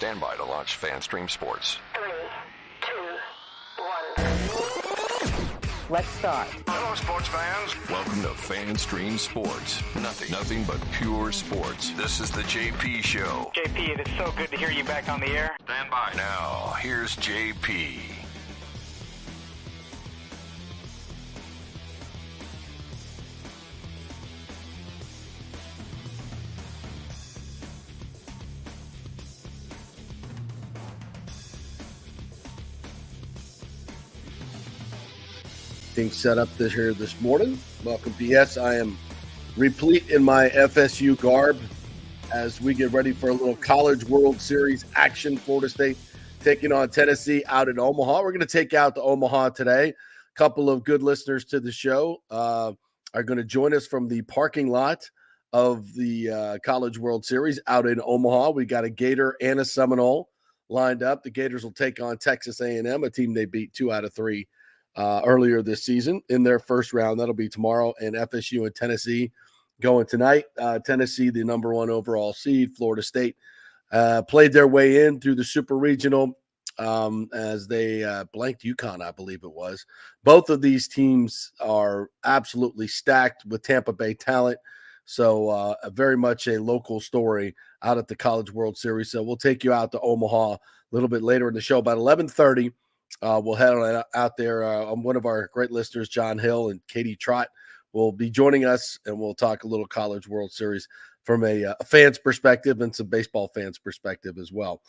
Stand by to launch FanStream Sports. 3, 2, 1. Let's start. Hello, sports fans. Welcome to FanStream Sports. Nothing but pure sports. This is the JP Show. JP, it is so good to hear you back on the air. Stand by. Now, here's JP. Set up here this morning. Welcome, PS. I am replete in my FSU garb as we get ready for a little College World Series action. Florida State taking on Tennessee out in Omaha. We're going to take out to Omaha today. A couple of good listeners to the show are going to join us from the parking lot of the College World Series out in Omaha. We got a Gator and a Seminole lined up. The Gators will take on Texas A&M, a team they beat 2 out of 3 earlier this season in their first round. That'll be tomorrow. And FSU and Tennessee going tonight. Tennessee, the number 1 overall seed. Florida State played their way in through the Super Regional as they blanked UConn, I believe it was. Both of these teams are absolutely stacked with Tampa Bay talent. So very much a local story out at the College World Series. So we'll take you out to Omaha a little bit later in the show, about 11:30. We'll head on out there. One of our great listeners, John Hill and Katie Trott, will be joining us, and we'll talk a little College World Series from a fan's perspective and some baseball fans' perspective as well.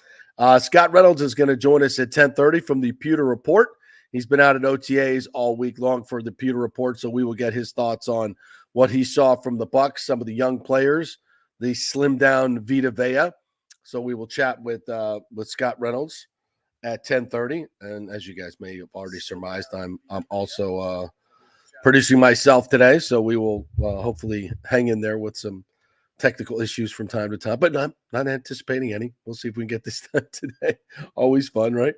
Scott Reynolds is going to join us at 10:30 from the Pewter Report. He's been out at OTAs all week long for the Pewter Report, so we will get his thoughts on what he saw from the Bucs, some of the young players, the slimmed down Vita Vea. So we will chat with Scott Reynolds at 10:30, and as you guys may have already surmised, I'm also producing myself today, so we will hopefully hang in there with some technical issues from time to time, but not anticipating any. We'll see if we can get this done today. Always fun, right?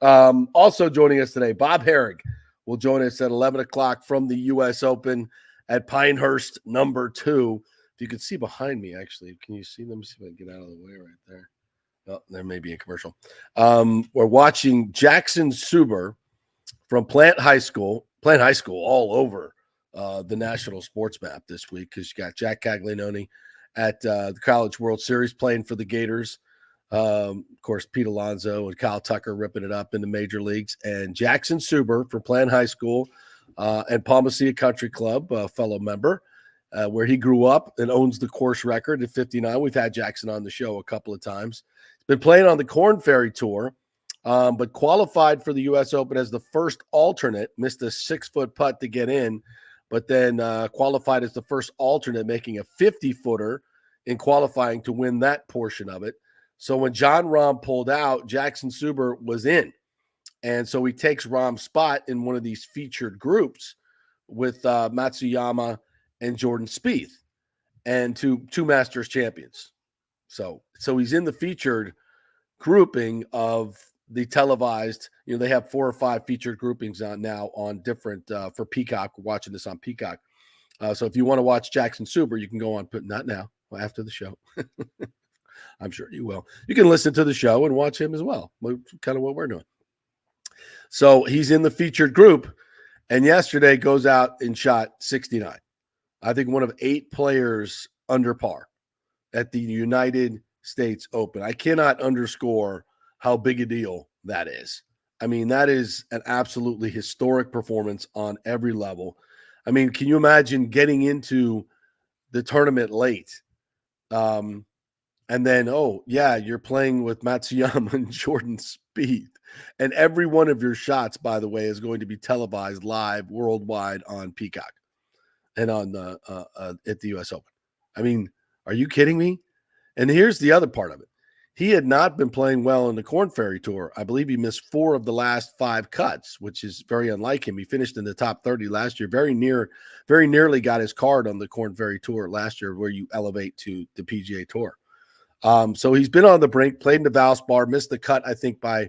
Also joining us today, Bob Herrig will join us at 11 o'clock from the U.S. Open at Pinehurst number 2. If you could see behind me, actually, can you see them? Let me see if I can get out of the way right there. Oh, there may be a commercial. We're watching Jackson Suber from Plant High School all over the national sports map this week, because you got Jack Caglianone at the College World Series playing for the Gators. Of course, Pete Alonso and Kyle Tucker ripping it up in the major leagues. And Jackson Suber from Plant High School and Palmacia Country Club, a fellow member, where he grew up and owns the course record at 59. We've had Jackson on the show a couple of times. Been playing on the Corn Ferry Tour, but qualified for the U.S. Open as the first alternate, missed a 6-foot putt to get in, but then qualified as the first alternate, making a 50-footer in qualifying to win that portion of it. So when John Rahm pulled out, Jackson Suber was in. And so he takes Rahm's spot in one of these featured groups with Matsuyama and Jordan Spieth, and two Masters champions. So he's in the featured grouping of the televised. They have 4 or 5 featured groupings on now on different for Peacock. We're watching this on Peacock. So if you want to watch Jackson Suber, you can go on, but not now, after the show. I'm sure you will. You can listen to the show and watch him as well. Kind of what we're doing. So he's in the featured group, and yesterday goes out and shot 69. I think one of 8 players under par at the United States Open. I cannot underscore how big a deal that is. I mean, that is an absolutely historic performance on every level. I mean, can you imagine getting into the tournament late? And then, you're playing with Matsuyama and Jordan Spieth. And every one of your shots, by the way, is going to be televised live worldwide on Peacock and on at the U.S. Open. I mean, are you kidding me? And here's the other part of it. He had not been playing well in the Corn Ferry Tour. I believe he missed 4 of the last 5 cuts, which is very unlike him. He finished in the top 30 last year. Very nearly got his card on the Corn Ferry Tour last year, where you elevate to the PGA Tour. So he's been on the brink, played in the Valspar, missed the cut, I think, by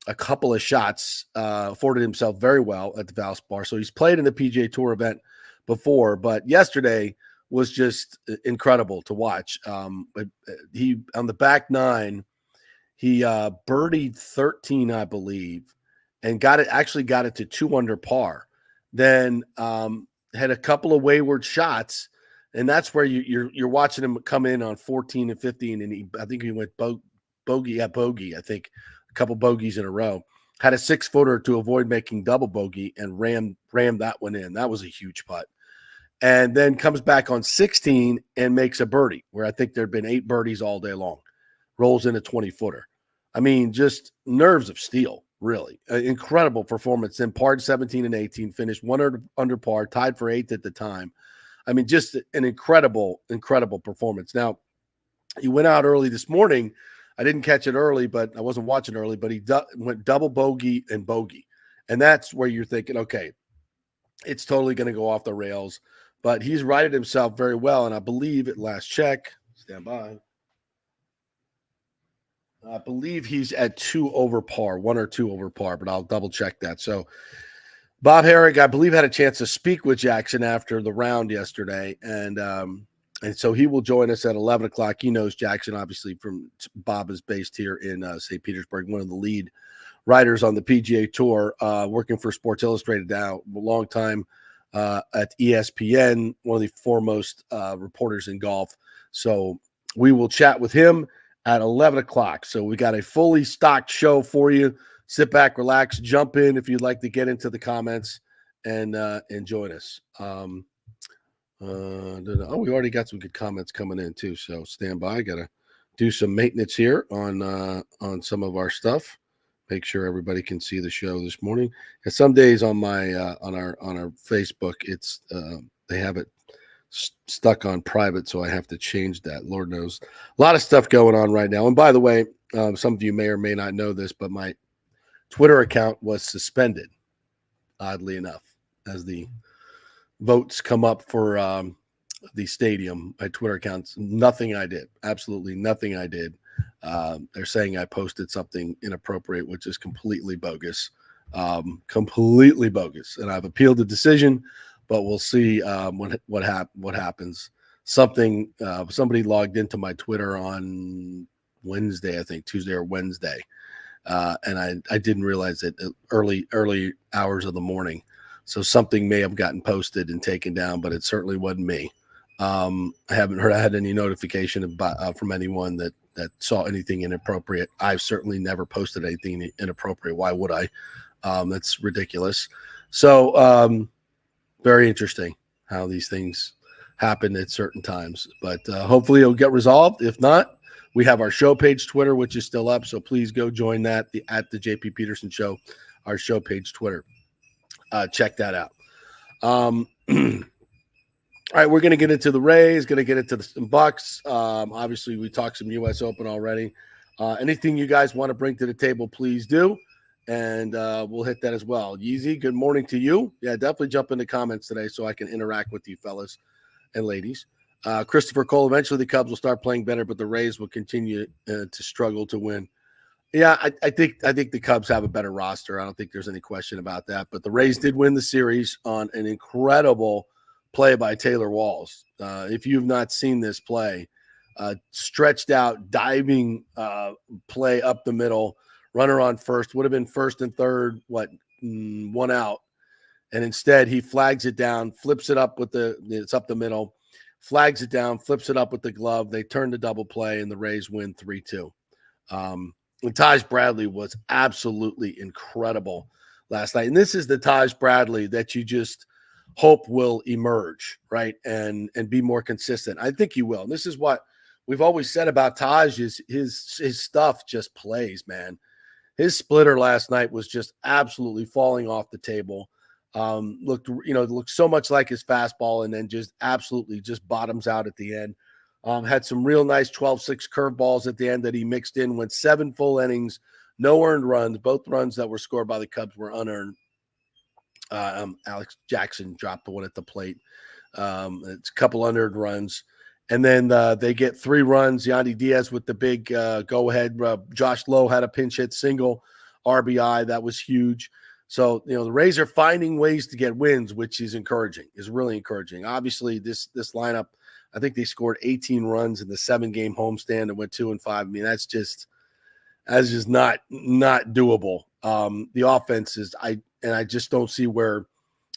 a couple of shots, afforded himself very well at the Valspar. So he's played in the PGA Tour event before, but yesterday was just incredible to watch. He on the back 9, He birdied 13, I believe, and got it to 2 under par. Then had a couple of wayward shots, and that's where you're watching him come in on 14 and 15, and I think he went bogey. I think a couple bogeys in a row. Had a 6-footer to avoid making double bogey and rammed that one in. That was a huge putt. And then comes back on 16 and makes a birdie, where I think there had been 8 birdies all day long. Rolls in a 20-footer. I mean, just nerves of steel, really. Incredible performance. Then parred 17 and 18, finished 1 under par, tied for 8th at the time. I mean, just an incredible performance. Now, he went out early this morning. I didn't catch it early, but I wasn't watching early, but he went double bogey and bogey. And that's where you're thinking, okay, it's totally going to go off the rails. But he's righted himself very well, and I believe at last check, stand by, I believe he's at 2 over par, 1 or 2 over par, but I'll double check that. So Bob Herrick, I believe, had a chance to speak with Jackson after the round yesterday, and so he will join us at 11 o'clock. He knows Jackson, obviously, from Bob is based here in St. Petersburg, one of the lead writers on the PGA Tour, working for Sports Illustrated now, a long time at ESPN, one of the foremost reporters in golf. So we will chat with him at 11 o'clock. So we got a fully stocked show for you. Sit back, relax, jump in if you'd like to get into the comments and join us. We already got some good comments coming in too. So stand by. Got to do some maintenance here on some of our stuff. Make sure everybody can see the show this morning. And some days on my on our Facebook, it's they have it stuck on private, so I have to change that. Lord knows, a lot of stuff going on right now. And by the way, some of you may or may not know this, but my Twitter account was suspended, oddly enough, as the votes come up for the stadium. My Twitter account's nothing I did, absolutely nothing I did. They're saying I posted something inappropriate, which is completely bogus, And I've appealed the decision, but we'll see what happens. Somebody logged into my Twitter on Wednesday, I think Tuesday or Wednesday, and I didn't realize it early hours of the morning. So something may have gotten posted and taken down, but it certainly wasn't me. I haven't had any notification from anyone that saw anything inappropriate. I've certainly never posted anything inappropriate. Why would I? That's ridiculous. So very interesting how these things happen at certain times. But hopefully it'll get resolved. If not, we have our show page Twitter, which is still up. So please go join that at the JP Peterson Show, our show page Twitter. Check that out. All right, we're going to get into the Rays, going to get into the Bucs. Obviously, we talked some U.S. Open already. Anything you guys want to bring to the table, please do, and we'll hit that as well. Yeezy, good morning to you. Yeah, definitely jump in the comments today so I can interact with you fellas and ladies. Christopher Cole, eventually the Cubs will start playing better, but the Rays will continue to struggle to win. Yeah, I think the Cubs have a better roster. I don't think there's any question about that. But the Rays did win the series on an incredible play by Taylor Walls. If you've not seen this play, stretched out, diving play up the middle, runner on first, would have been first and third, one out. And instead he flags it down, flips it up it's up the middle, flags it down, flips it up with the glove. They turn the double play and the Rays win 3-2. And Taj Bradley was absolutely incredible last night. And this is the Taj Bradley that you just hope will emerge, right, and be more consistent. I think he will. And this is what we've always said about Taj is his stuff just plays, man. His splitter last night was just absolutely falling off the table. Looked so much like his fastball, and then just absolutely just bottoms out at the end. Had some real nice 12-6 curveballs at the end that he mixed in. Went 7 full innings, no earned runs. Both runs that were scored by the Cubs were unearned. Alex Jackson dropped the one at the plate. It's a couple unearned runs. And then they get 3 runs. Yandy Diaz with the big go-ahead. Josh Lowe had a pinch hit single RBI. That was huge. So, the Rays are finding ways to get wins, which is encouraging, is really encouraging. Obviously, this lineup, I think they scored 18 runs in the 7-game homestand and went 2-5. I mean, that's just as just not doable. The offense is I just don't see where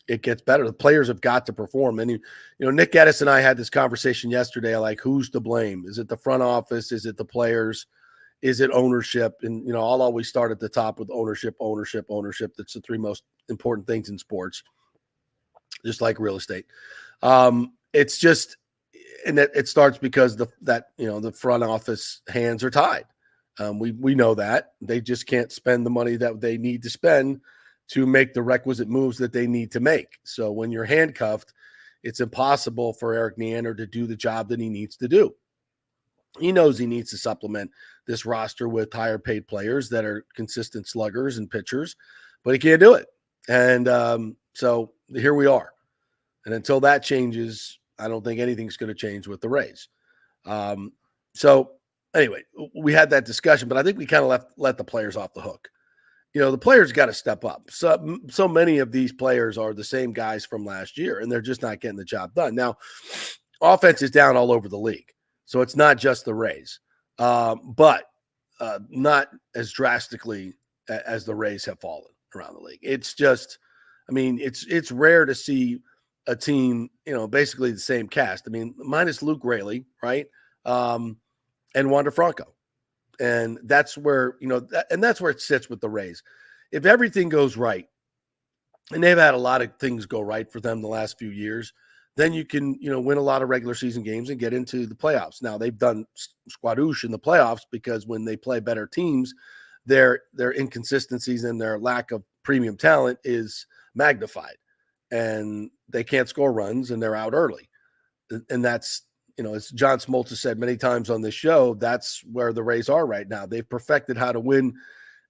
it gets better. The players have got to perform. And Nick Geddes and I had this conversation yesterday. Like, who's to blame? Is it the front office? Is it the players? Is it ownership? And I'll always start at the top with ownership. That's the three most important things in sports, just like real estate. It's just, and it starts because the front office hands are tied. We know that they just can't spend the money that they need to spend to make the requisite moves that they need to make. So when you're handcuffed, it's impossible for Eric Neander to do the job that he needs to do. He knows he needs to supplement this roster with higher paid players that are consistent sluggers and pitchers, but he can't do it. And so here we are. And until that changes, I don't think anything's going to change with the Rays. So anyway, we had that discussion, but I think we kind of let the players off the hook. The players got to step up. So many of these players are the same guys from last year, and they're just not getting the job done. Now, offense is down all over the league, so it's not just the Rays, but not as drastically as the Rays have fallen around the league. It's just, it's rare to see a team, basically the same cast. Minus Luke Raley, right, and Wander Franco. And that's where, that's where it sits with the Rays. If everything goes right, and they've had a lot of things go right for them the last few years, then you can, win a lot of regular season games and get into the playoffs. Now, they've done squadouche in the playoffs because when they play better teams, their inconsistencies and their lack of premium talent is magnified. And they can't score runs, and they're out early. And that's, as John Smoltz has said many times on this show, that's where the Rays are right now. They've perfected how to win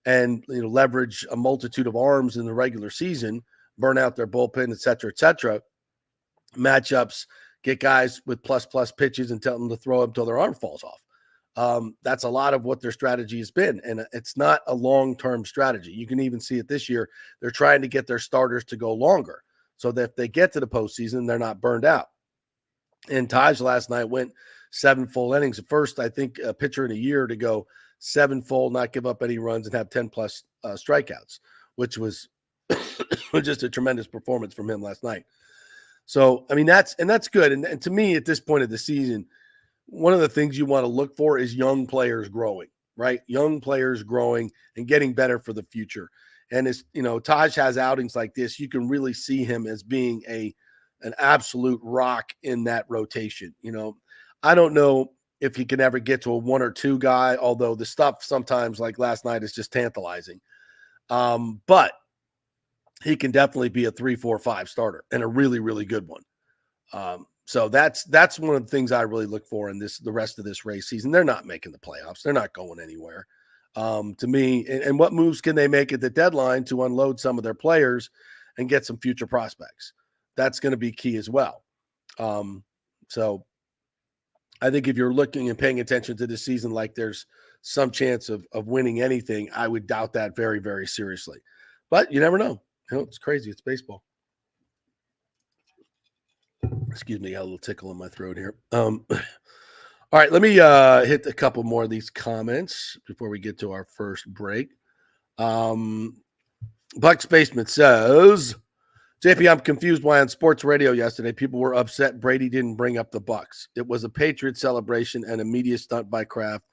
and leverage a multitude of arms in the regular season, burn out their bullpen, et cetera, matchups, get guys with plus pitches and tell them to throw them until their arm falls off. That's a lot of what their strategy has been, and it's not a long-term strategy. You can even see it this year. They're trying to get their starters to go longer so that if they get to the postseason, they're not burned out. And Taj last night went 7 full innings. At first, I think a pitcher in a year to go 7 full, not give up any runs, and have 10 plus strikeouts, which was just a tremendous performance from him last night. So, that's good. And to me, at this point of the season, one of the things you want to look for is young players growing, right? Young players growing and getting better for the future. And as Taj has outings like this, you can really see him as being an absolute rock in that rotation. I don't know if he can ever get to a 1 or 2 guy, although the stuff sometimes like last night is just tantalizing. But he can definitely be a 3, 4, 5 starter and a really, really good one. So that's one of the things I really look for in the rest of this race season. They're not making the playoffs. They're not going anywhere. To me, and what moves can they make at the deadline to unload some of their players and get some future prospects? That's going to be key as well. So I think if you're looking and paying attention to this season like there's some chance of winning anything, I would doubt that very, very seriously. But you never know. It's crazy. It's baseball. Excuse me, I got a little tickle in my throat here. All right, let me hit a couple more of these comments before we get to our first break. Bucs Basement says, JP, I'm confused why on sports radio yesterday people were upset Brady didn't bring up the Bucs. It was a Patriot celebration and a media stunt by Kraft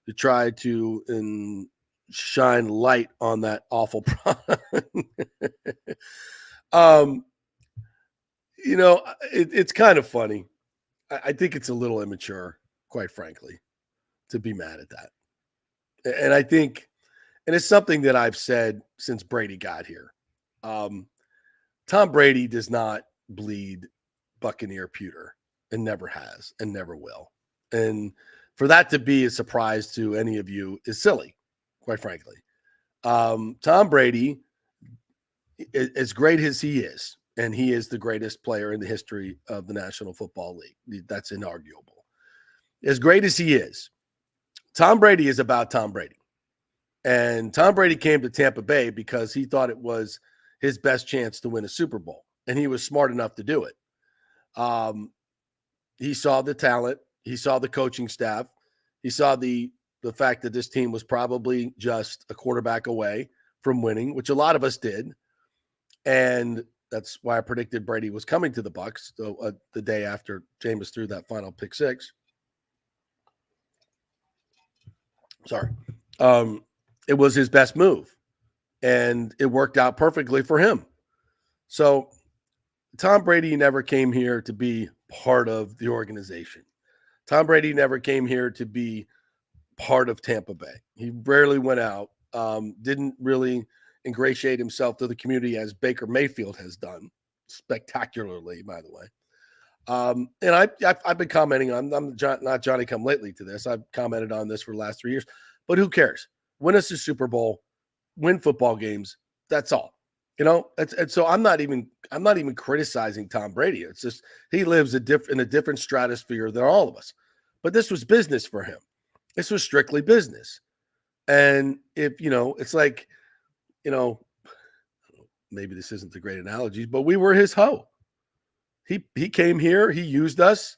to try to shine light on that awful product. It's kind of funny. I think it's a little immature, quite frankly, to be mad at that. And I think, and it's something that I've said since Brady got here. Tom Brady does not bleed Buccaneer pewter and never has and never will. And for that to be a surprise to any of you is silly, quite frankly. Tom Brady, as great as he is, and he is the greatest player in the history of the National Football League. That's inarguable. As great as he is, Tom Brady is about Tom Brady. And Tom Brady came to Tampa Bay because he thought it was his best chance to win a Super Bowl. And he was smart enough to do it. He saw the talent. He saw the coaching staff. He saw the the fact that this team was probably just a quarterback away from winning, which a lot of us did. And that's why I predicted Brady was coming to the Bucs the day after Jameis threw that final pick six. Sorry. It was his best move, and it worked out perfectly for him. So Tom Brady never came here to be part of the organization. Tom Brady never came here to be part of Tampa Bay. He rarely went out, didn't really ingratiate himself to the community as Baker Mayfield has done, spectacularly, by the way. And I've been commenting on, I'm not Johnny come lately to this. I've commented on this for the last 3 years, but who cares? Win us a Super Bowl, win football games. That's all. And so I'm not even criticizing Tom Brady. It's just he lives in a different stratosphere than all of us. But this was business for him. This was strictly business. And if it's like, maybe this isn't the great analogy, but we were his hoe. He came here, he used us,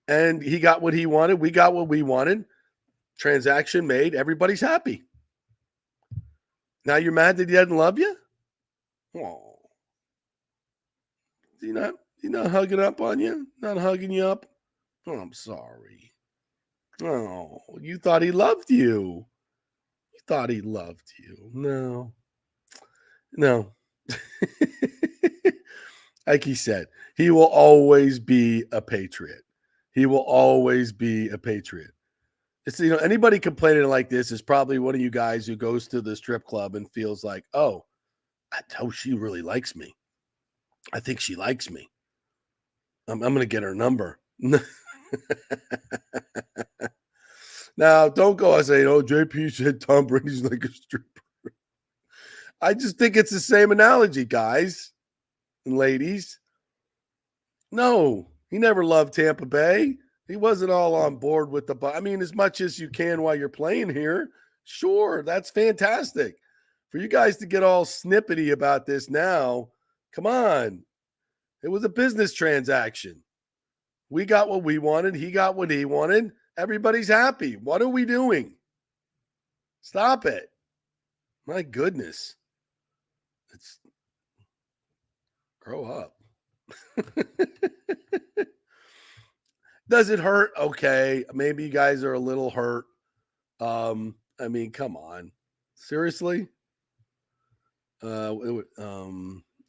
and he got what he wanted. We got what we wanted. Transaction made. Everybody's happy. Now you're mad that he doesn't love you? Oh, he's not hugging up on you? Not hugging you up? Oh, I'm sorry. Oh, you thought he loved you. You thought he loved you. No. Like he said, he will always be a Patriot. He will always be a Patriot. It's, anybody complaining like this is probably one of you guys who goes to the strip club and feels like, oh, she really likes me. I think she likes me. I'm going to get her number. Now, don't go and say, JP said Tom Brady's like a stripper. I just think it's the same analogy, guys and ladies. No, he never loved Tampa Bay. He wasn't all on board with as much as you can while you're playing here. Sure, that's fantastic. For you guys to get all snippety about this now, come on. It was a business transaction. We got what we wanted. He got what he wanted. Everybody's happy. What are we doing? Stop it. My goodness. Grow up. Does it hurt? Okay. Maybe you guys are a little hurt. Come on. Seriously?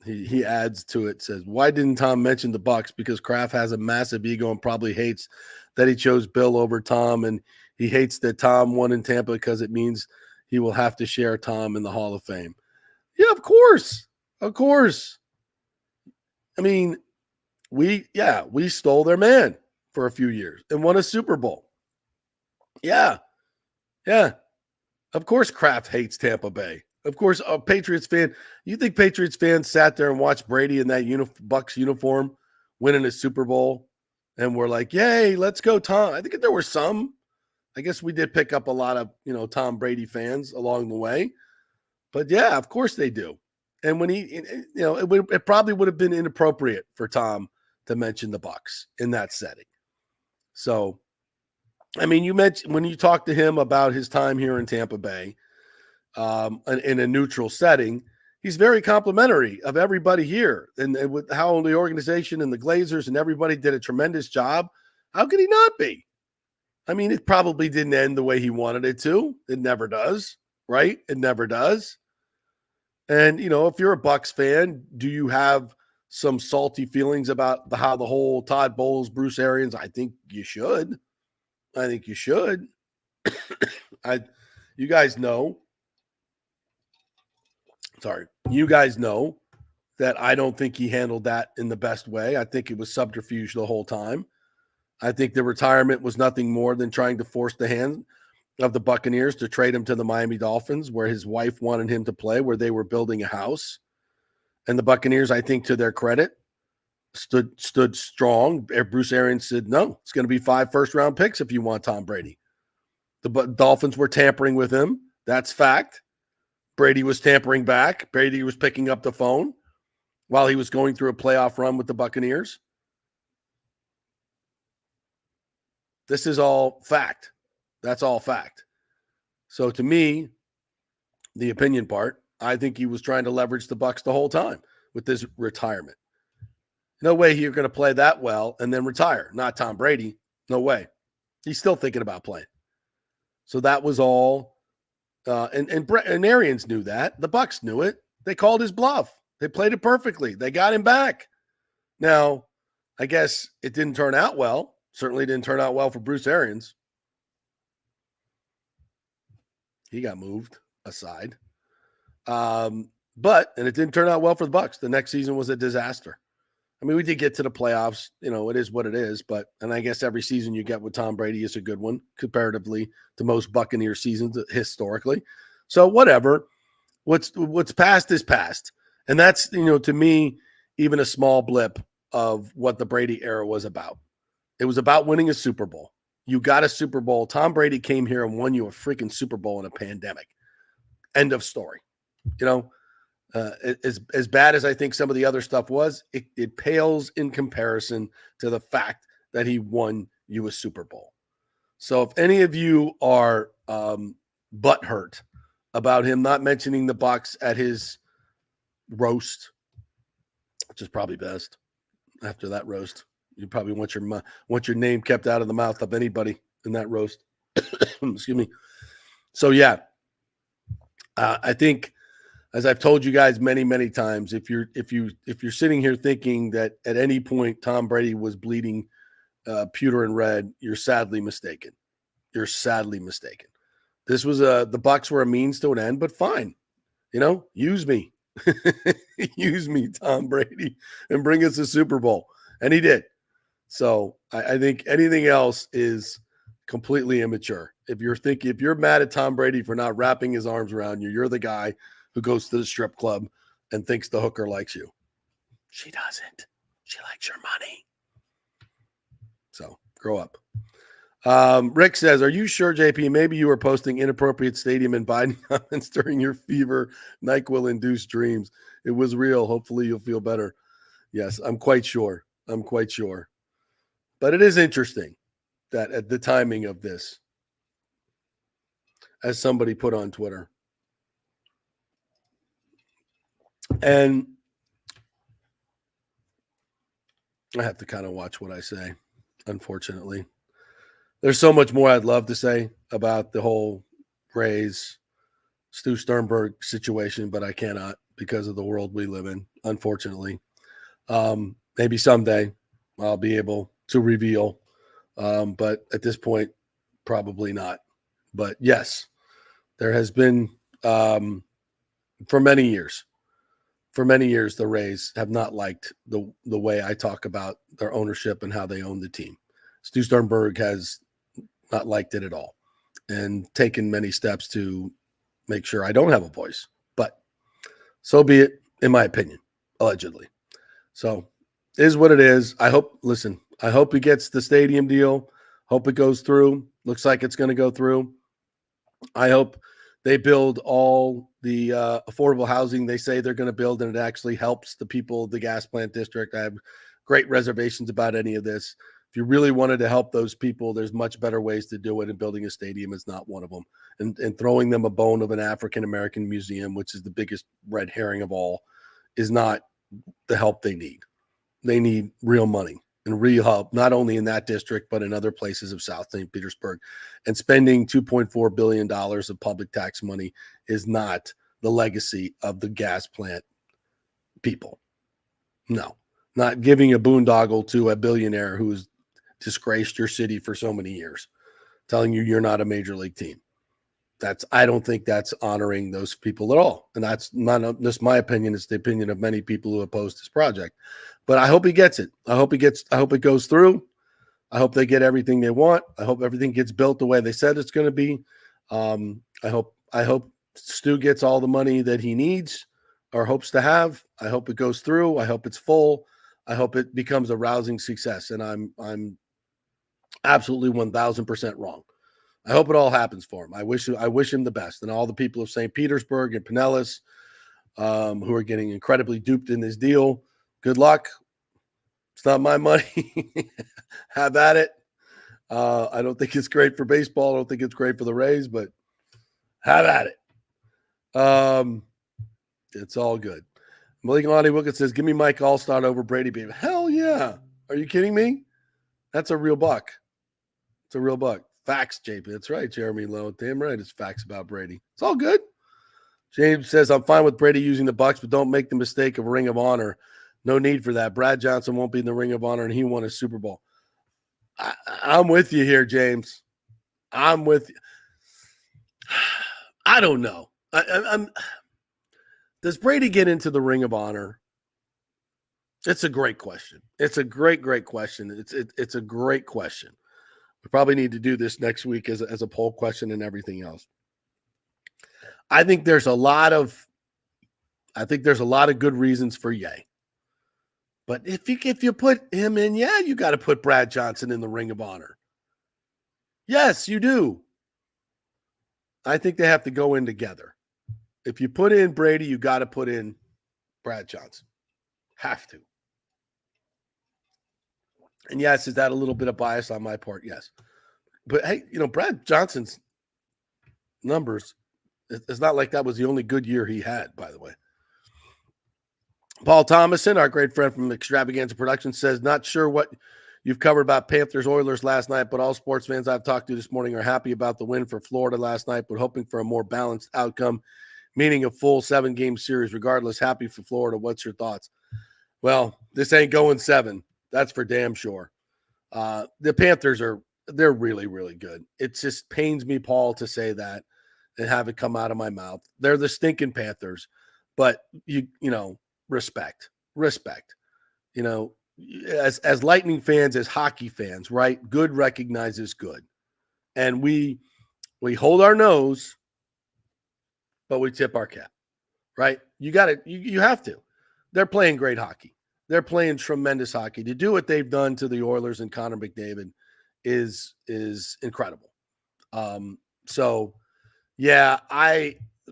He adds to it, says, why didn't Tom mention the Bucs? Because Kraft has a massive ego and probably hates that he chose Bill over Tom, and he hates that Tom won in Tampa because it means he will have to share Tom in the Hall of Fame. Yeah, of course. Of course. We stole their man for a few years and won a Super Bowl. Yeah. Yeah. Of course Kraft hates Tampa Bay. Of course, a Patriots fan. You think Patriots fans sat there and watched Brady in that Bucs uniform winning a Super Bowl and were like, yay, let's go, Tom. I think there were some. I guess we did pick up a lot of, Tom Brady fans along the way. But yeah, of course they do. And when it probably would have been inappropriate for Tom to mention the Bucs in that setting. So, you mentioned when you talked to him about his time here in Tampa Bay, in a neutral setting, he's very complimentary of everybody here and with how the organization and the Glazers and everybody did a tremendous job. How could he not be? It probably didn't end the way he wanted it to. It never does, right? It never does. And, if you're a Bucs fan, do you have some salty feelings about how the whole Todd Bowles, Bruce Arians? I think you should. You guys know that I don't think he handled that in the best way. I think it was subterfuge the whole time. I think the retirement was nothing more than trying to force the hand of the Buccaneers to trade him to the Miami Dolphins, where his wife wanted him to play, where they were building a house. And the Buccaneers, I think, to their credit, stood strong. Bruce Arians said, no, it's going to be 5 first-round picks if you want Tom Brady. The Dolphins were tampering with him. That's fact. Brady was tampering back. Brady was picking up the phone while he was going through a playoff run with the Buccaneers. This is all fact. That's all fact. So to me, the opinion part, I think he was trying to leverage the Bucs the whole time with this retirement. No way you're going to play that well and then retire. Not Tom Brady. No way. He's still thinking about playing. So that was all. And Arians knew that. The Bucs knew it. They called his bluff. They played it perfectly. They got him back. Now, I guess it didn't turn out well. Certainly didn't turn out well for Bruce Arians. He got moved aside. And it didn't turn out well for the Bucs. The next season was a disaster. I mean, we did get to the playoffs. You know, it is what it is. And I guess every season you get with Tom Brady is a good one comparatively to most Buccaneer seasons historically. So whatever. What's past is past. And that's, to me, even a small blip of what the Brady era was about. It was about winning a Super Bowl. You got a Super Bowl. Tom Brady came here and won you a freaking Super Bowl in a pandemic. End of story. As bad as I think some of the other stuff was, it pales in comparison to the fact that he won you a Super Bowl. So if any of you are butthurt about him not mentioning the Bucs at his roast, which is probably best after that roast, you probably want your name kept out of the mouth of anybody in that roast. Excuse me. So yeah, I think, as I've told you guys many, many times, if you're sitting here thinking that at any point Tom Brady was bleeding pewter and red, you're sadly mistaken. You're sadly mistaken. This was the Bucs were a means to an end, but fine. Use me. Use me, Tom Brady, and bring us a Super Bowl. And he did. So I think anything else is completely immature. If you're mad at Tom Brady for not wrapping his arms around you, you're the guy who goes to the strip club and thinks the hooker likes you. She doesn't. She likes your money. So grow up. Rick says, are you sure, JP, maybe you were posting inappropriate stadium and Biden comments during your fever NyQuil-induced dreams? It was real. Hopefully you'll feel better. Yes, I'm quite sure. But it is interesting that at the timing of this, as somebody put on Twitter, and I have to kind of watch what I say, unfortunately. There's so much more I'd love to say about the whole Rays, Stu Sternberg situation, but I cannot because of the world we live in, unfortunately. Maybe someday I'll be able to reveal, but at this point, probably not. But yes, there has been, for many years, the Rays have not liked the way I talk about their ownership and how they own the team. Stu Sternberg has not liked it at all and taken many steps to make sure I don't have a voice. But so be it, in my opinion, allegedly. So it is what it is. I hope he gets the stadium deal. Hope it goes through. Looks like it's going to go through. I hope they build all the affordable housing they say they're going to build, and it actually helps the people of the gas plant district. I have great reservations about any of this. If you really wanted to help those people, there's much better ways to do it, and building a stadium is not one of them. And throwing them a bone of an African-American museum, which is the biggest red herring of all, is not the help they need. They need real money and real help, not only in that district, but in other places of South St. Petersburg. And spending $2.4 billion of public tax money is not the legacy of the gas plant people. No, not giving a boondoggle to a billionaire who's disgraced your city for so many years, telling you you're not a major league team. I don't think that's honoring those people at all. And that's not just my opinion. It's the opinion of many people who oppose this project. But I hope he gets it. I hope it goes through. I hope they get everything they want. I hope everything gets built the way they said it's going to be. I hope Stu gets all the money that he needs or hopes to have. I hope it goes through. I hope it's full. I hope it becomes a rousing success. And I'm absolutely 1,000% wrong. I hope it all happens for him. I wish him the best, and all the people of St. Petersburg and Pinellas who are getting incredibly duped in this deal. Good luck. It's not my money. Have at it. I don't think it's great for baseball. I don't think it's great for the Rays, but Have at it. It's all good. Malik Lonnie Wilkins says, give me Mike Allstott over Brady, baby. Hell yeah. Are you kidding me? That's a real buck. It's a real buck. Facts, JP. That's right, Jeremy Lowe. Damn right, it's facts about Brady. It's all good. James says, I'm fine with Brady using the Bucs, but don't make the mistake of a Ring of Honor. No need for that. Brad Johnson won't be in the Ring of Honor, and he won a Super Bowl. I'm with you here, James. I'm with you. I don't know. Does Brady get into the Ring of Honor? It's a great question. It's a great question. It's a great question. We probably need to do this next week as a poll question and everything else. I think there's a lot of good reasons for yay. But if you put him in, yeah, you got to put Brad Johnson in the Ring of Honor. Yes, you do. I think they have to go in together. If you put in Brady, you got to put in Brad Johnson. Have to. And yes, is that a little bit of bias on my part? Yes. But hey, Brad Johnson's numbers, it's not like that was the only good year he had, by the way. Paul Thomason, our great friend from Extravaganza Productions, says, not sure what you've covered about Panthers-Oilers last night, but all sports fans I've talked to this morning are happy about the win for Florida last night, but hoping for a more balanced outcome, meaning a full 7-game series. Regardless, happy for Florida. What's your thoughts? Well, this ain't going 7. That's for damn sure. The Panthers they're really, really good. It just pains me, Paul, to say that and have it come out of my mouth. They're the stinking Panthers, but respect. As Lightning fans, as hockey fans, right? Good recognizes good. And we hold our nose, but we tip our cap, right? You have to. They're playing great hockey. They're playing tremendous hockey. To do what they've done to the Oilers and Connor McDavid is incredible. So yeah,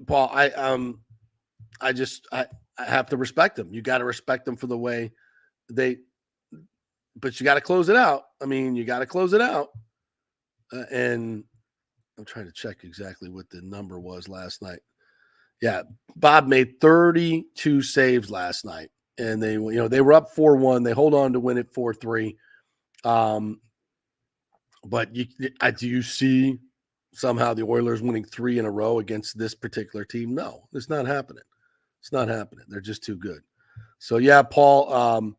Paul, I have to respect them. You got to respect them for the way but you got to close it out. I mean, you got to close it out. And I'm trying to check exactly what the number was last night. Yeah, Bob made 32 saves last night, and they were up 4-1. They hold on to win it 4-3. But do you see somehow the Oilers winning 3 in a row against this particular team? No, it's not happening. It's not happening. They're just too good. So yeah, Paul.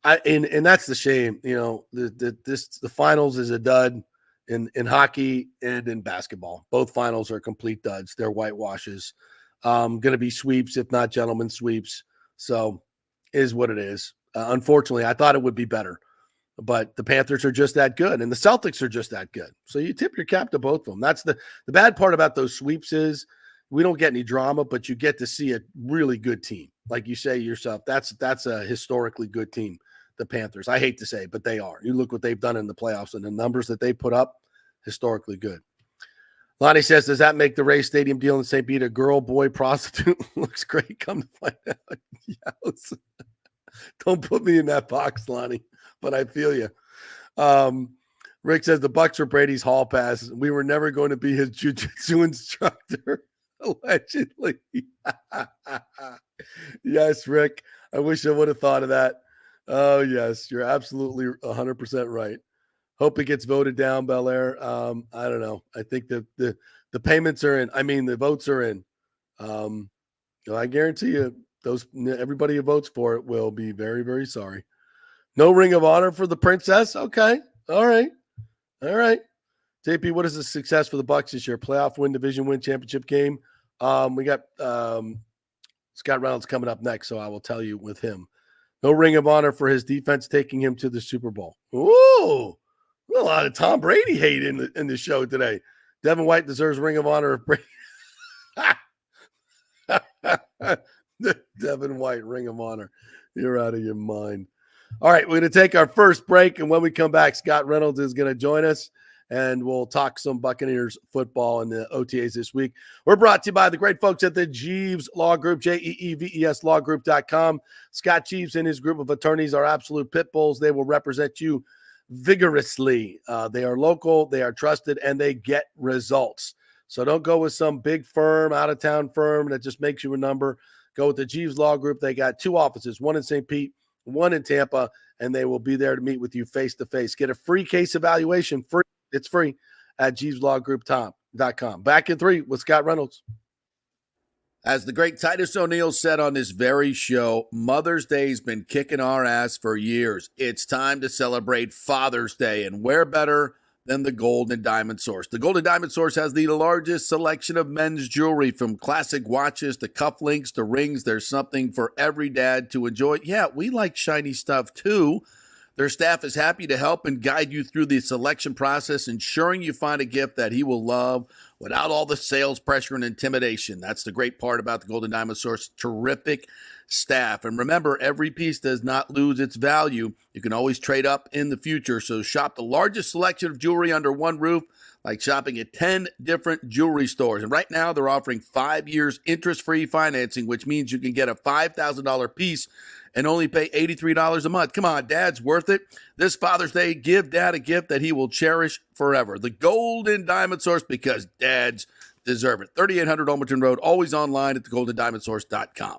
And that's the shame. The finals is a dud in hockey and in basketball. Both finals are complete duds. They're whitewashes. Going to be sweeps, if not gentlemen sweeps. So is what it is. Unfortunately, I thought it would be better, but the Panthers are just that good, and the Celtics are just that good. So you tip your cap to both of them. That's the bad part about those sweeps is we don't get any drama, but you get to see a really good team. Like you say yourself, that's a historically good team, the Panthers. I hate to say it, but they are. You look what they've done in the playoffs and the numbers that they put up, historically good. Lonnie says, does that make the Ray Stadium deal in St. Pete a girl, boy, prostitute? Looks great. Come to find out. Yes. Don't put me in that box, Lonnie, but I feel you. Rick says the Bucs are Brady's hall pass. We were never going to be his jiu-jitsu instructor, allegedly. Yes, Rick. I wish I would have thought of that. Oh, yes. You're absolutely 100% right. Hope it gets voted down, Bel Air. I don't know. I think the payments are in. I mean, the votes are in. I guarantee you, everybody who votes for it will be very, very sorry. No Ring of Honor for the Princess. Okay. All right. JP, what is the success for the Bucs this year? Playoff win, division win, championship game. We got Scott Reynolds coming up next, so I will tell you with him. No Ring of Honor for his defense taking him to the Super Bowl. Ooh, a lot of Tom Brady hate in the show today. Devin White deserves Ring of Honor of Brady. Devin White, Ring of Honor. You're out of your mind. All right, we're going to take our first break, and when we come back, Scott Reynolds is going to join us, and we'll talk some Buccaneers football and the OTAs this week. We're brought to you by the great folks at the Jeeves Law Group, JEEVES lawgroup.com. Scott Jeeves and his group of attorneys are absolute pit bulls. They will represent you vigorously. They are local, they are trusted, and they get results. So don't go with some big firm, out-of-town firm that just makes you a number. Go with the Jeeves Law Group. They got 2 offices, one in St. Pete, one in Tampa, and they will be there to meet with you face-to-face. Get a free case evaluation. Free. It's free at JeevesLawGroup.com. Back in 3 with Scott Reynolds. As the great Titus O'Neil said on this very show, Mother's Day's been kicking our ass for years. It's time to celebrate Father's Day, and where better than the Gold and Diamond Source. The Gold and Diamond Source has the largest selection of men's jewelry, from classic watches to cufflinks to rings. There's something for every dad to enjoy. Yeah, we like shiny stuff too. Their staff is happy to help and guide you through the selection process, ensuring you find a gift that he will love without all the sales pressure and intimidation. That's the great part about the Gold and Diamond Source. Terrific staff. And remember, every piece does not lose its value. You can always trade up in the future. So shop the largest selection of jewelry under one roof, like shopping at 10 different jewelry stores. And right now they're offering 5 years interest-free financing, which means you can get a $5,000 piece and only pay $83 a month. Come on, Dad's worth it. This Father's Day, give Dad a gift that he will cherish forever. The Gold and Diamond Source, because dads deserve it. 3800 Olmerton Road, always online at thegoldendiamondsource.com.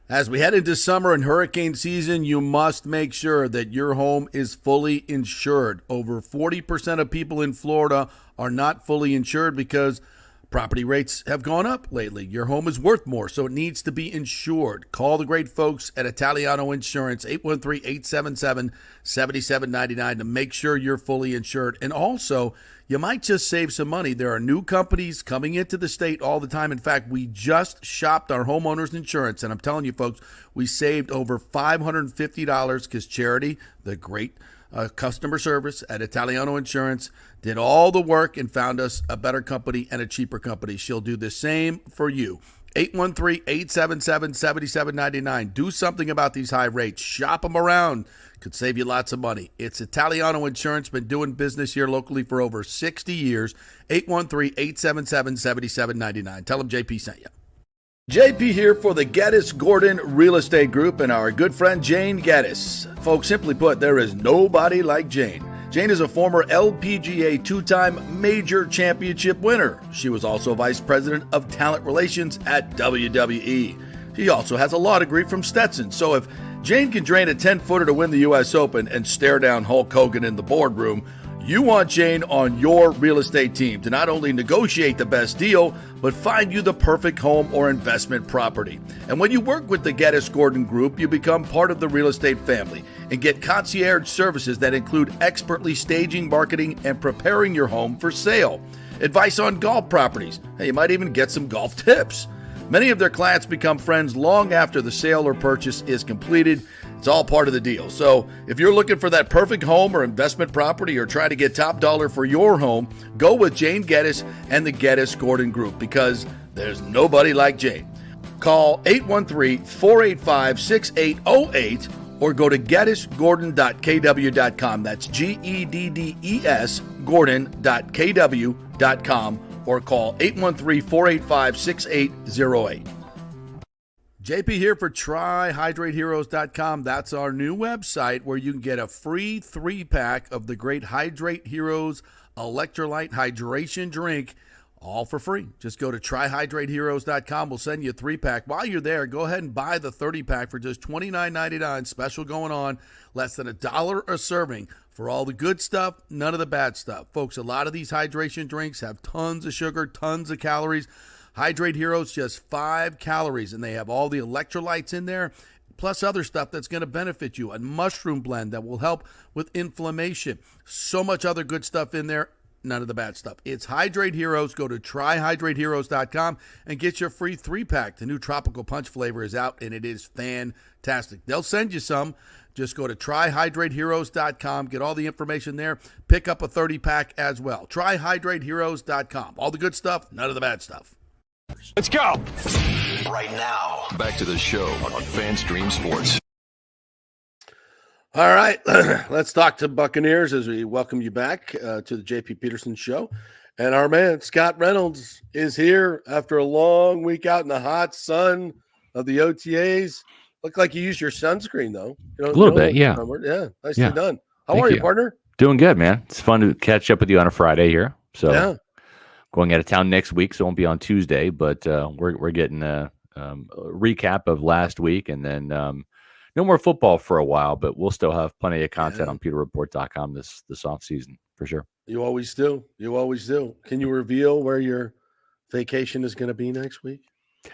As we head into summer and hurricane season, you must make sure that your home is fully insured. Over 40% of people in Florida are not fully insured because property rates have gone up lately. Your home is worth more, so it needs to be insured. Call the great folks at Italiano Insurance, 813-877-7799 to make sure you're fully insured. And also, you might just save some money. There are new companies coming into the state all the time. In fact, we just shopped our homeowners insurance, and I'm telling you, folks, we saved over $550 because Charity, the great customer service at Italiano Insurance, did all the work and found us a better company and a cheaper company. She'll do the same for you. 813-877-7799. Do something about these high rates. Shop them around. Could save you lots of money. It's Italiano Insurance. Been doing business here locally for over 60 years. 813-877-7799. Tell them JP sent you. JP here for the Geddes Gordon Real Estate Group and our good friend Jane Geddes. Folks, simply put, there is nobody like Jane. Jane is a former LPGA 2-time major championship winner. She was also vice president of talent relations at WWE. She also has a law degree from Stetson. So if Jane can drain a 10-footer to win the U.S. Open and stare down Hulk Hogan in the boardroom, you want Jane on your real estate team to not only negotiate the best deal, but find you the perfect home or investment property. And when you work with the Geddes Gordon Group, you become part of the real estate family and get concierge services that include expertly staging, marketing, and preparing your home for sale. Advice on golf properties. Hey, you might even get some golf tips. Many of their clients become friends long after the sale or purchase is completed. It's all part of the deal. So if you're looking for that perfect home or investment property or trying to get top dollar for your home, go with Jane Geddes and the Geddes Gordon Group, because there's nobody like Jane. Call 813-485-6808 or go to GeddesGordon.kw.com. That's GEDDES Gordon.kw.com or call 813-485-6808. JP here for TryHydrateHeroes.com. That's our new website where you can get a free 3-pack of the great Hydrate Heroes Electrolyte Hydration Drink, all for free. Just go to TryHydrateHeroes.com. We'll send you a 3-pack. While you're there, go ahead and buy the 30-pack for just $29.99. Special going on, less than $1 a serving. For all the good stuff, none of the bad stuff. Folks, a lot of these hydration drinks have tons of sugar, tons of calories. Hydrate Heroes, just 5 calories, and they have all the electrolytes in there, plus other stuff that's going to benefit you. A mushroom blend that will help with inflammation. So much other good stuff in there, none of the bad stuff. It's Hydrate Heroes. Go to TryHydrateHeroes.com and get your free 3-pack. The new Tropical Punch flavor is out, and it is fantastic. They'll send you some. Just go to TryHydrateHeroes.com. Get all the information there. Pick up a 30-pack as well. TryHydrateHeroes.com. All the good stuff, none of the bad stuff. Let's go. Right now, back to the show on FanStream Sports. All right, let's talk to Buccaneers as we welcome you back to the JP Peterson Show. And our man, Scott Reynolds, is here after a long week out in the hot sun of the OTAs. Look like you used your sunscreen, though. A little bit, yeah. Yeah, nicely done. How are you, partner? Doing good, man. It's fun to catch up with you on a Friday here. So going out of town next week, so it won't be on Tuesday. But we're getting a recap of last week, and then no more football for a while. But we'll still have plenty of content on PewterReport.com this off season for sure. You always do. You always do. Can you reveal where your vacation is going to be next week?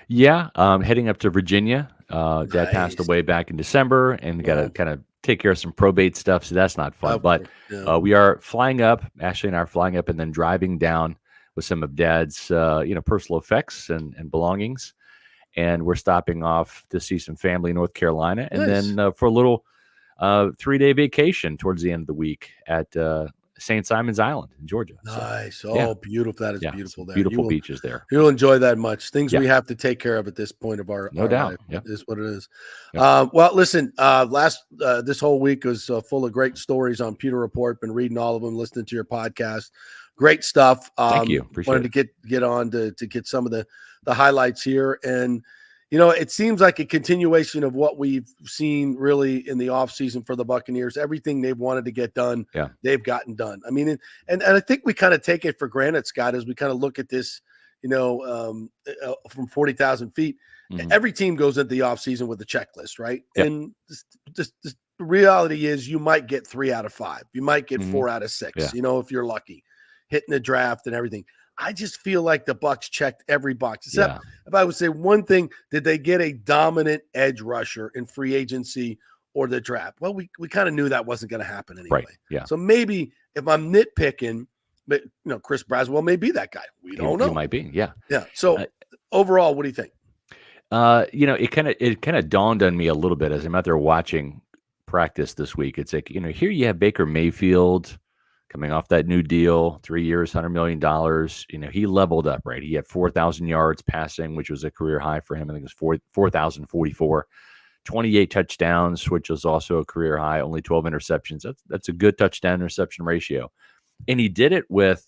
Yeah, heading up to Virginia. Dad passed away back in December, and got to kind of take care of some probate stuff, so that's not fun. But we are flying up. Ashley and I are flying up, and then driving down with some of Dad's, personal effects and belongings. And we're stopping off to see some family in North Carolina, and then for a little 3-day vacation towards the end of the week at St. Simon's Island in Georgia. Nice. So, beautiful. That is beautiful there. Beautiful beaches there. You'll enjoy that much. Things we have to take care of at this point of our doubt. life is what it is. Yep. Well, listen, this whole week was full of great stories on Pewter Report. Been reading all of them, listening to your podcast. Great stuff. Thank you. Appreciate wanted to get on to get some of the highlights here. And, it seems like a continuation of what we've seen really in the offseason for the Buccaneers. Everything they've wanted to get done, they've gotten done. I mean, and I think we kind of take it for granted, Scott, as we kind of look at this, from 40,000 feet. Mm-hmm. Every team goes into the offseason with a checklist, right? Yep. And the reality is you might get 3 out of 5. You might get 4 out of 6, if you're lucky, hitting the draft and everything. I just feel like the Bucs checked every box. Except if I would say one thing, did they get a dominant edge rusher in free agency or the draft? Well, we kind of knew that wasn't going to happen anyway. Right. Yeah. So maybe if I'm nitpicking, but Chris Braswell may be that guy. We don't know. He might be. Yeah. Yeah. So overall, what do you think? It kind of dawned on me a little bit as I'm out there watching practice this week. It's like, here you have Baker Mayfield coming off that new deal, 3 years, $100 million. He leveled up, right? He had 4,000 yards passing, which was a career high for him. I think it was 4,044, 28 touchdowns, which was also a career high, only 12 interceptions. That's a good touchdown interception ratio. And he did it with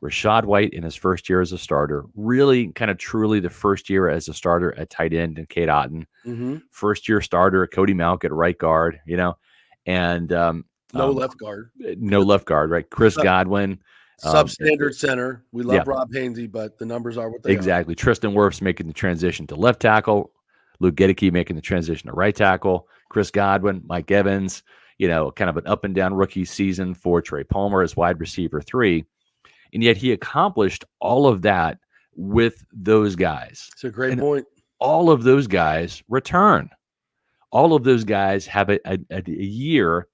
Rashad White in his first year as a starter, really kind of truly the first year as a starter at tight end and Cade Otton, first year starter, Cody Malk at right guard, and no left guard, right? Chris Godwin, substandard center. We love Rob Hainsey, but the numbers are what they are. Tristan Wirfs making the transition to left tackle, Luke Gedeke making the transition to right tackle, Chris Godwin, Mike Evans, kind of an up and down rookie season for Trey Palmer as wide receiver 3. And yet he accomplished all of that with those guys. It's a great point. All of those guys return. All of those guys have a year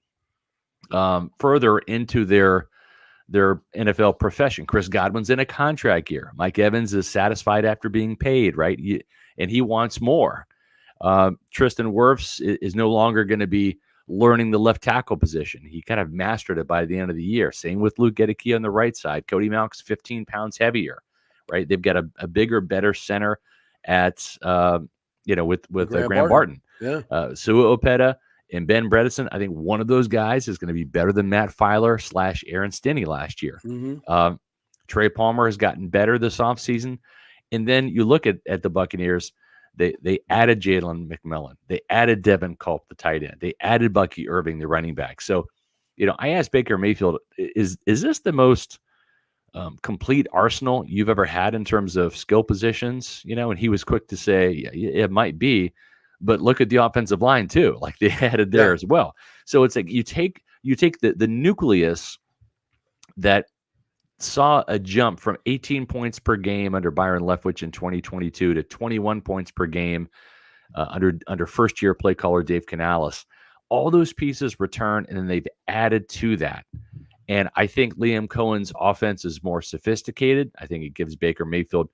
further into their NFL profession. Chris Godwin's in a contract year. Mike Evans is satisfied after being paid, right? And he wants more. Tristan Wirfs is no longer going to be learning the left tackle position. He kind of mastered it by the end of the year. Same with Luke Gedeke on the right side. Cody Malk's 15 pounds heavier, right? They've got a bigger, better center at, with Graham Barton. Yeah. Sua Opeta and Ben Bredesen. I think one of those guys is going to be better than Matt Filer / Aaron Stinney last year. Trey Palmer has gotten better this offseason. And then you look at the Buccaneers. They added Jalen McMillan. They added Devin Culp, the tight end. They added Bucky Irving, the running back. So, I asked Baker Mayfield, is this the most complete arsenal you've ever had in terms of skill positions? And he was quick to say, yeah, it might be, but look at the offensive line too. Like they added there as well. So it's like you take the nucleus that saw a jump from 18 points per game under Byron Leftwich in 2022 to 21 points per game under first-year play caller Dave Canales. All those pieces return, and then they've added to that. And I think Liam Cohen's offense is more sophisticated. I think it gives Baker Mayfield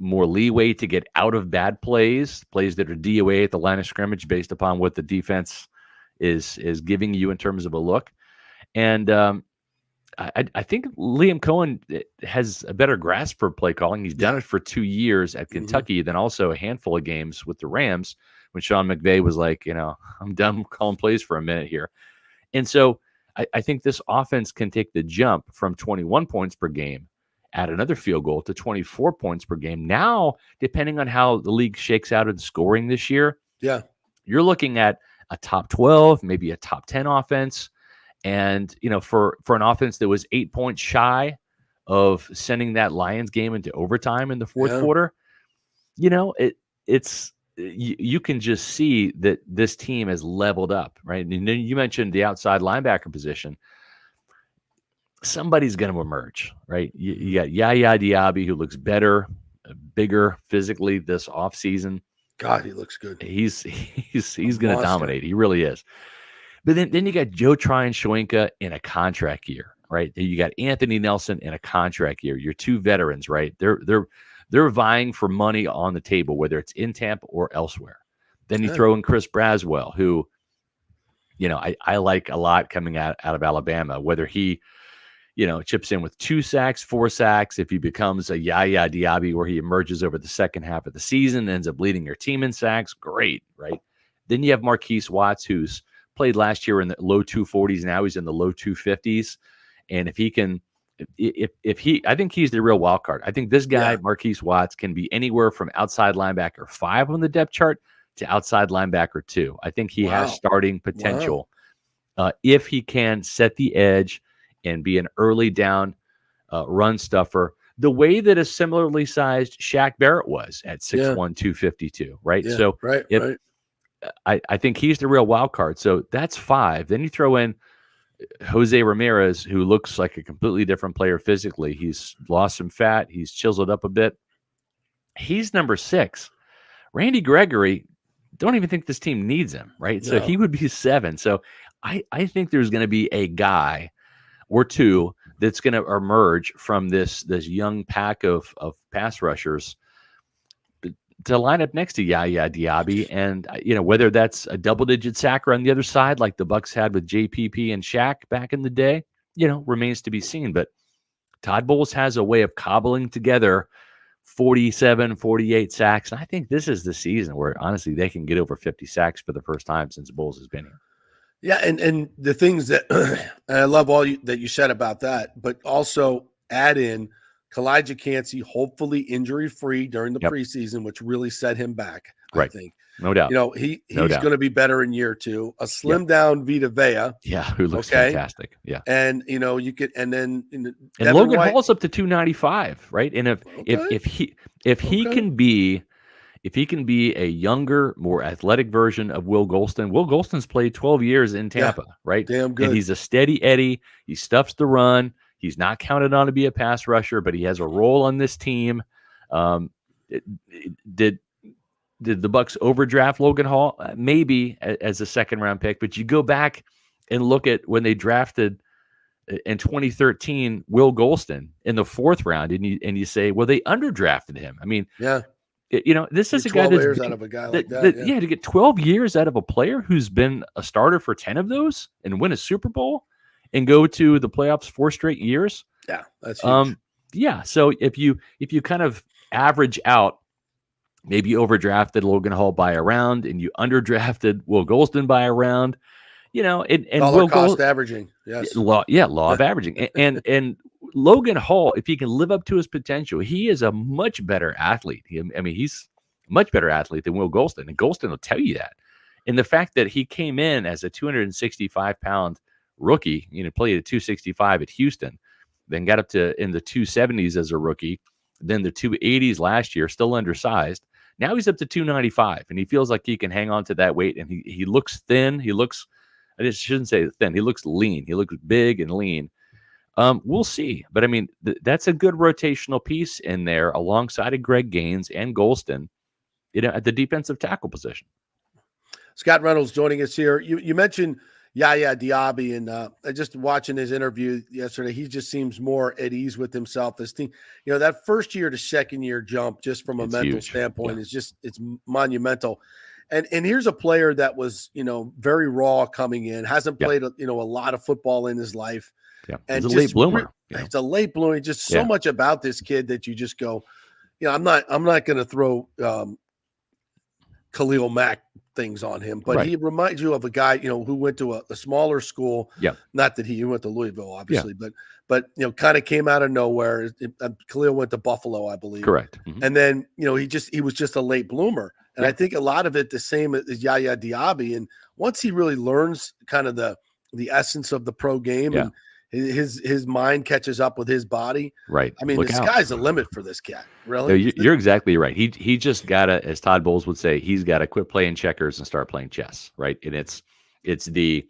more leeway to get out of bad plays that are DOA at the line of scrimmage based upon what the defense is giving you in terms of a look. And I think Liam Cohen has a better grasp for play calling. He's done it for 2 years at Kentucky, then also a handful of games with the Rams when Sean McVay was like, I'm done calling plays for a minute here. And so I think this offense can take the jump from 21 points per game, add another field goal to 24 points per game. Now, depending on how the league shakes out in scoring this year, you're looking at a top 12, maybe a top 10 offense. And, for an offense that was 8 points shy of sending that Lions game into overtime in the fourth Yeah. quarter, you can just see that this team has leveled up, right? And then you mentioned the outside linebacker position. Somebody's going to emerge, right? You got Yaya Diaby, who looks better, bigger physically this offseason. God, he looks good. He's going to dominate. He really is. But then you got Joe Tryon-Shoyinka in a contract year, right? You got Anthony Nelson in a contract year. You're two veterans, right? They're vying for money on the table, whether it's in Tampa or elsewhere. Then you throw in Chris Braswell, who, I like a lot coming out of Alabama, whether he, chips in with 2 sacks, 4 sacks, if he becomes a Yaya Diaby where he emerges over the second half of the season, ends up leading your team in sacks, great, right? Then you have Marquise Watts, who's played last year in the low 240s. Now he's in the low 250s. And if he can, I think he's the real wild card. I think this guy, Marquise Watts, can be anywhere from outside linebacker 5 on the depth chart to outside linebacker 2. I think he has starting potential if he can set the edge and be an early down run stuffer, the way that a similarly sized Shaq Barrett was at 6'1", 252, right? Yeah, so right. I think he's the real wild card. So that's 5. Then you throw in Jose Ramirez, who looks like a completely different player physically. He's lost some fat. He's chiseled up a bit. He's number 6. Randy Gregory, don't even think this team needs him, right? No. So he would be 7. So I think there's going to be a guy or 2 that's going to emerge from this young pack of pass rushers to line up next to Yaya Diaby. And, whether that's a double-digit sacker on the other side, like the Bucs had with JPP and Shaq back in the day, remains to be seen. But Todd Bowles has a way of cobbling together 47, 48 sacks. And I think this is the season where, honestly, they can get over 50 sacks for the first time since Bowles has been here. Yeah, and the things that and I love all that you said about that, but also add in Kalijah Cansey, hopefully injury-free during the preseason, which really set him back, I think. No doubt. He's going to be better in year 2. A slimmed down Vita Vea. Yeah, who looks fantastic. Yeah. And, you could – and then and Logan Hall's up to 295, right? And if he can be – if he can be a younger, more athletic version of Will Golston. Will Golston's played 12 years in Tampa, right? Damn good. And he's a steady Eddie. He stuffs the run. He's not counted on to be a pass rusher, but he has a role on this team. Did the Bucs overdraft Logan Hall? Maybe as a second-round pick, but you go back and look at when they drafted in 2013 Will Golston in the 4th round, and you say, well, they underdrafted him. I mean, this is a guy that's 12 years out of a guy like that. To get 12 years out of a player who's been a starter for 10 of those and win a Super Bowl and go to the playoffs 4 straight years. Yeah, that's huge. So if you kind of average out, maybe you overdrafted Logan Hall by a round and you underdrafted Will Golston by a round, and dollar cost averaging. Yes. Law of averaging. And Logan Hall, if he can live up to his potential, he is a much better athlete. He's a much better athlete than Will Golston, and Golston will tell you that. And the fact that he came in as a 265-pound rookie, played at 265 at Houston, then got up to in the 270s as a rookie, then the 280s last year, still undersized. Now he's up to 295, and he feels like he can hang on to that weight, and he looks thin. I just shouldn't say thin. He looks lean. He looks big and lean. We'll see. But, that's a good rotational piece in there alongside of Greg Gaines and Golston, at the defensive tackle position. Scott Reynolds joining us here. You mentioned Yaya Diaby, and just watching his interview yesterday, he just seems more at ease with himself. This team, that first year to second year jump, just from a mental standpoint, it's monumental. And here's a player that was, very raw coming in, hasn't played, a lot of football in his life. Yeah, and he's a late bloomer. It's a late bloomer. Just so much about this kid that you just go, I'm not going to throw Khalil Mack things on him, but he reminds you of a guy, who went to a smaller school. Yeah, not that he went to Louisville, obviously, but kind of came out of nowhere. Khalil went to Buffalo, I believe. Correct. Mm-hmm. And then he was just a late bloomer, and I think a lot of it the same as Yaya Diaby. And once he really learns kind of the essence of the pro game and his mind catches up with his body. Right. I mean, Look the out. sky's the limit for this cat. No, Really, you're exactly right. He just gotta, as Todd Bowles would say, he's got to quit playing checkers and start playing chess. Right. And it's the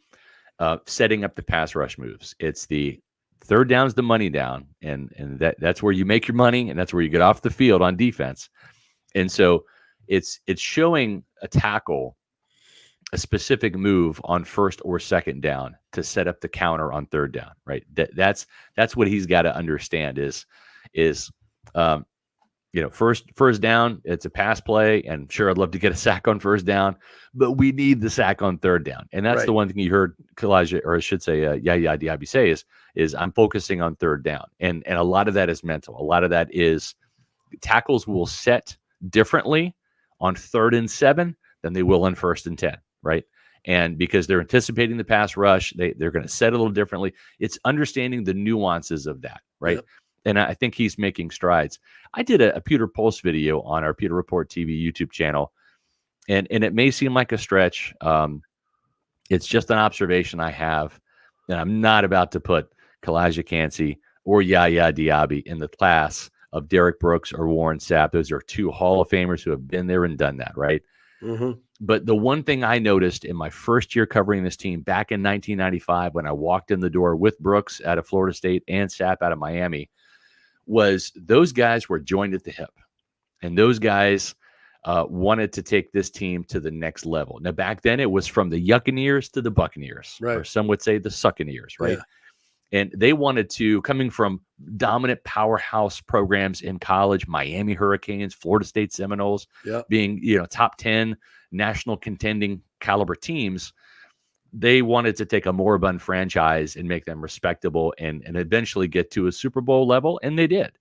setting up the pass rush moves. It's the third down's the money down, and that's where you make your money, and that's where you get off the field on defense. And so it's showing a tackle a specific move on first or second down to set up the counter on third down, right? That's what he's got to understand is first down, it's a pass play, and sure, I'd love to get a sack on first down, but we need the sack on third down. And that's the one thing you heard Kalijah, or I should say Yaya Diaby say is I'm focusing on third down. And a lot of that is mental. A lot of that is tackles will set differently on 3rd and 7 than they will on 1st and 10, right? And because they're anticipating the pass rush, they're going to set a little differently. It's understanding the nuances of that, right? Yep. And I think he's making strides. I did a Pewter Pulse video on our Pewter Report TV YouTube channel, and it may seem like a stretch. It's just an observation I have, and I'm not about to put Kalijah Kancey or Yaya Diaby in the class of Derek Brooks or Warren Sapp. Those are 2 Hall of Famers who have been there and done that, right? Mm-hmm. But the one thing I noticed in my first year covering this team back in 1995 when I walked in the door with Brooks out of Florida State and Sapp out of Miami was those guys were joined at the hip. And those guys wanted to take this team to the next level. Now, back then, it was from the Yuccaneers to the Buccaneers, right? Or some would say the Succaneers, right? Yeah. And they wanted to, coming from dominant powerhouse programs in college, Miami Hurricanes, Florida State Seminoles, being, top 10 national contending caliber teams, they wanted to take a moribund franchise and make them respectable and eventually get to a Super Bowl level, and they did.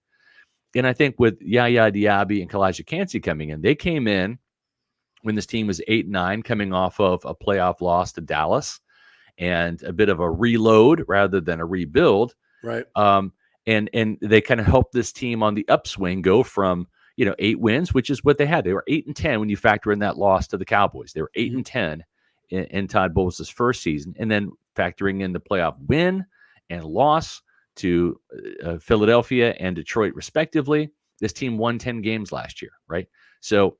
And I think with Yaya Diaby and Kalijah Kancey coming in, they came in when this team was 8-9, coming off of a playoff loss to Dallas and a bit of a reload rather than a rebuild. Right. And they kind of helped this team on the upswing go from, 8 wins, which is what they had. They were 8-10 when you factor in that loss to the Cowboys. They were 8-10 in Todd Bowles' first season, and then factoring in the playoff win and loss to Philadelphia and Detroit, respectively. This team won 10 games last year, right? So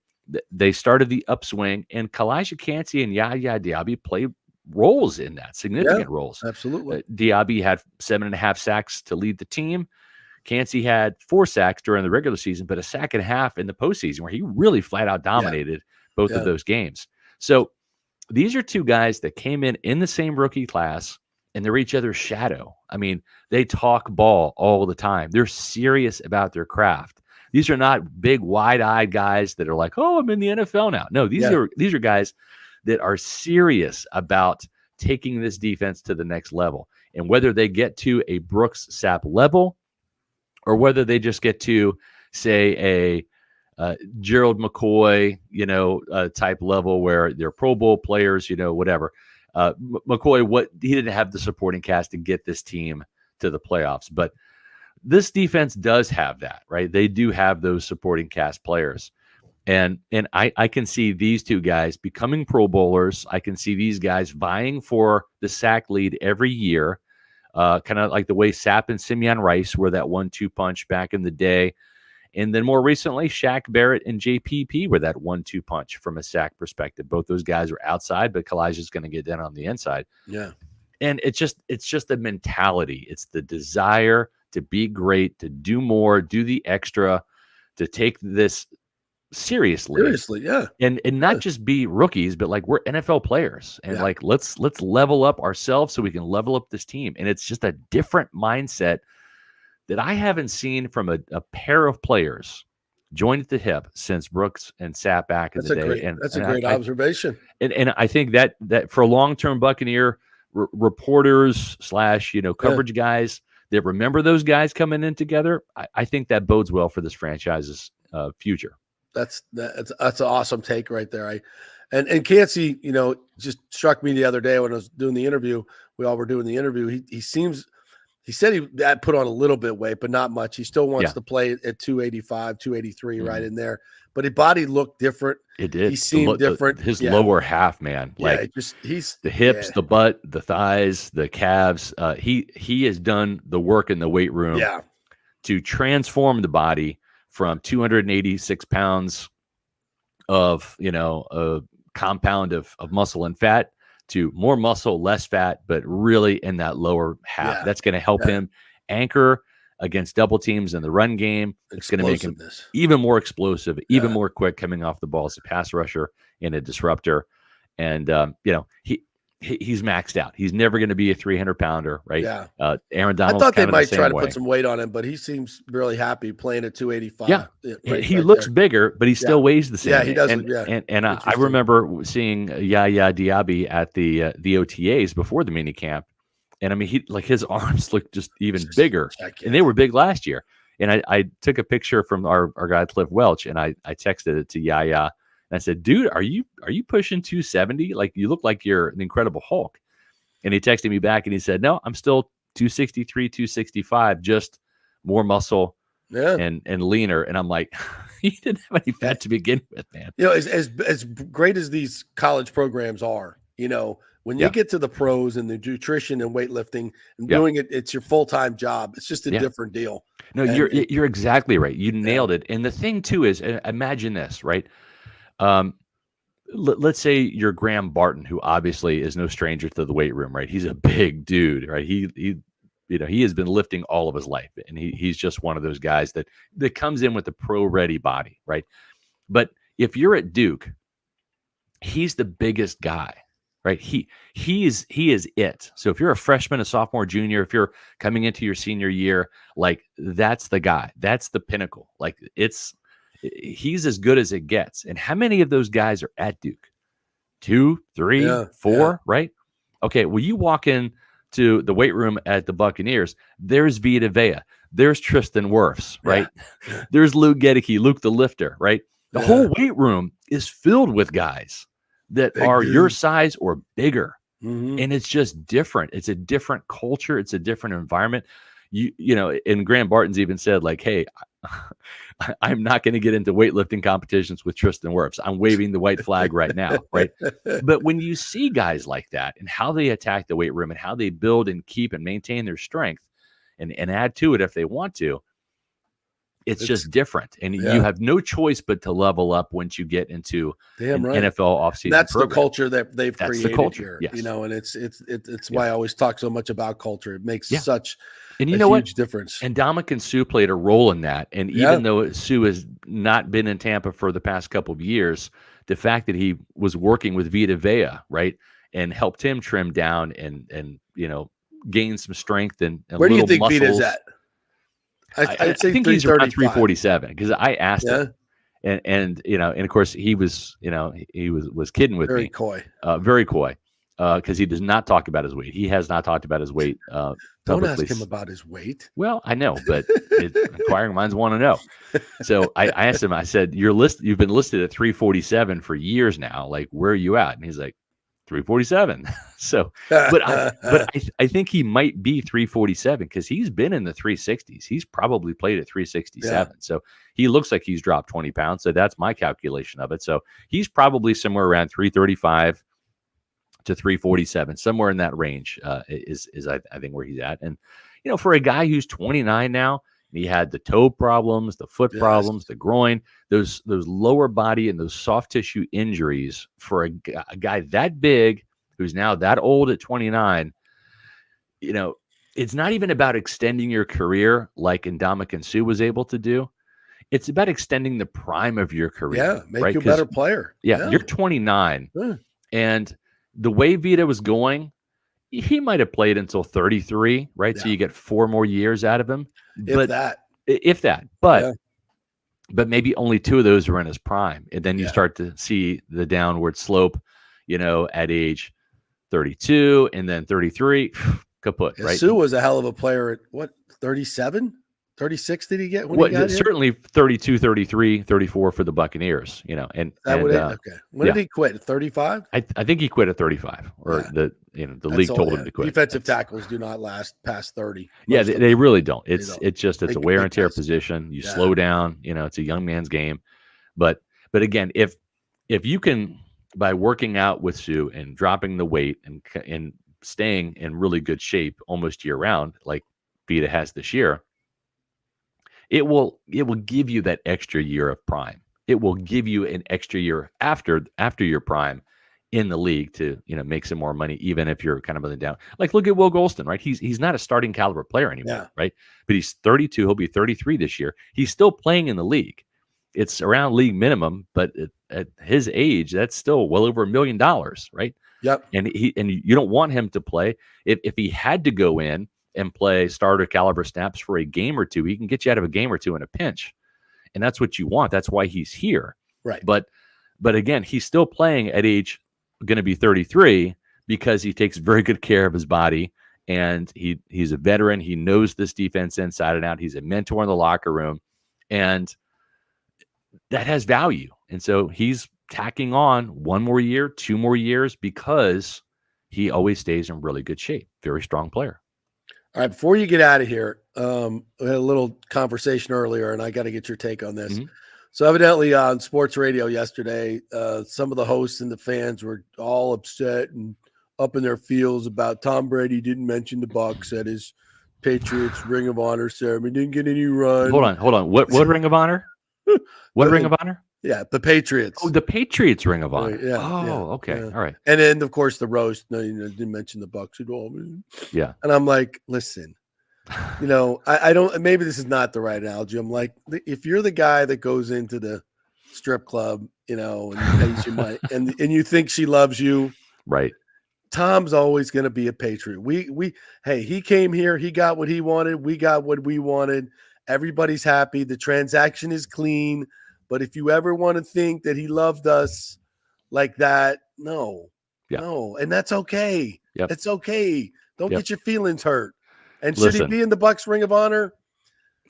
they started the upswing, and Kalijah Kancey and Yaya Diaby played roles in that, significant roles. Absolutely. Diaby had 7.5 sacks to lead the team. Kancey had 4 sacks during the regular season, but a sack and a half in the postseason where he really flat out dominated both of those games. So these are 2 guys that came in the same rookie class, and they're each other's shadow. I mean, they talk ball all the time. They're serious about their craft. These are not big, wide-eyed guys that are like, "Oh, I'm in the NFL now." No, these are guys that are serious about taking this defense to the next level. And whether they get to a Brooks Sapp level, or whether they just get to, say, a Gerald McCoy, type level where they're Pro Bowl players, whatever. McCoy, he didn't have the supporting cast to get this team to the playoffs, but this defense does have that, right? They do have those supporting cast players. And I can see these 2 guys becoming Pro Bowlers. I can see these guys vying for the sack lead every year, kind of like the way Sapp and Simeon Rice were that 1-2 punch back in the day. And then more recently, Shaq Barrett and JPP were that 1-2 punch from a sack perspective. Both those guys are outside, but Kalijah's going to get down on the inside. Yeah. And it's just the mentality. It's the desire to be great, to do more, do the extra, to take this seriously, yeah. And not just be rookies, but like we're NFL players. And like let's level up ourselves so we can level up this team. And it's just a different mindset that I haven't seen from a pair of players joined at the hip since Brooks and Sapp back in the day. That's a great observation. And I think that for long-term Buccaneer reporters / coverage guys that remember those guys coming in together, I think that bodes well for this franchise's future. That's an awesome take right there. And Kancey, just struck me the other day when I was doing the interview. We all were doing the interview. He seems He said he had put on a little bit of weight, but not much. He still wants to play at 285, 283, right in there. But his body looked different. It did. He seemed different. His lower half, man. Like he's the hips, the butt, the thighs, the calves. He has done the work in the weight room to transform the body from 286 pounds of, a compound of muscle and fat to more muscle, less fat, but really in that lower half. That's going to help him anchor against double teams in the run game. It's going to make him even more explosive, even more quick coming off the ball as a pass rusher and a disruptor. And, he's maxed out. He's never going to be a 300-pounder, right? Yeah. Aaron Donald. I thought they might try to put some weight on him, but he seems really happy playing at 285. Yeah, he looks bigger, but he still weighs the same. Yeah, he does. And I remember seeing Yaya Diaby at the OTAs before the mini camp, and I mean, his arms looked just even bigger, and they were big last year. And I took a picture from our guy Cliff Welch, and I texted it to Yaya. I said, dude, are you pushing 270? Like, you look like you're an Incredible Hulk. And he texted me back and he said, no, I'm still 263, 265, just more muscle and leaner. And I'm like, you didn't have any fat to begin with, man. As great as these college programs are, when you get to the pros and the nutrition and weightlifting and doing it, it's your full-time job. It's just a different deal. No, you're exactly right. You nailed it. And the thing too is, imagine this, right? Let's say you're Graham Barton, who obviously is no stranger to the weight room, right? He's a big dude, right? He has been lifting all of his life, and he's just one of those guys that comes in with a pro-ready body, right? But if you're at Duke, he's the biggest guy, right? He is it. So if you're a freshman, a sophomore, junior, if you're coming into your senior year, like, that's the guy. That's the pinnacle. Like, he's as good as it gets. And how many of those guys are at Duke? 2, 3, 4, right? Okay, well, you walk in to the weight room at the Buccaneers, there's Vita Vea, there's Tristan Wirfs, right? There's Luke Gedeke, Luke the lifter, right? The whole weight room is filled with guys that are your size or bigger. And it's just different. It's a different culture. It's a different environment. And Graham Barton's even said, like, hey, I'm not going to get into weightlifting competitions with Tristan Wirfs. I'm waving the white flag right now, right? But when you see guys like that and how they attack the weight room and how they build and keep and maintain their strength and add to it if they want to, it's just different. And you have no choice but to level up once you get into NFL offseason. That's program. the culture that they've created the culture. Here. Yes. And it's why I always talk so much about culture. It makes such a huge difference. And Ndamukong Suh played a role in that. And even though Suh has not been in Tampa for the past couple of years, the fact that he was working with Vita Vea, right, and helped him trim down and gain some strength and where do you think muscles. Vita's at? I think he's around 347 because I asked him, and of course he was kidding with me. Very coy. Very coy. Because he does not talk about his weight. He has not talked about his weight. Don't ask him about his weight. Well, I know, but inquiring minds want to know. So I asked him. I said, "You've been listed at 347 for years now. Like, where are you at?" And he's like, 347. So, but I think he might be 347 because he's been in the 360s. He's probably played at 367. So he looks like he's dropped 20 pounds. So that's my calculation of it. So he's probably somewhere around 335 to 347, somewhere in that range is I think where he's at. And for a guy who's 29 now, he had the toe problems, the foot problems, the groin, those lower body and those soft tissue injuries for a guy that big who's now that old at 29. It's not even about extending your career like Ndamukong Suh was able to do. It's about extending the prime of your career. Make you a better player. You're 29, and the way Vita was going, he might have played until 33, right? So you get 4 more years out of him. If that. But maybe only 2 of those are in his prime. And then you start to see the downward slope, at age 32 and then 33, kaput, right? Suh was a hell of a player at 37? 36 did he get when Well, he got here? certainly 32, 33, 34 for the Buccaneers, okay. Okay. When did he quit? 35? I think he quit at 35, or the league told him to quit. Defensive tackles do not last past 30. Yeah, they really don't. It's a wear and tear guys. position. You slow down, it's a young man's game. But again, if you can, by working out with Sue and dropping the weight and staying in really good shape almost year round, like Vita has this year, it will give you that extra year of prime. It will give you an extra year after your prime in the league to make some more money, even if you're kind of on the down. Like, look at Will Golston, right? He's not a starting caliber player anymore, right? But he's 32. He'll be 33 this year. He's still playing in the league. It's around league minimum, but at his age, that's still well over $1 million, right? Yep. And you don't want him to play. If he had to go in and play starter caliber snaps for a game or two, he can get you out of a game or two in a pinch. And that's what you want. That's why he's here. Right. But again, he's still playing at age going to be 33 because he takes very good care of his body, and he's a veteran. He knows this defense inside and out. He's a mentor in the locker room, and that has value. And so he's tacking on 1 more year, 2 more years, because he always stays in really good shape. Very strong player. All right, before you get out of here, we had a little conversation earlier, and I got to get your take on this. Mm-hmm. So evidently on sports radio yesterday, some of the hosts and the fans were all upset and up in their feels about Tom Brady didn't mention the Bucs at his Patriots Ring of Honor ceremony. Didn't get any run. Hold on. What Ring of Honor? What Ring of Honor? Yeah, the Patriots. Oh, the Patriots Ring of Honor. Yeah. Okay. Yeah. All right. And then, of course, the roast. No, didn't mention the Bucs at all. Yeah. And I'm like, listen, I don't. Maybe this is not the right analogy. I'm like, if you're the guy that goes into the strip club, and pays you money, and you think she loves you, right? Tom's always going to be a Patriot. Hey, he came here. He got what he wanted. We got what we wanted. Everybody's happy. The transaction is clean. But if you ever want to think that he loved us like that, no, and that's okay. Yep. It's okay. Don't get your feelings hurt. And Listen, should he be in the Bucs Ring of Honor?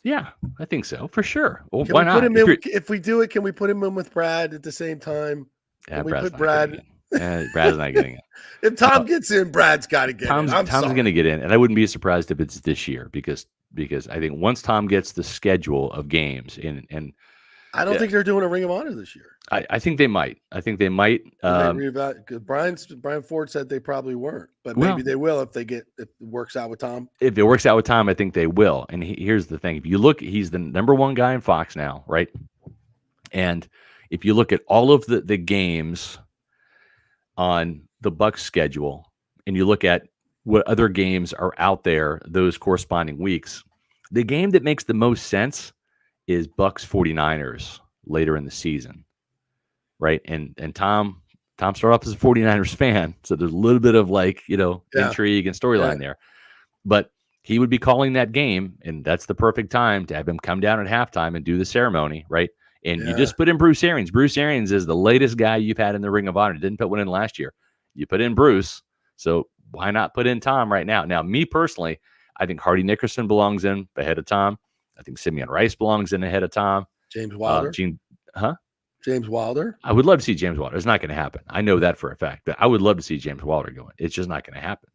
Yeah, I think so, for sure. Well, Can why we not? put him in, if we do it, can we put him in with Brad at the same time? Yeah, we Brad's put Brad. Brad's not getting it. If Tom gets in, Brad's got to get in. Tom's going to get in, and I wouldn't be surprised if it's this year because I think once Tom gets the schedule of games and I don't think they're doing a Ring of Honor this year. I think they might. Brian Ford said they probably weren't, but maybe they will if it works out with Tom. If it works out with Tom, I think they will. And here's the thing: if you look, he's the number 1 guy in Fox now, right? And if you look at all of the games on the Bucs schedule, and you look at what other games are out there those corresponding weeks, the game that makes the most sense is Bucs 49ers later in the season, right? And Tom started off as a 49ers fan, so there's a little bit of intrigue and storyline there. But he would be calling that game, and that's the perfect time to have him come down at halftime and do the ceremony, right? And you just put in Bruce Arians. Bruce Arians is the latest guy you've had in the Ring of Honor. Didn't put one in last year. You put in Bruce, so why not put in Tom right now? Now, me personally, I think Hardy Nickerson belongs in ahead of Tom. I think Simeon Rice belongs in ahead of Tom. James Wilder. James Wilder. I would love to see James Wilder. It's not going to happen. I know that for a fact. But I would love to see James Wilder going. It's just not going to happen.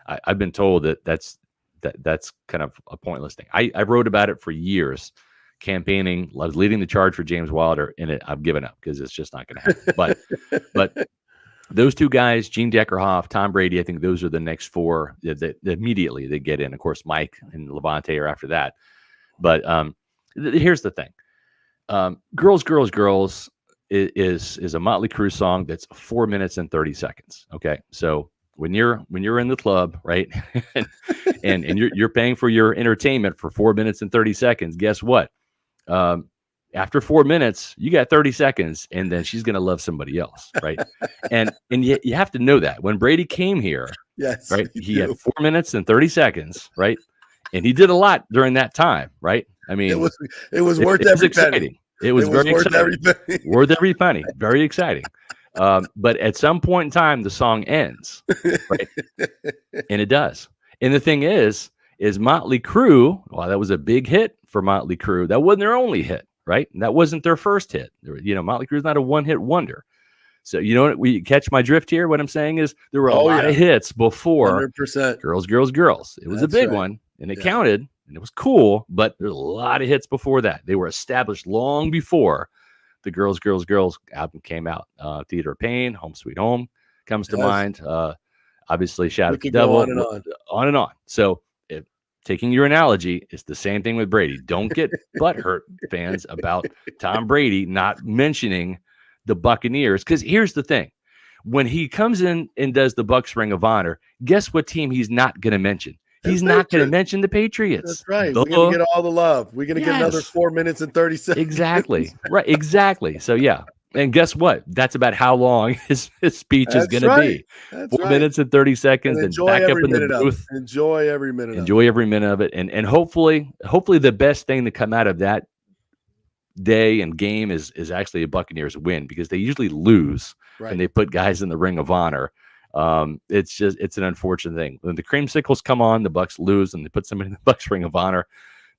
I've been told that's kind of a pointless thing. I wrote about it for years, campaigning. I was leading the charge for James Wilder, and I've given up because it's just not going to happen. But those 2 guys, Gene Deckerhoff, Tom Brady, I think those are the next 4 that immediately they get in. Of course, Mike and Levante are after that. But here's the thing. Girls is a Motley Crue song that's 4 minutes and 30 seconds. Okay. So when you're in the club, right, and you're paying for your entertainment for 4 minutes and 30 seconds, guess what? After 4 minutes, you got 30 seconds, and then she's gonna love somebody else, right? and you have to know that when Brady came here, right, he had 4 minutes and 30 seconds, right? And he did a lot during that time, right? I mean, it was worth every penny. It was very worth exciting. Worth every penny. Very exciting. But at some point in time, the song ends, right? And it does. And the thing is is Motley Crue. Well, that was a big hit for Motley Crue. That wasn't their only hit, right? And that wasn't their first hit. Motley Crue's not a one-hit wonder. So, we catch my drift here. What I'm saying is there were a lot of hits before 100%. Girls, Girls, Girls. It was a big one, and it counted, and it was cool, but there's a lot of hits before that. They were established long before the Girls, Girls, Girls album came out. Theater of Pain, Home Sweet Home comes to mind. Obviously, Shout at the Devil. On and on. So, taking your analogy, it's the same thing with Brady. Don't get butthurt, fans, about Tom Brady not mentioning the Buccaneers, because here's the thing. When he comes in and does the Bucs Ring of Honor, guess what team he's not going to mention? He's not going to mention the Patriots. That's right. We're going to get all the love. We're going to get another 4 minutes and 30 seconds. Exactly. Right. Exactly. So, yeah. And guess what? That's about how long his speech is going to be. 4 minutes and 30 seconds. And back up in the booth. Enjoy every minute of it. And hopefully the best thing to come out of that day and game is actually a Buccaneers win, because they usually lose and they put guys in the Ring of Honor. It's an unfortunate thing. When the creamsicles come on, the Bucs lose, and they put somebody in the Bucs Ring of Honor,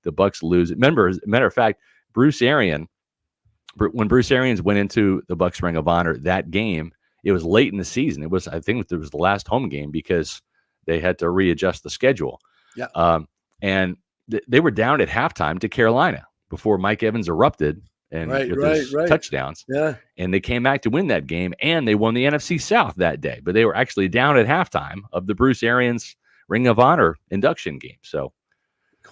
the Bucs lose. Remember, as a matter of fact, when Bruce Arians went into the Bucs Ring of Honor that game, it was late in the season. I think it was the last home game because they had to readjust the schedule. Yeah. And they were down at halftime to Carolina before Mike Evans erupted and with his touchdowns. Yeah. And they came back to win that game, and they won the NFC South that day. But they were actually down at halftime of the Bruce Arians Ring of Honor induction game. So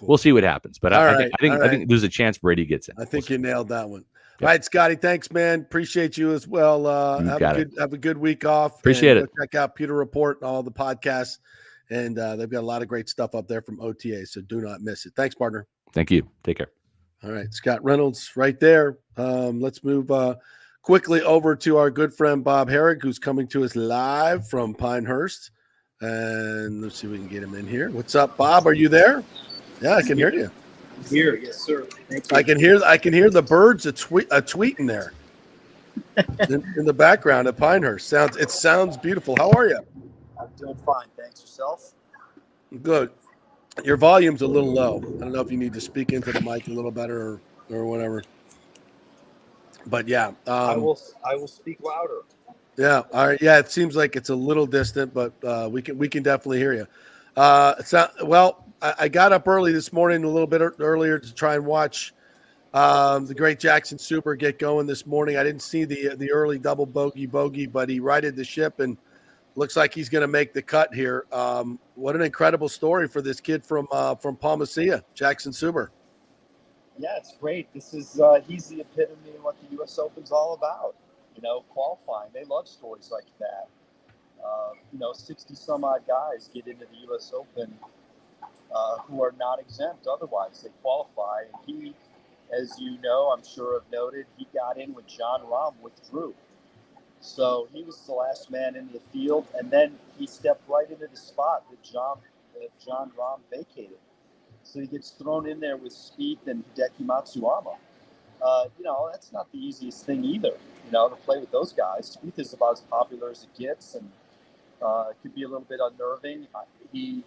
we'll see what happens. But I think there's a chance Brady gets in. I think you nailed that one. All right, Scotty, thanks, man. Appreciate you as well. Have a good week off. Appreciate it. Check out Pewter Report and all the podcasts. And they've got a lot of great stuff up there from OTA, so do not miss it. Thanks, partner. Thank you. Take care. All right, Scott Reynolds right there. Let's move quickly over to our good friend Bob Herrig, who's coming to us live from Pinehurst. And let's see if we can get him in here. What's up, Bob? Are you there? Yeah, I can hear you. Here, yes, sir. Thank you. I can hear the birds tweeting there in the background at Pinehurst. It sounds beautiful. How are you? I'm doing fine. Thanks. Yourself? Good. Your volume's a little low. I don't know if you need to speak into the mic a little better or whatever. But yeah, I will speak louder. Yeah. All right. Yeah. It seems like it's a little distant, but we can definitely hear you. I got up early this morning, a little bit earlier, to try and watch the great Jackson Super get going this morning. I didn't see the early double bogey, but he righted the ship and looks like he's going to make the cut here. What an incredible story for this kid from Palmacia, Jackson Super. Yeah, it's great. This is he's the epitome of what the U.S. Open's all about. Qualifying. They love stories like that. 60 some odd guys get into the U.S. Open who are not exempt. Otherwise, they qualify. And he, as you know, I'm sure have noted, he got in when John Rahm withdrew. So he was the last man into the field, and then he stepped right into the spot that John Rahm vacated. So he gets thrown in there with Spieth and Hideki Matsuyama. That's not the easiest thing either, to play with those guys. Spieth is about as popular as it gets, and it could be a little bit unnerving. He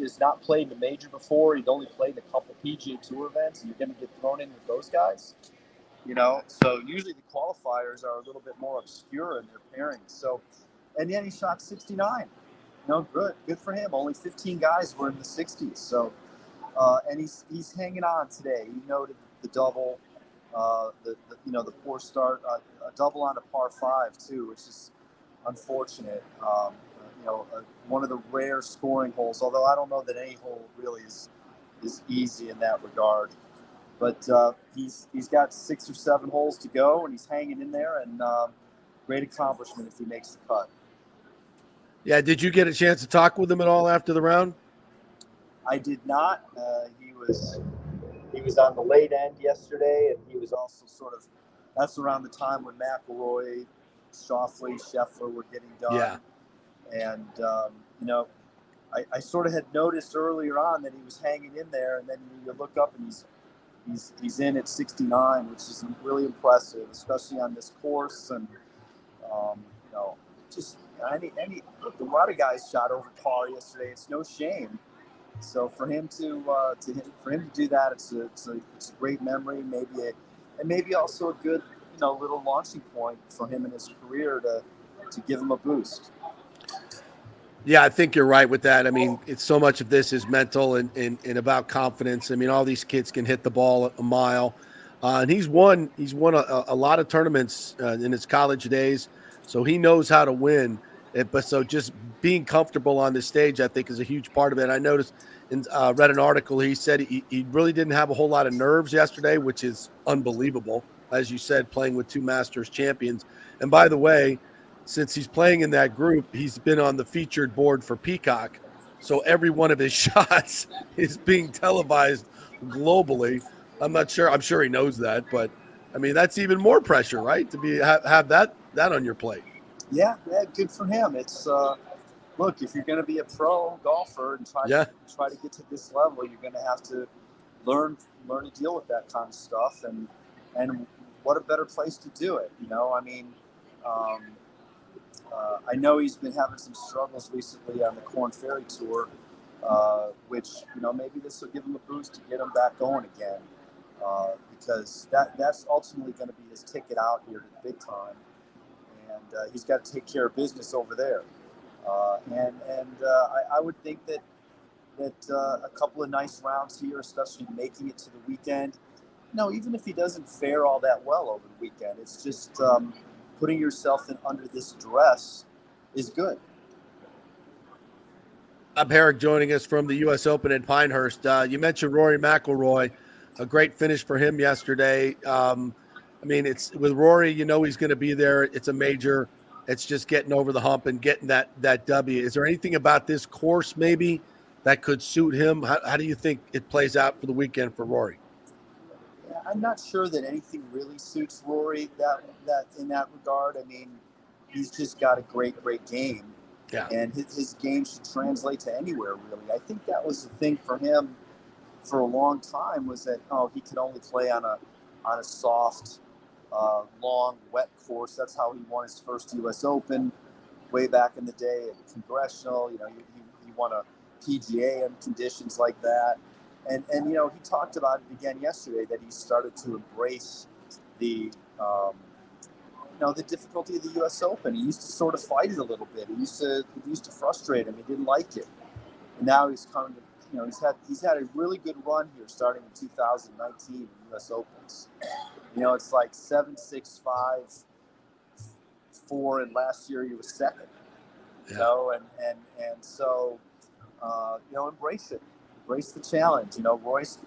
has not played in a major before. He'd only played in a couple PGA Tour events, and you're going to get thrown in with those guys. So usually the qualifiers are a little bit more obscure in their pairings. So, and then he shot 69. Good for him. Only 15 guys were in the 60s. So, and he's hanging on today. He noted the double, the poor start, a double on a par 5 too, which is unfortunate. One of the rare scoring holes. Although I don't know that any hole really is easy in that regard. But he's got 6 or 7 holes to go, and he's hanging in there, and great accomplishment if he makes the cut. Yeah, did you get a chance to talk with him at all after the round? I did not. He was on the late end yesterday, and he was also that's around the time when McIlroy, Schauffele, Scheffler were getting done. Yeah. And, I sort of had noticed earlier on that he was hanging in there, and then you look up and he's in at 69, which is really impressive, especially on this course. And a lot of guys shot over par yesterday. It's no shame, So for him to do that, it's a great memory. Maybe also a good little launching point for him in his career to give him a boost. Yeah, I think you're right with that. I mean, it's so much of this is mental and about confidence. I mean, all these kids can hit the ball a mile, and he's won a lot of tournaments in his college days, so he knows how to win. But so just being comfortable on this stage, I think, is a huge part of it. I noticed and read an article. He said he really didn't have a whole lot of nerves yesterday, which is unbelievable, as you said, playing with two Masters champions. And by the way, since he's playing in that group, he's been on the featured board for Peacock. So every one of his shots is being televised globally. I'm sure he knows that, but I mean, that's even more pressure, right? To have that on your plate. Yeah, good for him. It's look, if you're going to be a pro golfer and try to get to this level, you're going to have to learn to deal with that kind of stuff, and what a better place to do it. I mean, I know he's been having some struggles recently on the Korn Ferry Tour, which maybe this will give him a boost to get him back going again, because that's ultimately going to be his ticket out here to the big time, and he's got to take care of business over there. I would think that a couple of nice rounds here, especially making it to the weekend, even if he doesn't fare all that well over the weekend, it's just putting yourself under this duress is good. Bob Herrick joining us from the U.S. Open in Pinehurst. You mentioned Rory McIlroy, a great finish for him yesterday. I mean, it's with Rory, he's going to be there. It's a major. It's just getting over the hump and getting that W. Is there anything about this course maybe that could suit him? How do you think it plays out for the weekend for Rory? Yeah, I'm not sure that anything really suits Rory that in that regard. I mean, he's just got a great game. Yeah. And his game should translate to anywhere, really. I think that was the thing for him for a long time, was that he could only play on a soft, long, wet course. That's how he won his first U.S. Open way back in the day at Congressional. He won a PGA in conditions like that. And he talked about it again yesterday, that he started to embrace the the difficulty of the U.S. Open. He used to sort of fight it a little bit. It used to frustrate him. He didn't like it. And now he's coming to, he's had a really good run here starting in 2019 in U.S. Opens. It's like 7-6, 5, 4, and last year he was second. And so embrace it. Embrace the challenge. Royce,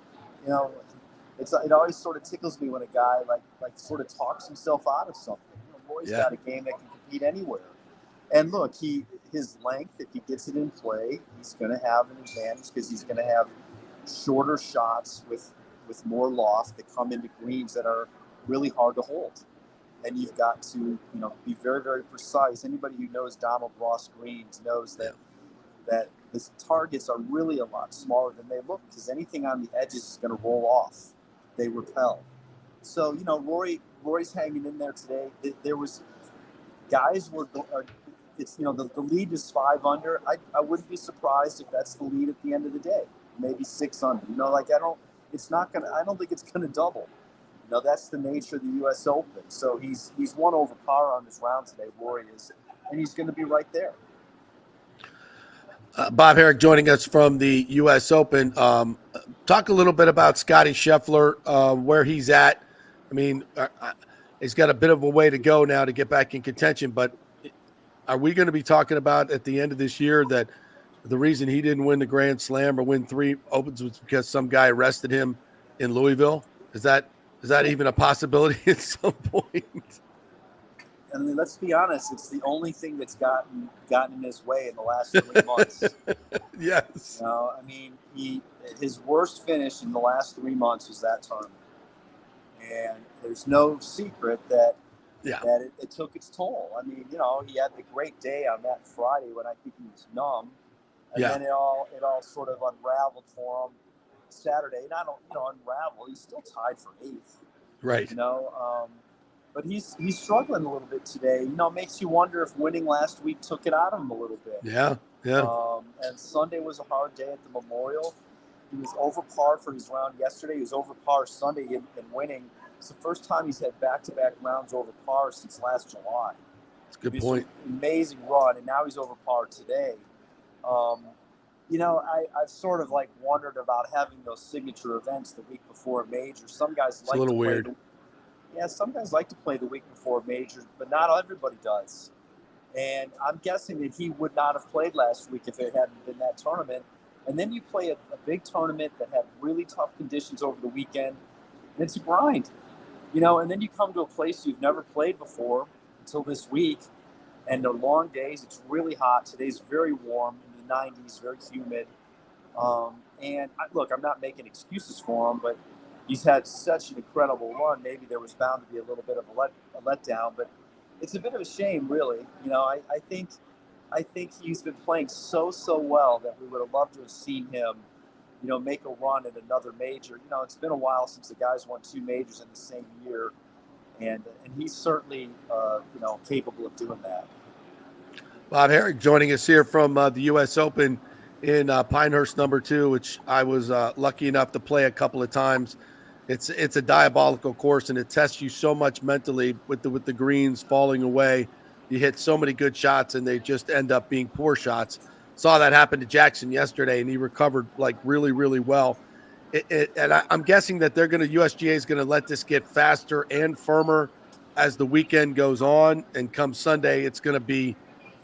it always sort of tickles me when a guy like sort of talks himself out of something. Roy's got a game that can compete anywhere. And look, his length, if he gets it in play, he's going to have an advantage because he's going to have shorter shots with more loft that come into greens that are really hard to hold. And you've got to, be very, very precise. Anybody who knows Donald Ross greens knows that the targets are really a lot smaller than they look, because anything on the edges is going to roll off. They repel. So, Rory's hanging in there today. There was guys it's the lead is 5 under. I wouldn't be surprised if that's the lead at the end of the day. Maybe 6 under. I don't think it's gonna double. That's the nature of the U.S. Open. So he's won over par on this round today. Rory is, and he's going to be right there. Bob Herrick joining us from the U.S. Open. Talk a little bit about Scottie Scheffler, where he's at. I mean, he's got a bit of a way to go now to get back in contention, but are we going to be talking about at the end of this year that the reason he didn't win the Grand Slam or win 3 Opens was because some guy arrested him in Louisville? Is that even a possibility at some point? I mean, let's be honest. It's the only thing that's gotten in his way in the last 3 months. Yes. I mean, his worst finish in the last 3 months was that tournament, and there's no secret that it took its toll. I mean, he had the great day on that Friday when I think he was numb, and then it all sort of unraveled for him Saturday. And I don't unravel. He's still tied for 8th. Right. But he's struggling a little bit today. It makes you wonder if winning last week took it out of him a little bit. Yeah. Yeah. And Sunday was a hard day at the Memorial. He was over par for his round yesterday. He was over par Sunday in winning. It's the first time he's had back-to-back rounds over par since last July. That's a good point. An amazing run, and now he's over par today. I've sort of like wondered about having those signature events the week before a major. Some guys It's a little weird. Some guys like to play the week before a major, but not everybody does. And I'm guessing that he would not have played last week if it hadn't been that tournament. And then you play a big tournament that had really tough conditions over the weekend, and it's a grind, and then you come to a place you've never played before until this week, and they're long days. It's really hot. Today's very warm, in the 90s, very humid. I'm not making excuses for him, but he's had such an incredible run. Maybe there was bound to be a little bit of a letdown, but it's a bit of a shame, really. I think he's been playing so well that we would have loved to have seen him, make a run at another major. It's been a while since the guys won 2 majors in the same year, and he's certainly, capable of doing that. Bob Herrick joining us here from the U.S. Open in Pinehurst number 2, which I was lucky enough to play a couple of times. It's a diabolical course, and it tests you so much mentally with the greens falling away. You hit so many good shots, and they just end up being poor shots. Saw that happen to Jackson yesterday, and he recovered like really, really well. I'm guessing that USGA is going to let this get faster and firmer as the weekend goes on. And come Sunday, it's going to be,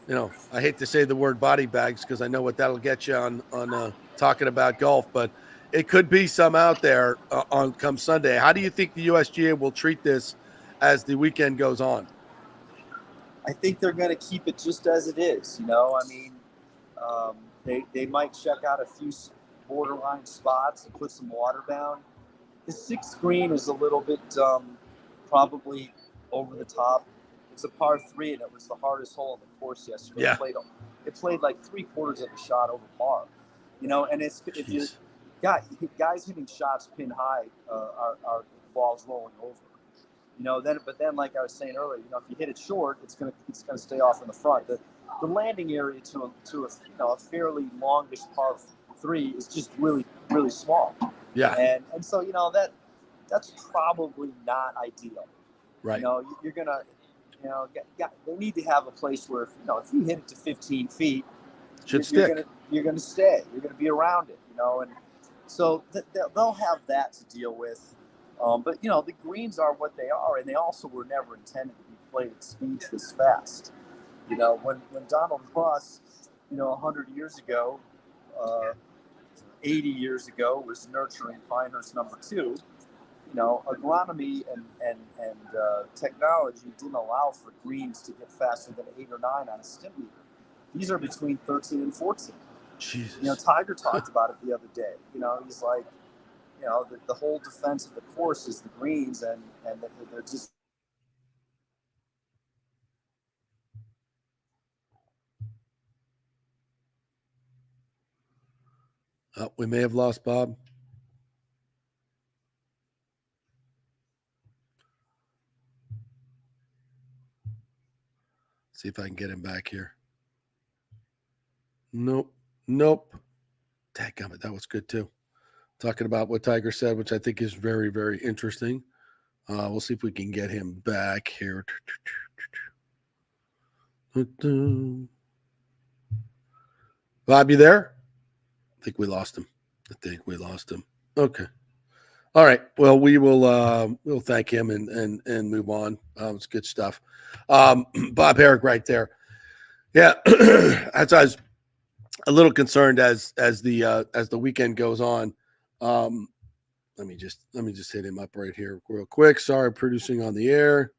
I hate to say the word body bags because I know what that'll get you on talking about golf, but it could be some out there on come Sunday. How do you think the USGA will treat this as the weekend goes on? I think they're going to keep it just as it is. They might check out a few borderline spots and put some water down. The 6th green is a little bit probably over the top. It's a par 3, and it was the hardest hole in the course yesterday. Yeah. It played like 3/4 of a shot over par. And if you guys hitting shots pin high are balls rolling over. Then like I was saying earlier, if you hit it short, it's gonna stay off in the front. The landing area to a fairly longish par 3 is just really, really small. Yeah. And so that's probably not ideal. Right. You're gonna they need to have a place where if you hit it to 15 feet, you're gonna stay. You're gonna be around it. And so they'll have that to deal with. But the greens are what they are, and they also were never intended to be played at speeds this fast. When Donald Ross, 100 years ago, 80 years ago, was nurturing Pinehurst number 2, agronomy and technology didn't allow for greens to get faster than 8 or 9 on a stim meter. These are between 13 and 14. Jesus. Tiger talked about it the other day. He's like, the whole defense of the course is the greens, and they're just. We may have lost Bob. See if I can get him back here. Nope. Dadgummit, that was good too. Talking about what Tiger said, which I think is very, very interesting. We'll see if we can get him back here. Bob, you there? I think we lost him. Okay. All right. Well, we'll thank him and move on. It's good stuff. Bob Herrick right there. Yeah. As I was a little concerned as the weekend goes on. Let me just hit him up right here real quick. Sorry, producing on the air.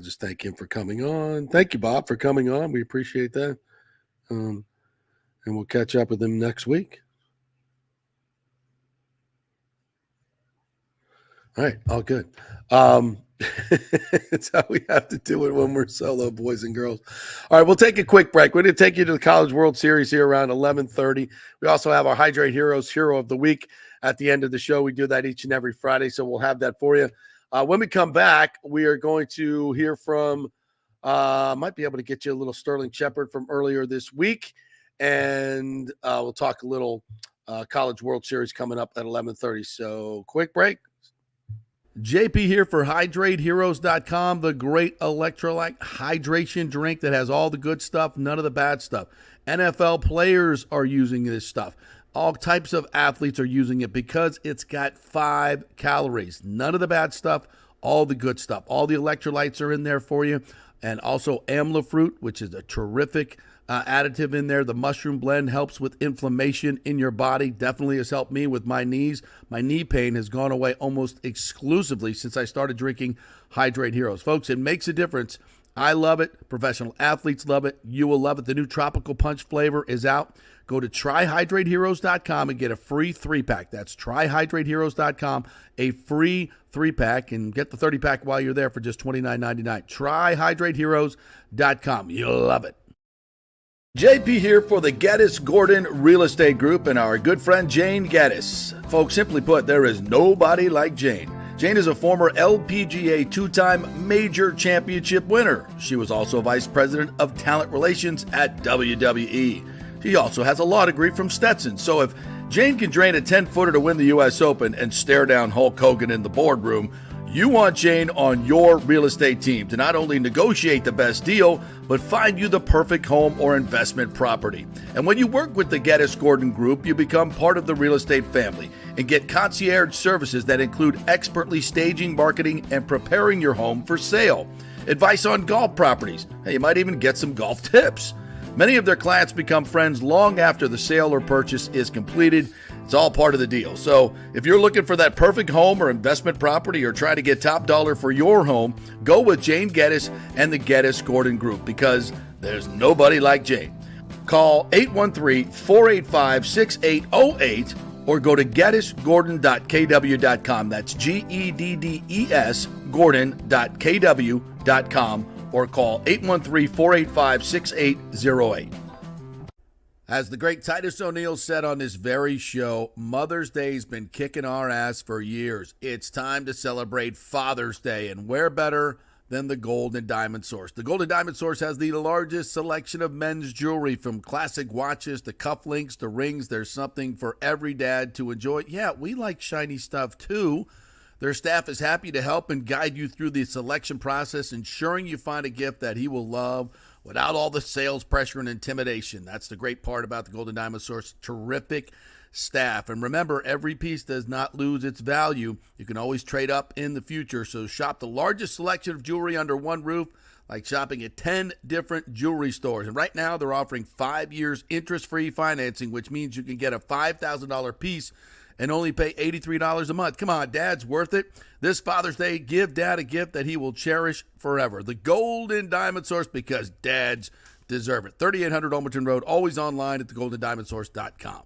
Just thank him for coming on. Thank you, Bob, for coming on. We appreciate that. And we'll catch up with him next week. All right, all good. It's how we have to do it when we're solo, boys and girls. All right, we'll take a quick break. We're going to take you to the College World Series here around 11:30. We also have our Hydrate Heroes Hero of the Week at the end of the show. We do that each and every Friday, so we'll have that for you. When we come back, we are going to hear from Might be able to get you a little Sterling Shepard from earlier this week. And we'll talk a little College World Series coming up at 11:30. So quick break. JP here for HydrateHeroes.com, the great electrolyte hydration drink that has all the good stuff, none of the bad stuff. NFL players are using this stuff. All types of athletes are using it because it's got 5 calories. None of the bad stuff, all the good stuff. All the electrolytes are in there for you. And also amla fruit, which is a terrific additive in there. The mushroom blend helps with inflammation in your body. Definitely has helped me with my knees. My knee pain has gone away almost exclusively since I started drinking Hydrate Heroes. Folks, it makes a difference. I love it. Professional athletes love it. You will love it. The new Tropical Punch flavor is out. Go to tryhydrateheroes.com and get a free 3-pack. That's tryhydrateheroes.com, a free 3-pack, and get the 30-pack while you're there for just $29.99. Tryhydrateheroes.com. You'll love it. JP here for the Geddes Gordon Real Estate Group and our good friend Jane Geddes. Folks, simply put, there is nobody like Jane. Jane is a former LPGA 2-time major championship winner. She was also vice president of talent relations at WWE. She also has a law degree from Stetson. So if Jane can drain a 10-footer to win the U.S. Open and stare down Hulk Hogan in the boardroom, you want Jane on your real estate team to not only negotiate the best deal, but find you the perfect home or investment property. And when you work with the Geddes Gordon Group, you become part of the real estate family and get concierge services that include expertly staging, marketing, and preparing your home for sale. Advice on golf properties. Hey, you might even get some golf tips. Many of their clients become friends long after the sale or purchase is completed. It's all part of the deal. So if you're looking for that perfect home or investment property or trying to get top dollar for your home, go with Jane Geddes and the Geddes Gordon Group because there's nobody like Jane. Call 813-485-6808 or go to GeddesGordon.kw.com. That's GEDDES Gordon.kw.com or call 813-485-6808. As the great Titus O'Neil said on this very show, Mother's Day's been kicking our ass for years. It's time to celebrate Father's Day, and where better than the Gold and Diamond Source. The Gold and Diamond Source has the largest selection of men's jewelry, from classic watches to cufflinks to rings. There's something for every dad to enjoy. Yeah, we like shiny stuff too. Their staff is happy to help and guide you through the selection process, ensuring you find a gift that he will love without all the sales pressure and intimidation. That's the great part about the Gold and Diamond Source. Terrific staff. And remember, every piece does not lose its value. You can always trade up in the future. So shop the largest selection of jewelry under one roof, like shopping at 10 different jewelry stores. And right now, they're offering 5 years interest-free financing, which means you can get a $5,000 piece and only pay $83 a month. Come on, Dad's worth it. This Father's Day, give Dad a gift that he will cherish forever. The Gold and Diamond Source, because dads deserve it. 3800 Almerton Road, always online at thegoldendiamondsource.com.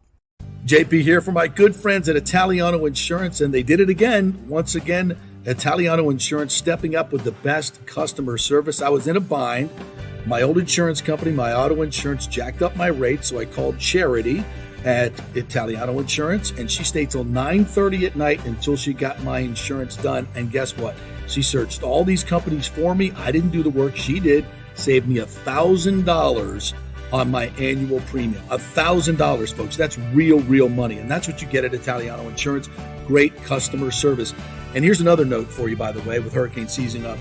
JP here for my good friends at Italiano Insurance, and they did it again. Once again, Italiano Insurance stepping up with the best customer service. I was in a bind. My old insurance company, my auto insurance, jacked up my rates, so I called Charity at Italiano Insurance, and she stayed till 9:30 at night until she got my insurance done. And guess what? She searched all these companies for me. I didn't do the work. She did. Saved me $1,000 on my annual premium. $1,000, folks. That's real money. And that's what you get at Italiano Insurance. Great customer service. And here's another note for you, by the way, with hurricane season up.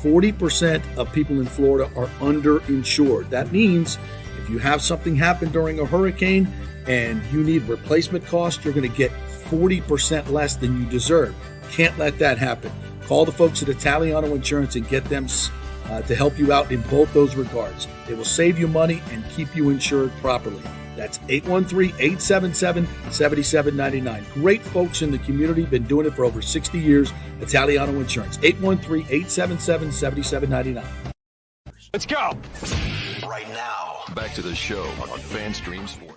40% of people in Florida are underinsured. That means if you have something happen during a hurricane and you need replacement costs, you're going to get 40% less than you deserve. Can't let that happen. Call the folks at Italiano Insurance and get them to help you out in both those regards. They will save you money and keep you insured properly. That's 813-877-7799. Great folks in the community, been doing it for over 60 years. Italiano Insurance, 813-877-7799. Let's go. Right now, back to the show on FanStream Sports.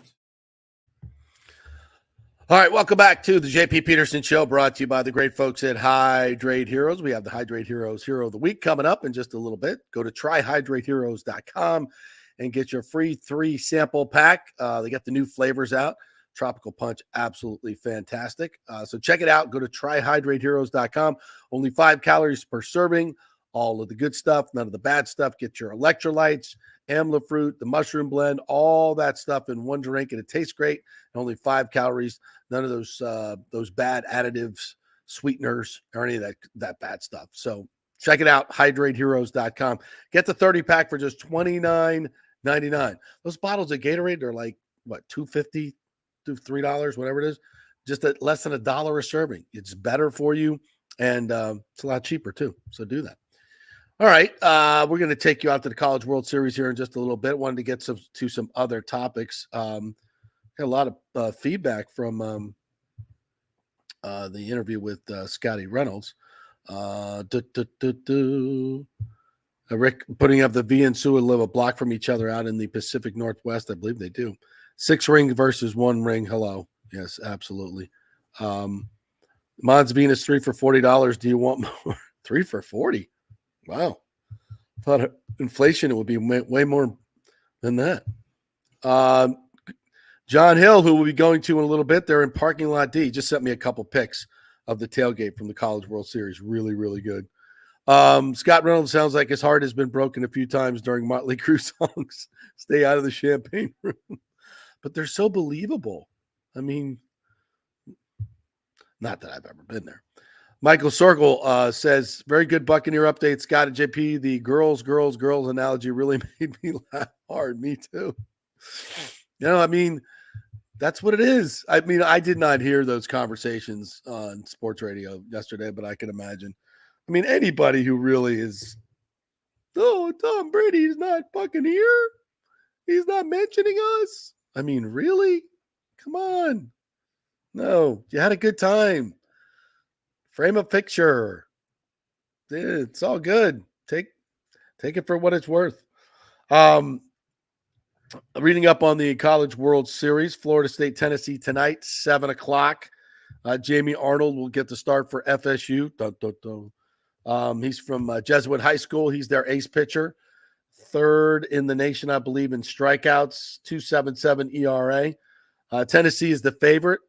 All right, welcome back to the JP Peterson Show, brought to you by the great folks at Hydrate Heroes. We have the Hydrate Heroes Hero of the Week coming up in just a little bit. Go to tryhydrateheroes.com and get your free 3-sample pack. They got the new flavors out. Tropical Punch, absolutely fantastic. So check it out. Go to tryhydrateheroes.com. Only 5 calories per serving. all of the good stuff, none of the bad stuff. Get your electrolytes, amla fruit, the mushroom blend, all that stuff in one drink, and it tastes great. Only 5 calories. None of those bad additives, sweeteners, or any of that bad stuff. So check it out, hydrateheroes.com. Get the 30-pack for just $29.99. Those bottles of Gatorade are like, what, $2.50 to $3, whatever it is, just at less than $1 a serving. It's better for you, and it's a lot cheaper too. So do that. All right, we're going to take you out to the College World Series here in just a little bit. Wanted to get to some other topics. Got a lot of feedback from the interview with Scotty Reynolds. Rick putting up the V and Sue live a block from each other out in the Pacific Northwest. I believe they do. 6 ring versus 1 ring. Hello. Yes, absolutely. Mons Venus 3 for $40. Do you want more? 3 for $40. Wow. Thought inflation it would be way more than that. John Hill, who we'll be going to in a little bit, they're in parking lot D. Just sent me a couple pics of the tailgate from the College World Series. Really, really good. Scott Reynolds sounds like his heart has been broken a few times during Motley Crue songs. Stay out of the champagne room. But they're so believable. I mean, not that I've ever been there. Michael Sorgel says, very good Buccaneer update. Scott and JP, the girls analogy really made me laugh hard. Me too. You know, I mean, that's what it is. I mean, I did not hear those conversations on sports radio yesterday, but I can imagine. I mean, anybody who really is, oh, Tom Brady's not fucking here. He's not mentioning us. I mean, really? Come on. No, you had a good time. Frame a picture. It's all good. Take it for what it's worth. Reading up on the College World Series, Florida State, Tennessee tonight, 7:00. Jamie Arnold will get the start for FSU. Dun, dun, dun. He's from Jesuit High School. He's their ace pitcher. 3rd in the nation, I believe, in strikeouts, 2.77 ERA. Tennessee is the favorite.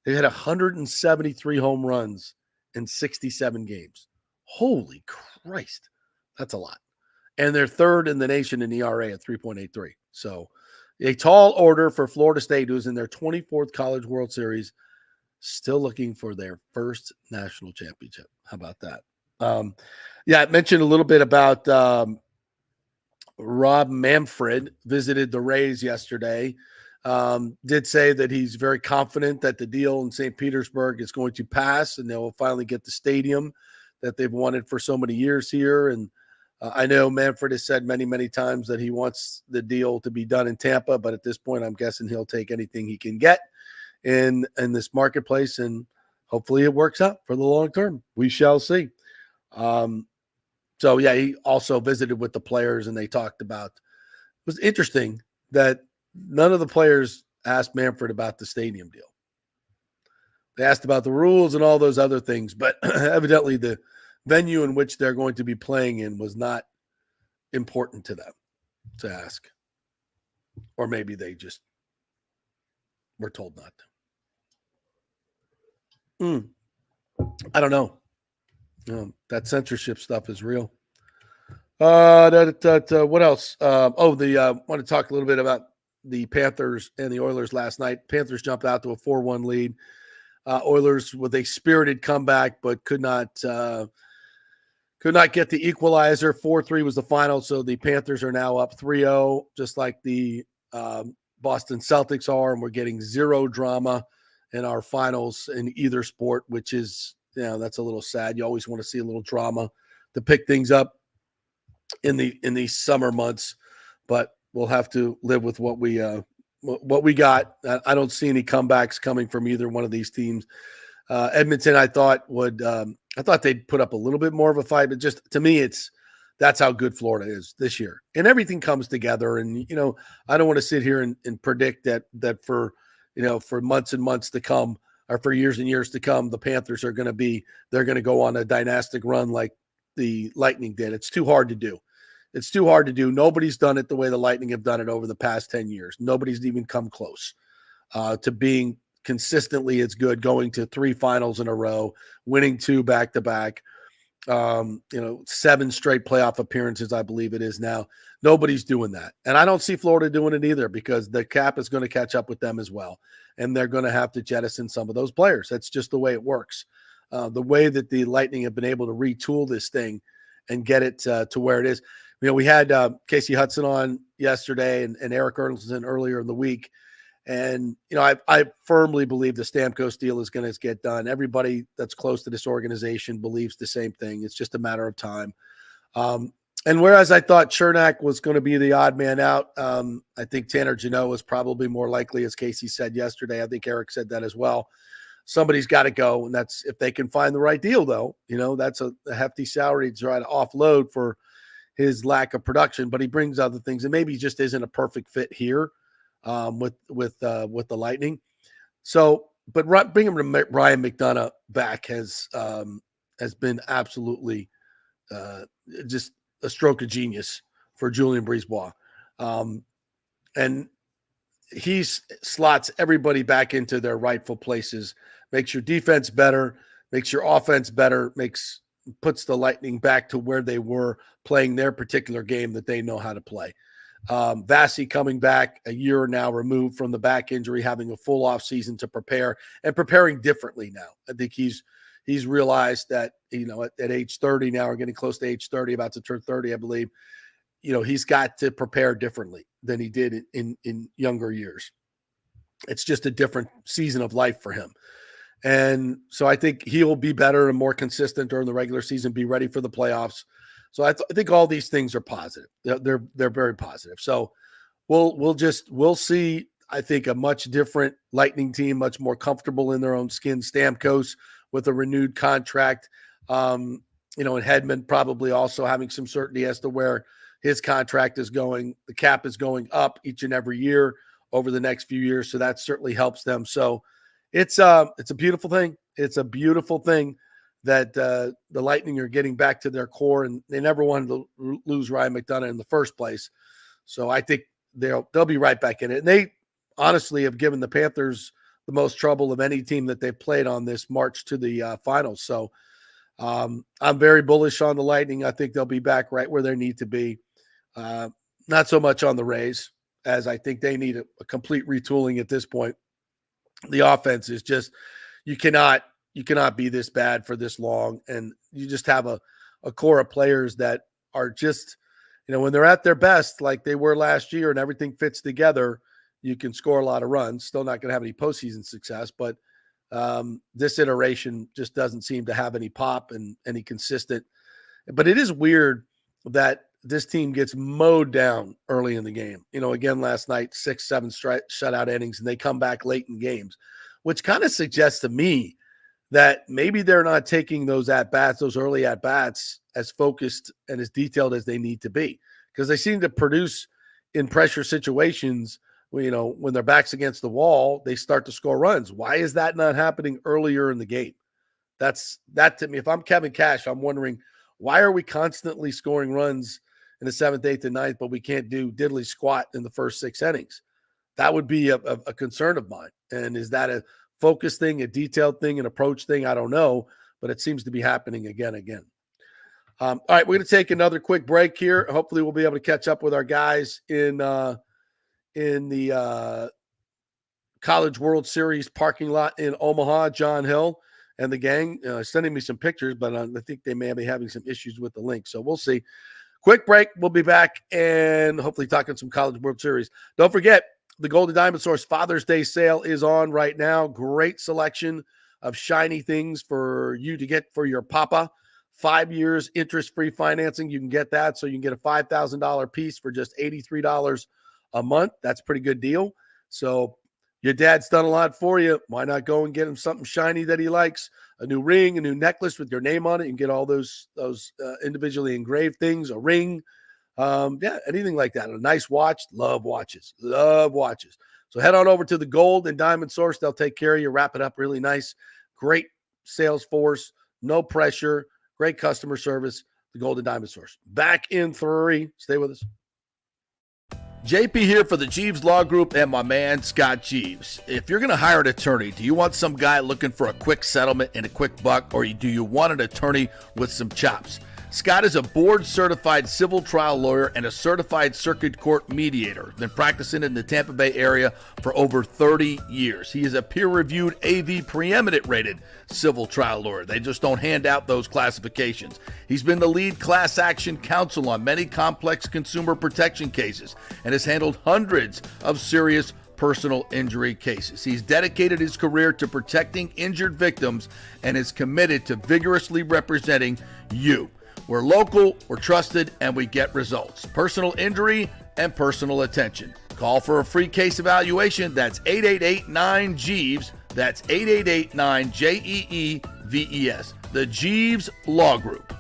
They had 173 home runs in 67 games. Holy Christ. That's a lot. And they're 3rd in the nation in ERA at 3.83. So a tall order for Florida State, who's in their 24th College World Series, still looking for their first national championship. How about that? I mentioned a little bit about Rob Manfred visited the Rays yesterday. Did say that he's very confident that the deal in St. Petersburg is going to pass and they will finally get the stadium that they've wanted for so many years here. And I know Manfred has said many, many times that he wants the deal to be done in Tampa, but at this point, I'm guessing he'll take anything he can get in this marketplace, and hopefully it works out for the long term. We shall see. He also visited with the players, and they talked about, it was interesting that none of the players asked Manfred about the stadium deal. They asked about the rules and all those other things, but evidently the venue in which they're going to be playing in was not important to them to ask. Or maybe they just were told not to. I don't know. That censorship stuff is real. What else? Want to talk a little bit about the Panthers and the Oilers last night. Panthers jumped out to a 4-1 lead. Oilers with a spirited comeback, but could not get the equalizer. 4-3 was the final, so the Panthers are now up 3-0, just like the Boston Celtics are, and we're getting zero drama in our finals in either sport, which is, that's a little sad. You always want to see a little drama to pick things up in these summer months, but we'll have to live with what we got. I don't see any comebacks coming from either one of these teams. Edmonton, I thought they'd put up a little bit more of a fight, but just to me, that's how good Florida is this year, and everything comes together. And I don't want to sit here and predict that for months and months to come, or for years and years to come, the Panthers they're going to go on a dynastic run like the Lightning did. It's too hard to do. Nobody's done it the way the Lightning have done it over the past 10 years. Nobody's even come close to being consistently as good, going to 3 finals in a row, winning 2 back-to-back. 7 straight playoff appearances, I believe it is now. Nobody's doing that. And I don't see Florida doing it either because the cap is going to catch up with them as well. And they're going to have to jettison some of those players. That's just the way it works. The way that the Lightning have been able to retool this thing and get it to where it is. We had Casey Hudson on yesterday and Eric Reynolds earlier in the week. And, I firmly believe the Stamkos deal is going to get done. Everybody that's close to this organization believes the same thing. It's just a matter of time. And whereas I thought Chernak was going to be the odd man out, I think Tanner Jeannot was probably more likely, as Casey said yesterday. I think Eric said that as well. Somebody's got to go, and that's if they can find the right deal, though. That's a hefty salary to try to offload for his lack of production, but he brings other things, and maybe he just isn't a perfect fit here with the Lightning. So, but bringing Ryan McDonagh back has been absolutely just a stroke of genius for Julien Brisebois. And he slots everybody back into their rightful places, makes your defense better, makes your offense better, puts the Lightning back to where they were playing their particular game that they know how to play. Vasi coming back a year now removed from the back injury, having a full off season to prepare and preparing differently now. I think he's realized that, at age 30 now, or getting close to age 30, about to turn 30, I believe, he's got to prepare differently than he did in younger years. It's just a different season of life for him. And so I think he'll be better and more consistent during the regular season, be ready for the playoffs. So I think all these things are positive. They're very positive. So we'll see, I think, a much different Lightning team, much more comfortable in their own skin. Stamkos with a renewed contract, and Hedman probably also having some certainty as to where his contract is going. The cap is going up each and every year over the next few years. So that certainly helps them. So it's a beautiful thing. It's a beautiful thing that the Lightning are getting back to their core, and they never wanted to lose Ryan McDonagh in the first place. So I think they'll be right back in it. And they honestly have given the Panthers the most trouble of any team that they've played on this march to the finals. So I'm very bullish on the Lightning. I think they'll be back right where they need to be. Not so much on the Rays, as I think they need a complete retooling at this point. The offense is just, you cannot be this bad for this long. And you just have a core of players that are just, when they're at their best, like they were last year and everything fits together, you can score a lot of runs. Still not going to have any postseason success, but this iteration just doesn't seem to have any pop and any consistent. But it is weird that this team gets mowed down early in the game. Again, last night, 6-7 shutout innings, and they come back late in games, which kind of suggests to me that maybe they're not taking those at-bats, those early at-bats, as focused and as detailed as they need to be, because they seem to produce in pressure situations. When their back's against the wall, they start to score runs. Why is that not happening earlier in the game? That to me, if I'm Kevin Cash, I'm wondering, why are we constantly scoring runs in the 7th, 8th, and 9th, but we can't do diddly squat in the first 6 innings? That would be a concern of mine. And is that a focus thing, a detailed thing, an approach thing? I don't know, but it seems to be happening again. All right, we're going to take another quick break here. Hopefully we'll be able to catch up with our guys in the College World Series parking lot in Omaha. John Hill and the gang sending me some pictures, but I think they may be having some issues with the link. So we'll see. Quick break. We'll be back and hopefully talking some College World Series. Don't forget, the Golden Diamond Source Father's Day sale is on right now. Great selection of shiny things for you to get for your papa. 5 years interest-free financing. You can get that. So you can get a $5,000 piece for just $83 a month. That's a pretty good deal. So your dad's done a lot for you. Why not go and get him something shiny that he likes? A new ring, a new necklace with your name on it. You can get all those individually engraved things, a ring. Anything like that. A nice watch. Love watches. So head on over to the Gold and Diamond Source. They'll take care of you. Wrap it up really nice. Great sales force. No pressure. Great customer service. The Gold and Diamond Source. Back in 3. Stay with us. JP here for the Jeeves Law Group and my man Scott Jeeves. If you're going to hire an attorney, do you want some guy looking for a quick settlement and a quick buck, or do you want an attorney with some chops? Scott is a board-certified civil trial lawyer and a certified circuit court mediator. Been practicing in the Tampa Bay area for over 30 years. He is a peer-reviewed AV preeminent rated civil trial lawyer. They just don't hand out those classifications. He's been the lead class action counsel on many complex consumer protection cases and has handled hundreds of serious personal injury cases. He's dedicated his career to protecting injured victims and is committed to vigorously representing you. We're local, we're trusted, and we get results. Personal injury and personal attention. Call for a free case evaluation. That's 888-9-JEEVES. That's 888-9-JEEVES. The Jeeves Law Group.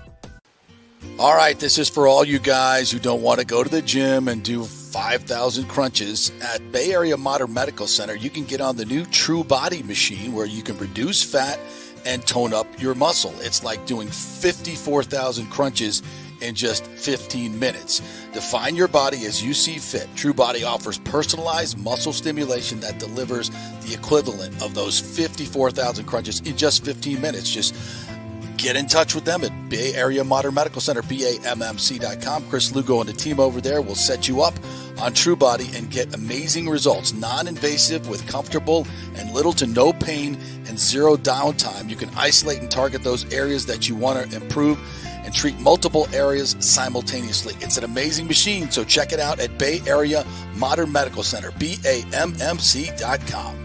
All right, this is for all you guys who don't want to go to the gym and do 5,000 crunches. At Bay Area Modern Medical Center, you can get on the new True Body machine where you can reduce fat and tone up your muscle. It's like doing 54,000 crunches in just 15 minutes. Define your body as you see fit. True Body offers personalized muscle stimulation that delivers the equivalent of those 54,000 crunches in just 15 minutes. Just get in touch with them at Bay Area Modern Medical Center, BAMMC.com. Chris Lugo and the team over there will set you up on True Body and get amazing results. Non-invasive with comfortable and little to no pain and zero downtime. You can isolate and target those areas that you want to improve and treat multiple areas simultaneously. It's an amazing machine, so check it out at Bay Area Modern Medical Center, BAMMC.com.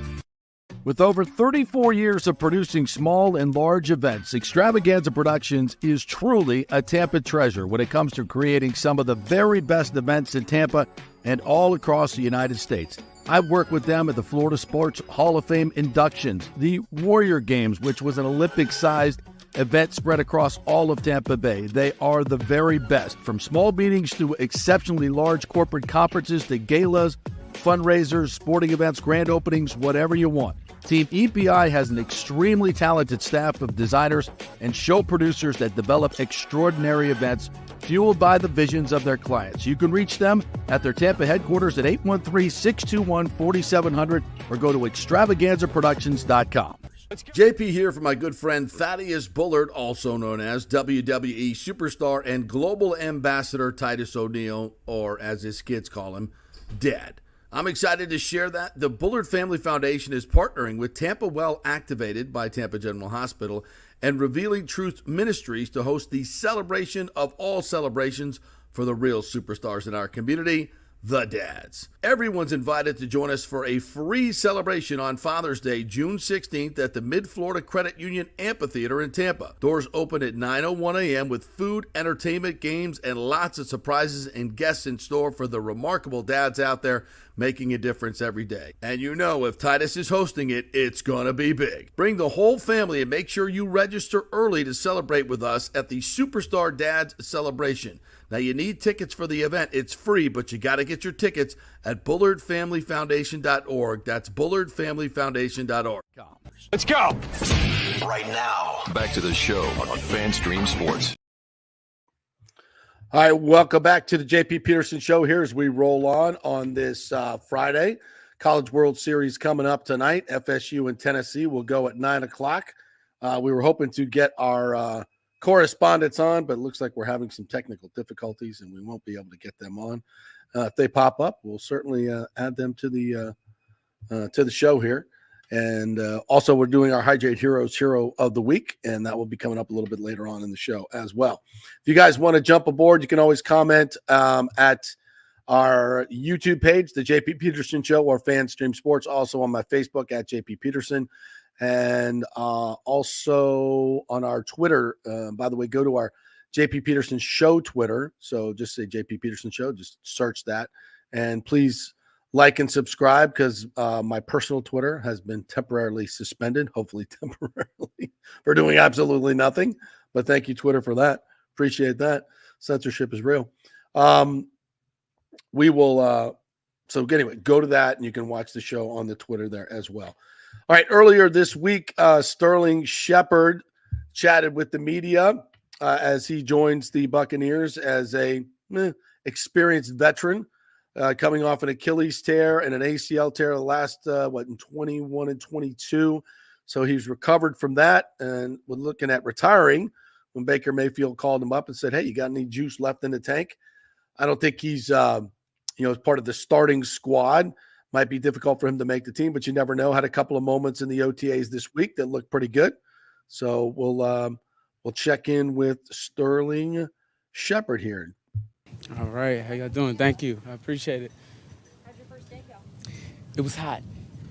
With over 34 years of producing small and large events, Extravaganza Productions is truly a Tampa treasure when it comes to creating some of the very best events in Tampa and all across the United States. I've worked with them at the Florida Sports Hall of Fame inductions, the Warrior Games, which was an Olympic-sized event spread across all of Tampa Bay. They are the very best, from small meetings to exceptionally large corporate conferences to galas, fundraisers, sporting events, grand openings, whatever you want. Team EPI has an extremely talented staff of designers and show producers that develop extraordinary events fueled by the visions of their clients. You can reach them at their Tampa headquarters at 813-621-4700 or go to extravaganzaproductions.com. JP here for my good friend Thaddeus Bullard, also known as WWE superstar and global ambassador Titus O'Neil, or as his kids call him, Dad. I'm excited to share that the Bullard Family Foundation is partnering with Tampa Well Activated by Tampa General Hospital and Revealing Truth Ministries to host the celebration of all celebrations for the real superstars in our community, the Dads. Everyone's invited to join us for a free celebration on Father's Day, June 16th at the Mid-Florida Credit Union Amphitheater in Tampa. Doors open at 9:01 a.m. with food, entertainment, games, and lots of surprises and guests in store for the remarkable dads out there making a difference every day. And you know, if Titus is hosting it, it's gonna be big. Bring the whole family and make sure you register early to celebrate with us at the Superstar Dads Celebration. Now, you need tickets for the event. It's free, but you got to get your tickets at bullardfamilyfoundation.org. That's bullardfamilyfoundation.org. Let's go. Right now, back to the show on FanStream Sports. All right, welcome back to the JP Peterson Show here as we roll on this Friday. College World Series coming up tonight. FSU and Tennessee will go at 9 o'clock. We were hoping to get our correspondents on, but it looks like we're having some technical difficulties and we won't be able to get them on. If they pop up, we'll certainly add them to the show here. And also, we're doing our Hydrate Heroes Hero of the Week, and that will be coming up a little bit later on in the show as well. If you guys want to jump aboard, you can always comment at our YouTube page, The JP Peterson Show, or FanStream Sports, also on my Facebook at JP Peterson, and also on our Twitter. By the way, go to our JP Peterson Show Twitter. So just say JP Peterson Show, just search that. And please like and subscribe, because my personal Twitter has been temporarily suspended, hopefully temporarily, for doing absolutely nothing. But thank you, Twitter, for that. Appreciate that. Censorship is real. We will, so anyway, go to that and you can watch the show on the Twitter there as well. All right, earlier this week, Sterling Shepard chatted with the media as he joins the Buccaneers as a experienced veteran coming off an Achilles tear and an ACL tear the last, in 21 and 22. So he's recovered from that and was looking at retiring when Baker Mayfield called him up and said, hey, you got any juice left in the tank? I don't think he's, as part of the starting squad. Might be difficult for him to make the team, but you never know. Had a couple of moments in the OTAs this week that looked pretty good. So we'll check in with Sterling Shepard here. All right. How y'all doing? Thank you. I appreciate it. How'd your first day go? It was hot.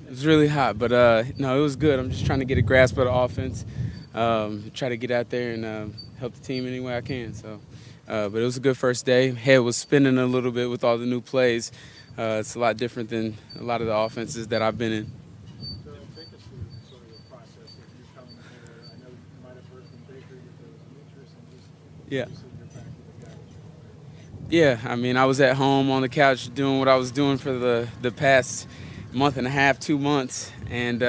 It was really hot, but no, it was good. I'm just trying to get a grasp of the offense, try to get out there and help the team any way I can. So, but it was a good first day. Head was spinning a little bit with all the new plays. It's a lot different than a lot of the offenses that I've been in. So take us through sort of the process of you coming here. I know you might have heard from Baker that there was an interest in just Yeah. sitting your back with the guys. Yeah, I mean, I was at home on the couch doing what I was doing for the past month and a half, 2 months, and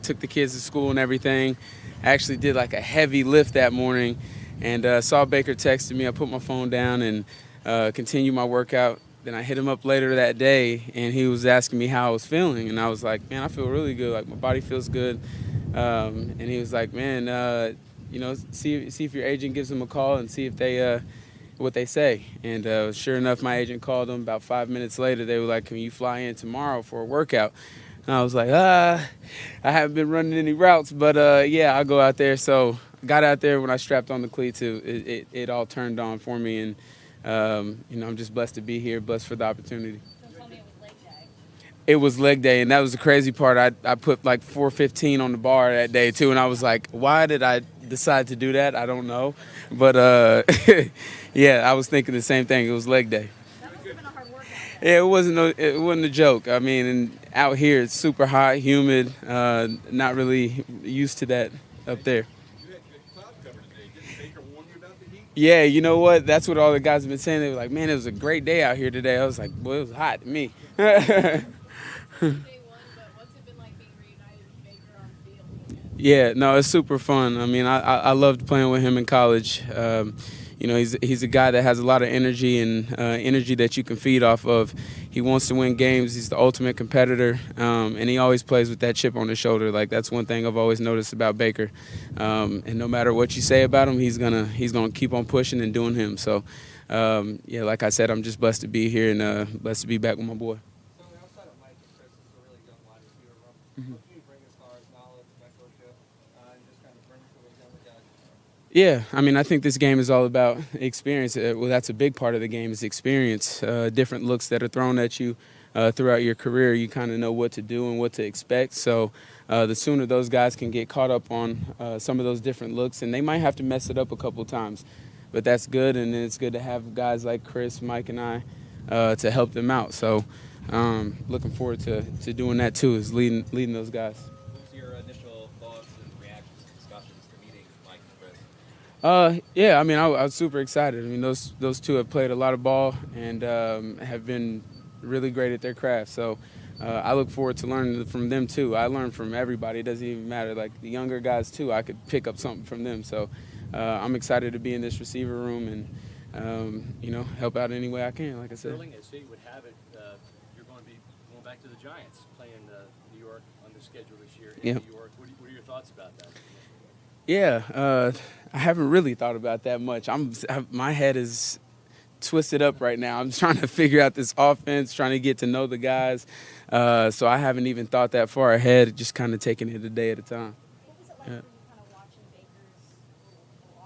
took the kids to school and everything. I actually did like a heavy lift that morning and saw Baker texted me. I put my phone down and continued my workout. Then I hit him up later that day, and he was asking me how I was feeling, and I was like, man, I feel really good. Like, my body feels good. And he was like, man, see if your agent gives him a call and see if they what they say. And sure enough, my agent called them. About 5 minutes later, they were like, can you fly in tomorrow for a workout? And I was like, I haven't been running any routes, but yeah, I'll go out there. So I got out there. When I strapped on the cleats, it all turned on for me. And, I'm just blessed to be here, blessed for the opportunity. Don't tell me it was leg day. It was leg day, and that was the crazy part. I put like 415 on the bar that day, too, and I was like, why did I decide to do that? I don't know. But, yeah, I was thinking the same thing. It was leg day. That must have been a hard workout. Yeah, it wasn't a joke. I mean, and out here it's super hot, humid, not really used to that up there. You had good cloud cover today. Didn't Baker warn you about the heat? Yeah, you know what? That's what all the guys have been saying. They were like, man, it was a great day out here today. I was like, well, it was hot to me. Day one, but what's it been like being reunited with Baker on the field? Yeah, no, it's super fun. I mean, I loved playing with him in college. He's a guy that has a lot of energy and energy that you can feed off of. He wants to win games. He's the ultimate competitor, and he always plays with that chip on his shoulder. Like, that's one thing I've always noticed about Baker. And no matter what you say about him, he's gonna keep on pushing and doing him. So, yeah, like I said, I'm just blessed to be here and blessed to be back with my boy. So outside of Mike and Chris, it's a really young wide receiver room. What can you bring as far as knowledge, mentorship, and just kind of bring to those younger guys? Yeah, I mean, I think this game is all about experience. Well, that's a big part of the game is experience. Different looks that are thrown at you throughout your career, you kind of know what to do and what to expect. So the sooner those guys can get caught up on some of those different looks, and they might have to mess it up a couple times, but that's good, and it's good to have guys like Chris, Mike, and I to help them out. So looking forward to doing that too, is leading those guys. What's your initial thoughts and reactions to discussions to meeting Mike and Chris? Yeah, I mean, I was super excited. I mean, those two have played a lot of ball and have been really great at their craft. So I look forward to learning from them too. I learn from everybody. It doesn't even matter. Like the younger guys too, I could pick up something from them. So I'm excited to be in this receiver room and help out any way I can. Like I said. Sterling, as fate would have it, you're going to be going back to the Giants, playing New York on the schedule this year in New York. What are your thoughts about that? Yeah, I haven't really thought about that much. My head is twisted up right now. I'm trying to figure out this offense, trying to get to know the guys. So I haven't even thought that far ahead, just kind of taking it a day at a time. What was it like for you kind of watching Baker's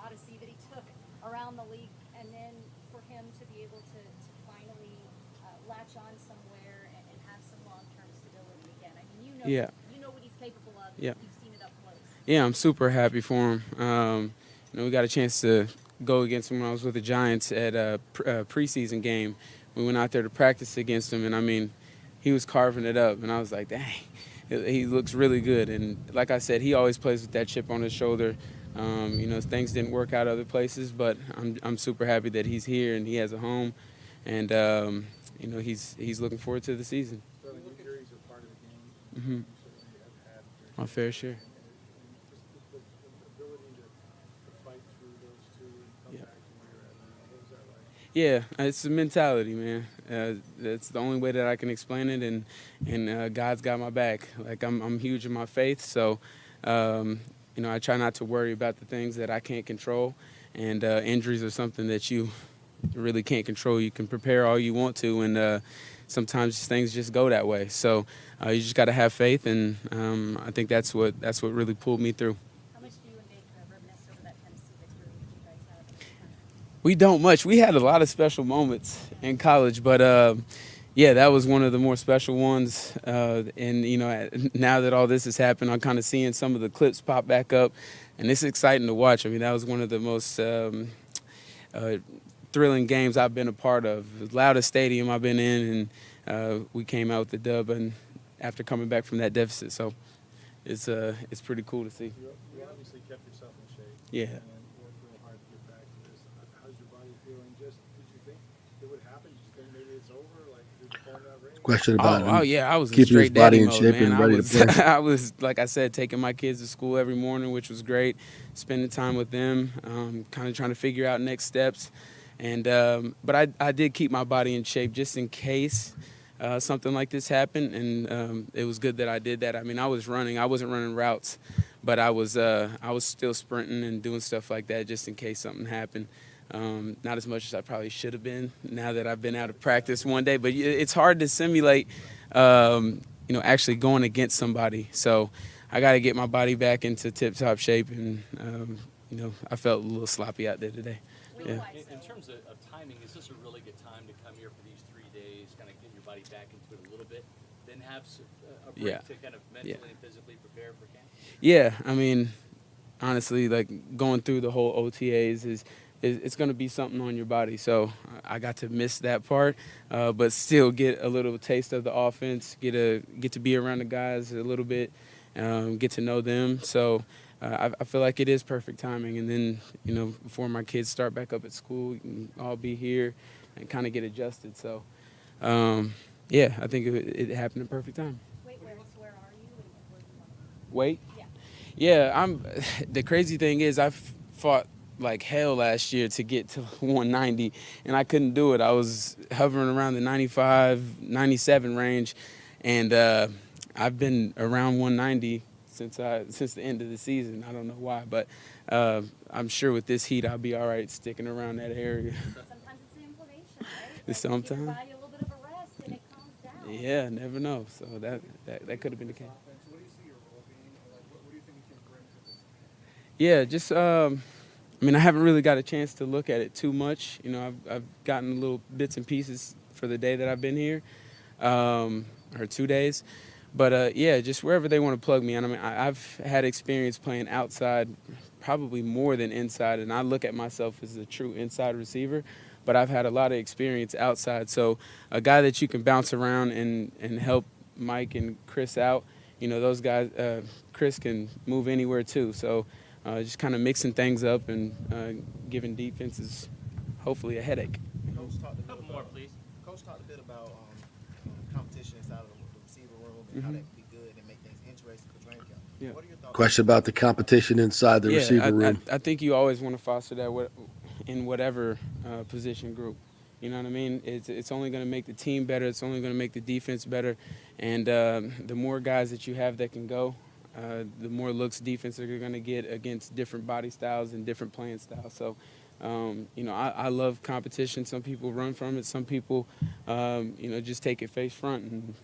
odyssey that he took around the league, and then for him to be able to finally latch on somewhere and have some long-term stability again? I mean, you know what he's capable of. Yeah. You've seen it up close. Yeah, I'm super happy for him. We got a chance to go against him when I was with the Giants at a preseason game. We went out there to practice against him, and I mean, he was carving it up, and I was like, dang, he looks really good. And like I said, he always plays with that chip on his shoulder. Things didn't work out other places, but I'm super happy that he's here and he has a home, and he's looking forward to the season. So the injuries are part of the game. Mm-hmm. You certainly have had. My fair share. Just the ability to fight through those two and come back to where you're at now. What was that like? Yeah, it's a mentality, man. That's the only way that I can explain it, and God's got my back. Like I'm huge in my faith, so I try not to worry about the things that I can't control, and injuries are something that you really can't control. You can prepare all you want to, and sometimes things just go that way. So you just got to have faith, and I think that's what really pulled me through. How much do you and Baker reminisce over that Tennessee victory you guys had? We don't much. We had a lot of special moments in college, but that was one of the more special ones. And now that all this has happened, I'm kind of seeing some of the clips pop back up, and it's exciting to watch. I mean, that was one of the most thrilling games I've been a part of. The loudest stadium I've been in, and we came out with the dub, and after coming back from that deficit, so it's pretty cool to see. You obviously kept yourself in shape. Yeah. And worked real hard to get back to this. How's your body feeling? Did you think it would happen? Did you think maybe it's over? Like, did you fall in that range? Question about I was in keeping his straight body daddy in mode, shape man. and ready to play. I was, like I said, taking my kids to school every morning, which was great. Spending time with them, kind of trying to figure out next steps. And but I did keep my body in shape just in case something like this happened, and it was good that I did that. I mean, I was running. I wasn't running routes, but I was still sprinting and doing stuff like that just in case something happened. Not as much as I probably should have been now that I've been out of practice one day, but it's hard to simulate, actually going against somebody. So I got to get my body back into tip-top shape, and I felt a little sloppy out there today. Yeah. In terms of timing, is this a really good time to come here for these 3 days, kind of get your body back into it a little bit, then have a break to kind of mentally and physically prepare for camp? Yeah, I mean, honestly, like going through the whole OTAs it's going to be something on your body. So I got to miss that part, but still get a little taste of the offense, get to be around the guys a little bit, get to know them. So I feel like it is perfect timing. And then, before my kids start back up at school, we can all be here and kind of get adjusted. So, I think it happened in perfect time. Wait, where are you and where do you want to go? Weight? Yeah. The crazy thing is I fought like hell last year to get to 190, and I couldn't do it. I was hovering around the 95, 97 range, and I've been around 190 since the end of the season. I don't know why, but I'm sure with this heat I'll be all right sticking around that area. Sometimes it's the inflammation, right? Sometimes. Give your body a little bit of a rest and it calms down. Yeah, never know. So that could have been the case. What do you see your role being? Like, what do you think you can bring to this? Yeah, just I haven't really got a chance to look at it too much. I've gotten little bits and pieces for the day that I've been here, or 2 days. But, just wherever they want to plug me in. I mean, I've had experience playing outside probably more than inside, and I look at myself as a true inside receiver. But I've had a lot of experience outside. So a guy that you can bounce around and help Mike and Chris out, those guys, Chris can move anywhere too. So just kind of mixing things up and giving defenses hopefully a headache. Coach talked a bit about competition inside of the receiver room and how that could be good and make things interesting for training camp. Yeah. What are your thoughts? Question about the competition inside the receiver room. I think you always want to foster that in whatever position group. You know what I mean? It's only going to make the team better. It's only going to make the defense better. And the more guys that you have that can go, the more looks defense are going to get against different body styles and different playing styles. So, I love competition. Some people run from it. Some people, just take it face front. And,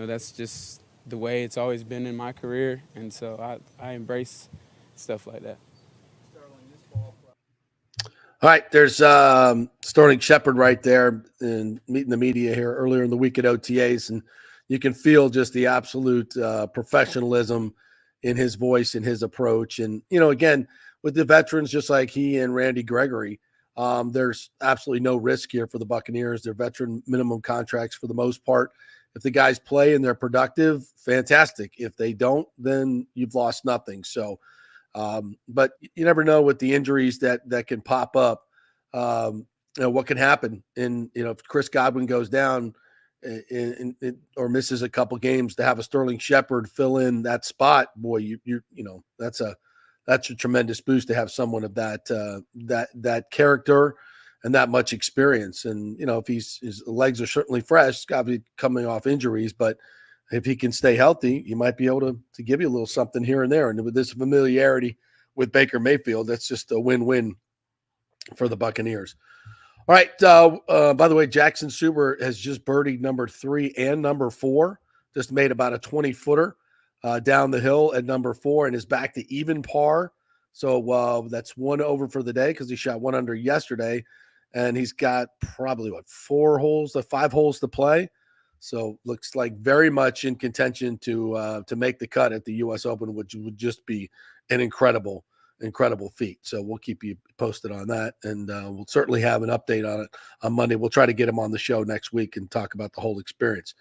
that's just the way it's always been in my career. And so I embrace stuff like that. All right, there's Sterling Shepard right there and meeting the media here earlier in the week at OTAs, and you can feel just the absolute professionalism in his voice and his approach. And, again, with the veterans, just like he and Randy Gregory, there's absolutely no risk here for the Buccaneers. They're veteran minimum contracts for the most part. If the guys play and they're productive, fantastic. If they don't, then you've lost nothing. So, but you never know with the injuries that can pop up, what can happen. And, if Chris Godwin goes down or misses a couple games, to have a Sterling Shepard fill in that spot, boy, that's a tremendous boost to have someone of that character and that much experience. And, if his legs are certainly fresh, he's got to be coming off injuries, but if he can stay healthy, he might be able to give you a little something here and there. And with this familiarity with Baker Mayfield, that's just a win-win for the Buccaneers. All right. By the way, Jackson Suber has just birdied number 3 and number 4, just made about a 20-footer down the hill at number 4 and is back to even par. So that's 1 over for the day because he shot 1 under yesterday, and he's got probably 5 holes to play. So looks like very much in contention to make the cut at the U.S. Open, which would just be an incredible feat. So we'll keep you posted on that, and we'll certainly have an update on it on Monday. We'll try to get him on the show next week and talk about the whole experience.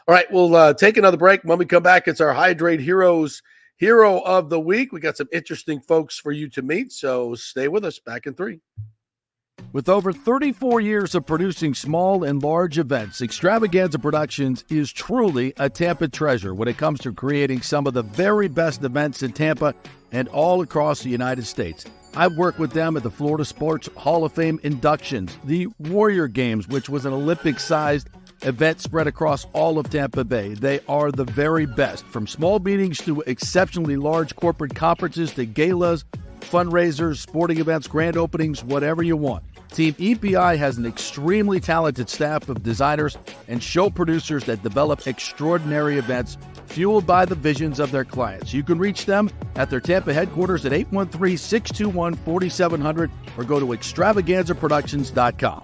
All right, we'll take another break. When we come back, it's our Hydrate Heroes Hero of the Week. We got some interesting folks for you to meet, so stay with us. Back in 3. With over 34 years of producing small and large events, Extravaganza Productions is truly a Tampa treasure when it comes to creating some of the very best events in Tampa and all across the United States. I've worked with them at the Florida Sports Hall of Fame inductions, the Warrior Games, which was an Olympic-sized event spread across all of Tampa Bay. They are the very best, from small meetings to exceptionally large corporate conferences to galas, fundraisers, sporting events, grand openings, whatever you want. Team EPI has an extremely talented staff of designers and show producers that develop extraordinary events fueled by the visions of their clients. You can reach them at their Tampa headquarters at 813-621-4700 or go to extravaganzaproductions.com.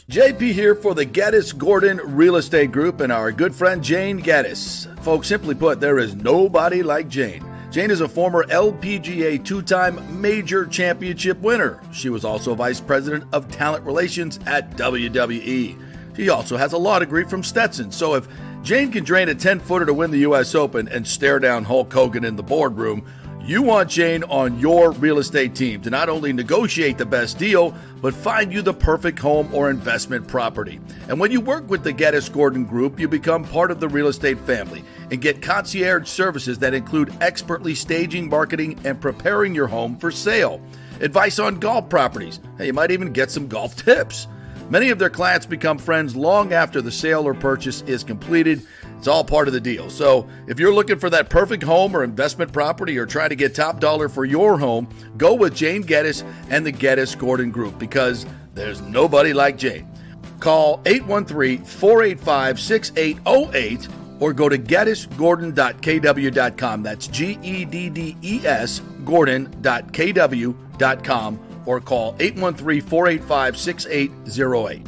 JP here for the Geddes Gordon Real Estate Group and our good friend Jane Geddes. Folks, simply put, there is nobody like Jane. Jane is a former LPGA 2-time major championship winner. She was also vice president of talent relations at WWE. She also has a law degree from Stetson. So if Jane can drain a 10-footer to win the U.S. Open and stare down Hulk Hogan in the boardroom, you want Jane on your real estate team to not only negotiate the best deal, but find you the perfect home or investment property. And when you work with the Geddes Gordon Group, you become part of the real estate family and get concierge services that include expertly staging, marketing, and preparing your home for sale. Advice on golf properties. Hey, you might even get some golf tips. Many of their clients become friends long after the sale or purchase is completed. It's all part of the deal. So if you're looking for that perfect home or investment property or trying to get top dollar for your home, go with Jane Geddes and the Geddes Gordon Group because there's nobody like Jane. Call 813-485-6808 or go to geddesgordon.kw.com. That's GEDDES Gordon.kw.com or call 813-485-6808.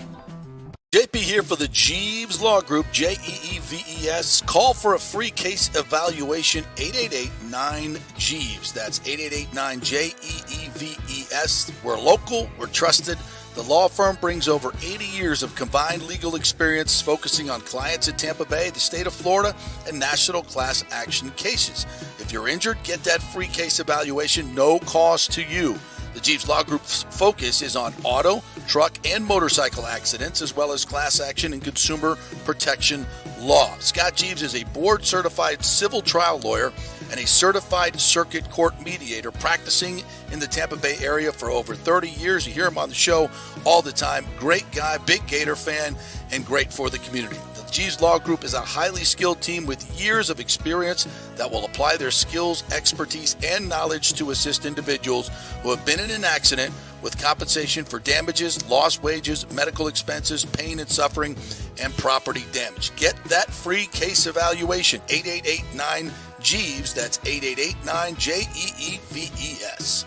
JP here for the Jeeves Law Group, Jeeves. Call for a free case evaluation, 888-9-JEEVES. That's 888-9-JEEVES. We're local, we're trusted. The law firm brings over 80 years of combined legal experience focusing on clients in Tampa Bay, the state of Florida, and national class action cases. If you're injured, get that free case evaluation, no cost to you. The Jeeves Law Group's focus is on auto, truck, and motorcycle accidents, as well as class action and consumer protection law. Scott Jeeves is a board-certified civil trial lawyer and a certified circuit court mediator practicing in the Tampa Bay area for over 30 years. You hear him on the show all the time. Great guy, big Gator fan, and great for the community. The Jeeves Law Group is a highly skilled team with years of experience that will apply their skills, expertise, and knowledge to assist individuals who have been in an accident with compensation for damages, lost wages, medical expenses, pain and suffering, and property damage. Get that free case evaluation, 888-9-JEEVES. That's 888-9-JEEVES.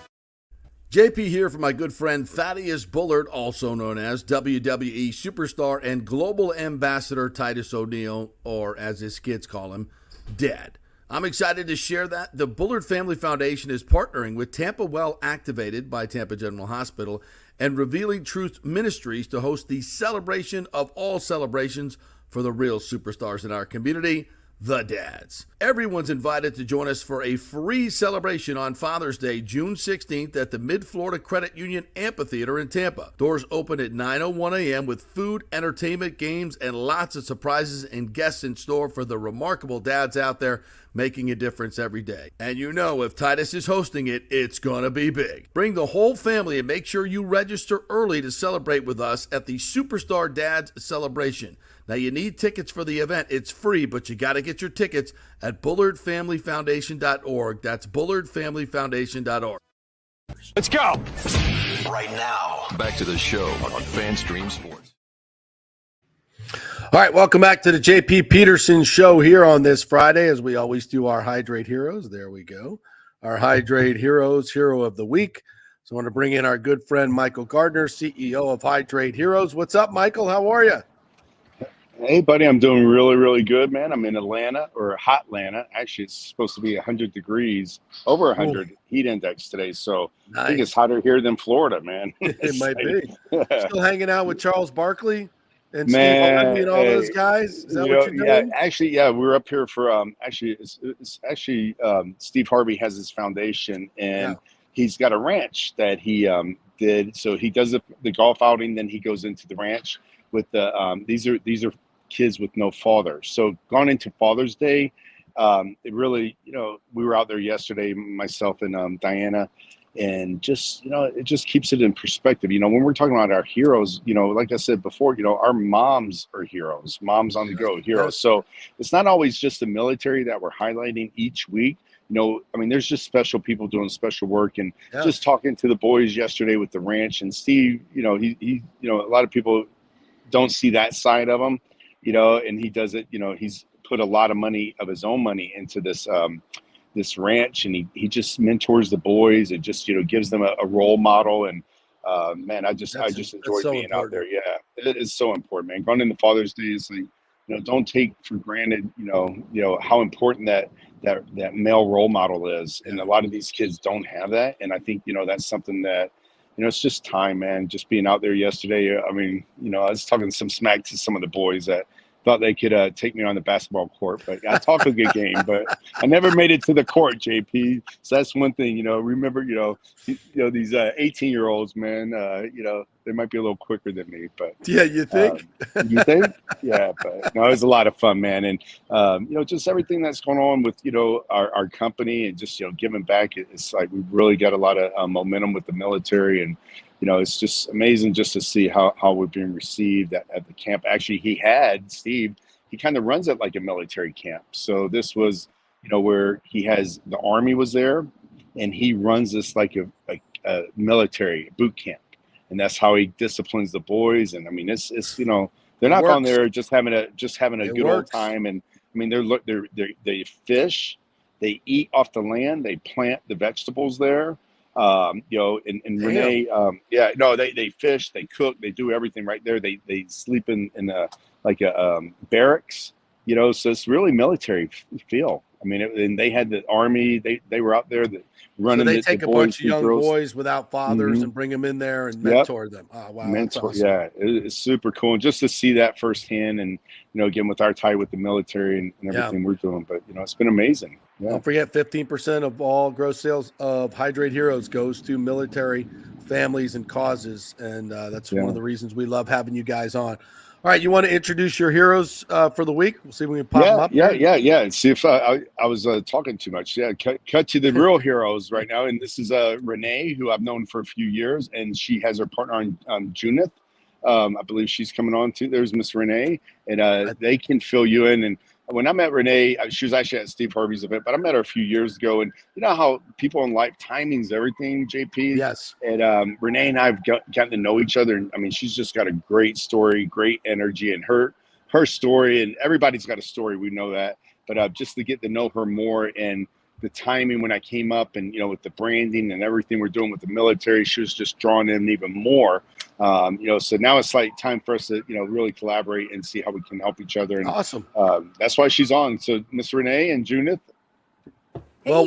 JP here for my good friend Thaddeus Bullard, also known as WWE superstar and global ambassador Titus O'Neil, or as his kids call him, Dad. I'm excited to share that the Bullard Family Foundation is partnering with Tampa Well Activated by Tampa General Hospital and Revealing Truth Ministries to host the celebration of all celebrations for the real superstars in our community, the Dads. Everyone's invited to join us for a free celebration on Father's Day, June 16th at the Mid-Florida Credit Union Amphitheater in Tampa. Doors open at 9:01 a.m. with food, entertainment, games, and lots of surprises and guests in store for the remarkable dads out there. making a difference every day. And you know, if Titus is hosting it, it's going to be big. Bring the whole family and make sure you register early to celebrate with us at the Superstar Dads Celebration. Now, you need tickets for the event. It's free, but you got to get your tickets at BullardFamilyFoundation.org. That's BullardFamilyFoundation.org. Let's go. Right now, back to the show on FanStream Sports. All right, welcome back to the JP Peterson Show here on this Friday, as we always do our Hydrate Heroes. There we go. Our Hydrate Heroes, Hero of the Week. So I want to bring in our good friend, Michael Gardner, CEO of Hydrate Heroes. What's up, Michael? How are you? Hey, buddy, I'm doing really, really good, man. I'm in Atlanta, or hot Atlanta. Actually, it's supposed to be 100 degrees, over 100 heat index today. So I think it's hotter here than Florida, man. It might be. Still hanging out with Charles Barkley and Man, Steve Harvey and all those guys? Is that what you're doing? Yeah, we're up here for it's Steve Harvey has his foundation, and he's got a ranch that he did. So he does the golf outing, then he goes into the ranch with the these are kids with no father. So gone into Father's Day, it really, we were out there yesterday, myself and Diana, and just, it just keeps it in perspective. When we're talking about our heroes, like I said before, our moms are heroes, moms on the go heroes. So it's not always just the military that we're highlighting each week. There's just special people doing special work, and just talking to the boys yesterday with the ranch, and Steve, he a lot of people don't see that side of him, and he does it, he's put a lot of money of his own money into this, this ranch, and he just mentors the boys and just, gives them a role model. And man, I just enjoyed being out there. Yeah, it is so important, man. Going into Father's Day is like, don't take for granted, how important that male role model is. And a lot of these kids don't have that. And I think, that's something that, it's just time, man. Just being out there yesterday. I was talking some smack to some of the boys that thought they could take me on the basketball court, but I talk a good game, but I never made it to the court, JP. So that's one thing, remember, these 18-year-olds, man, they might be a little quicker than me, but yeah, you think? You think? Yeah, but no, it was a lot of fun, man. And, just everything that's going on with, our company, and just, giving back. It's like we've really got a lot of momentum with the military, and, it's just amazing just to see how we're being received at the camp. Actually, Steve, he kind of runs it like a military camp. So this was, where he has, the Army was there, and he runs this like a military boot camp. And that's how he disciplines the boys. And it's they're not on there just having a good old time. And they fish, they eat off the land, they plant the vegetables there. And Renee, they fish, they cook, they do everything right there. They sleep in a barracks, so it's really military feel. And they had the Army, they were out there running. So they take a bunch of young boys without fathers and bring them in there and mentor them. Oh, wow. Mentor, awesome. Yeah, it's super cool. And just to see that firsthand, and, again, with our tie with the military and everything we're doing, but, it's been amazing. Yeah. Don't forget, 15% of all gross sales of Hydrate Heroes goes to military families and causes. And that's one of the reasons we love having you guys on. All right, you want to introduce your heroes for the week? We'll see if we can pop them up. Yeah. See if I was talking too much. Yeah, cut to the real heroes right now. And this is Renee, who I've known for a few years, and she has her partner on Junith. I believe she's coming on too. There's Miss Renee, and they can fill you in. And when I met Renee, she was actually at Steve Harvey's event, but I met her a few years ago. And you know how people in life, timing's everything, JP? Yes. And Renee and I have gotten to know each other. And she's just got a great story, great energy, and her story, and everybody's got a story. We know that. But just to get to know her more, and the timing when I came up, and, with the branding and everything we're doing with the military, she was just drawn in even more. So now it's like time for us to, really collaborate and see how we can help each other. And awesome. That's why she's on. So Miss Renee and Junith. Well,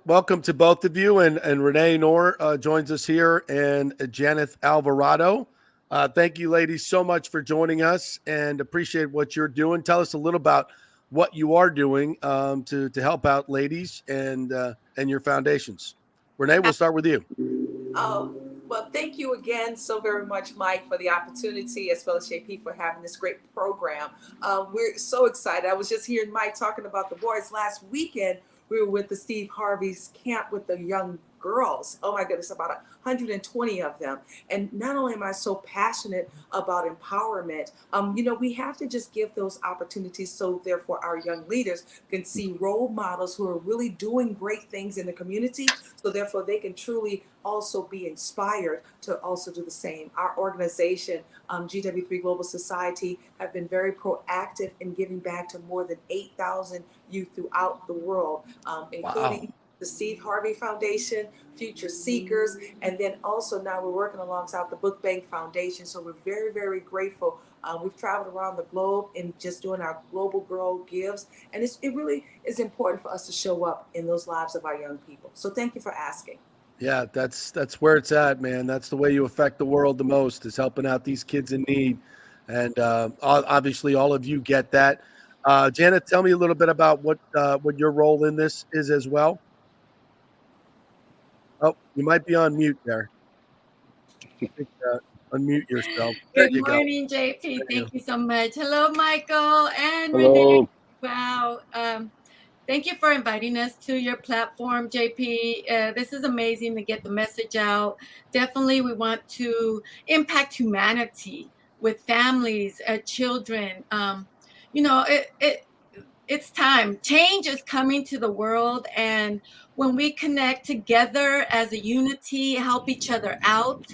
welcome to both of you. And Renee Knorr joins us here, and Janeth Alvarado. Thank you, ladies, so much for joining us, and appreciate what you're doing. Tell us a little about what you are doing to help out ladies and your foundations. Renee, we'll start with you. Well, thank you again so very much, Mike, for the opportunity, as well as JP for having this great program. We're so excited. I was just hearing Mike talking about the boys last weekend. We were with the Steve Harvey's camp with the young girls. Oh my goodness, about 120 of them. And not only am I so passionate about empowerment, we have to just give those opportunities so therefore our young leaders can see role models who are really doing great things in the community. So therefore they can truly also be inspired to also do the same. Our organization, GW3 Global Society, have been very proactive in giving back to more than 8,000 youth throughout the world, including the Steve Harvey Foundation, Future Seekers, and then also now we're working alongside the Book Bank Foundation. So we're very, very grateful. We've traveled around the globe and just doing our Global Girl Gives. And it really is important for us to show up in those lives of our young people. So thank you for asking. Yeah, that's where it's at, man. That's the way you affect the world the most, is helping out these kids in need. And obviously all of you get that. Janet, tell me a little bit about what your role in this is as well. Oh, you might be on mute there. I think, unmute yourself. There Good you go. morning, JP. Thank you so much. Hello, Michael and Hello. Renee. Wow. Thank you for inviting us to your platform, JP. This is amazing to get the message out. Definitely, we want to impact humanity with families, children. It's time. Change is coming to the world, and when we connect together as a unity, help each other out,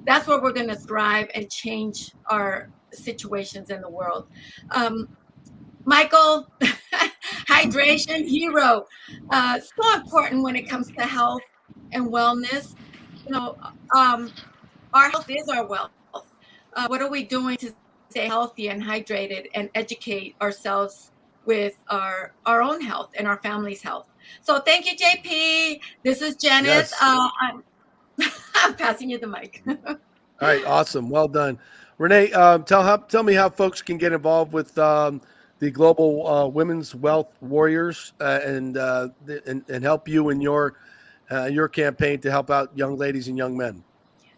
that's where we're going to thrive and change our situations in the world. Michael, hydration hero, so important when it comes to health and wellness. You know, our health is our wealth. What are we doing to stay healthy and hydrated and educate ourselves with our own health and our family's health? So thank you, JP. This is Janet. Yes. I'm passing you the mic. All right, awesome. Well done. Renee, tell me how folks can get involved with the Global Women's Wealth Warriors and help you in your campaign to help out young ladies and young men.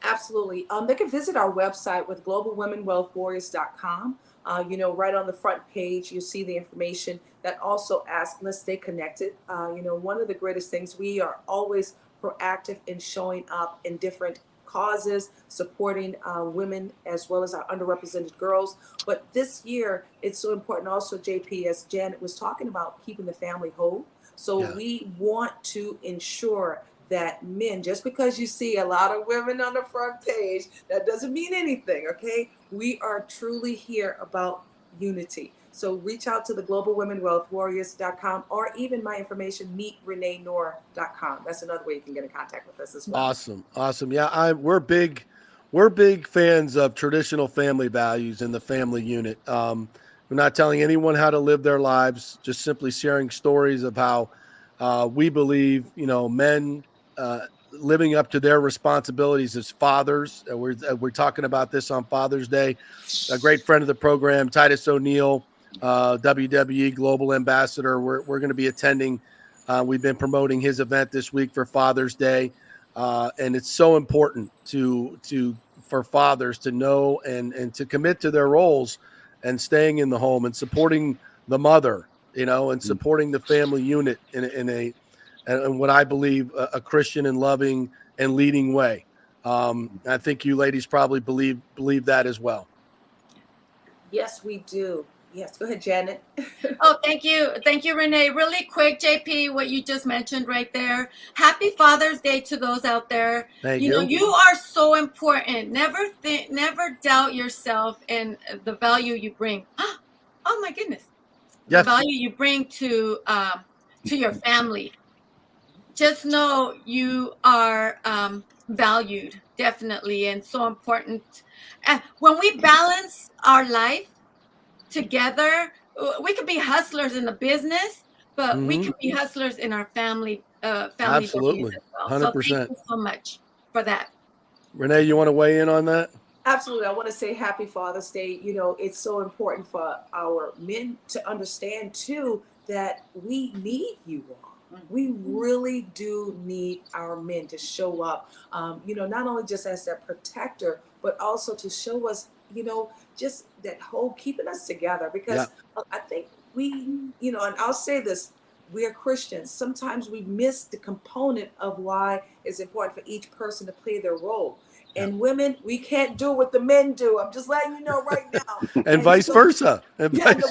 Absolutely. They can visit our website with globalwomenwealthwarriors.com. Right on the front page, you see the information that also asks, let's stay connected. One of the greatest things, we are always proactive in showing up in different causes, supporting women as well as our underrepresented girls. But this year, it's so important also, JP, as Janet was talking about, keeping the family whole. So we want to ensure that men, just because you see a lot of women on the front page, that doesn't mean anything, okay? We are truly here about unity. So reach out to the globalwomenwealthwarriors.com or even my information, meetreneenoor.com. That's another way you can get in contact with us as well. Awesome. Yeah, we're big fans of traditional family values and the family unit. We're not telling anyone how to live their lives, just simply sharing stories of how we believe, men living up to their responsibilities as fathers. We're talking about this on Father's Day. A great friend of the program, Titus O'Neil, WWE Global Ambassador. We're going to be attending. We've been promoting his event this week for Father's Day, and it's so important for fathers to know and to commit to their roles and staying in the home and supporting the mother, and supporting the family unit in what I believe a Christian and loving and leading way. I think you ladies probably believe that as well. Yes, we do. Yes, go ahead, Janet. Oh, thank you. Thank you, Renee. Really quick, JP, what you just mentioned right there. Happy Father's Day to those out there. Thank you. You are so important. Never doubt yourself and the value you bring. Oh my goodness. Yes. The value you bring to your family. Just know you are valued, definitely, and so important. When we balance our life together, we could be hustlers in the business, but we can be hustlers in our family Absolutely. values as well. 100%. So thank you so much for that. Renee, you want to weigh in on that? Absolutely. I want to say happy Father's Day. It's so important for our men to understand too that we need you all. We really do need our men to show up, not only just as their protector, but also to show us, just that whole keeping us together. Because I think and I'll say this, we are Christians. Sometimes we miss the component of why it's important for each person to play their role. And women, we can't do what the men do. I'm just letting you know right now. and vice versa. Exactly.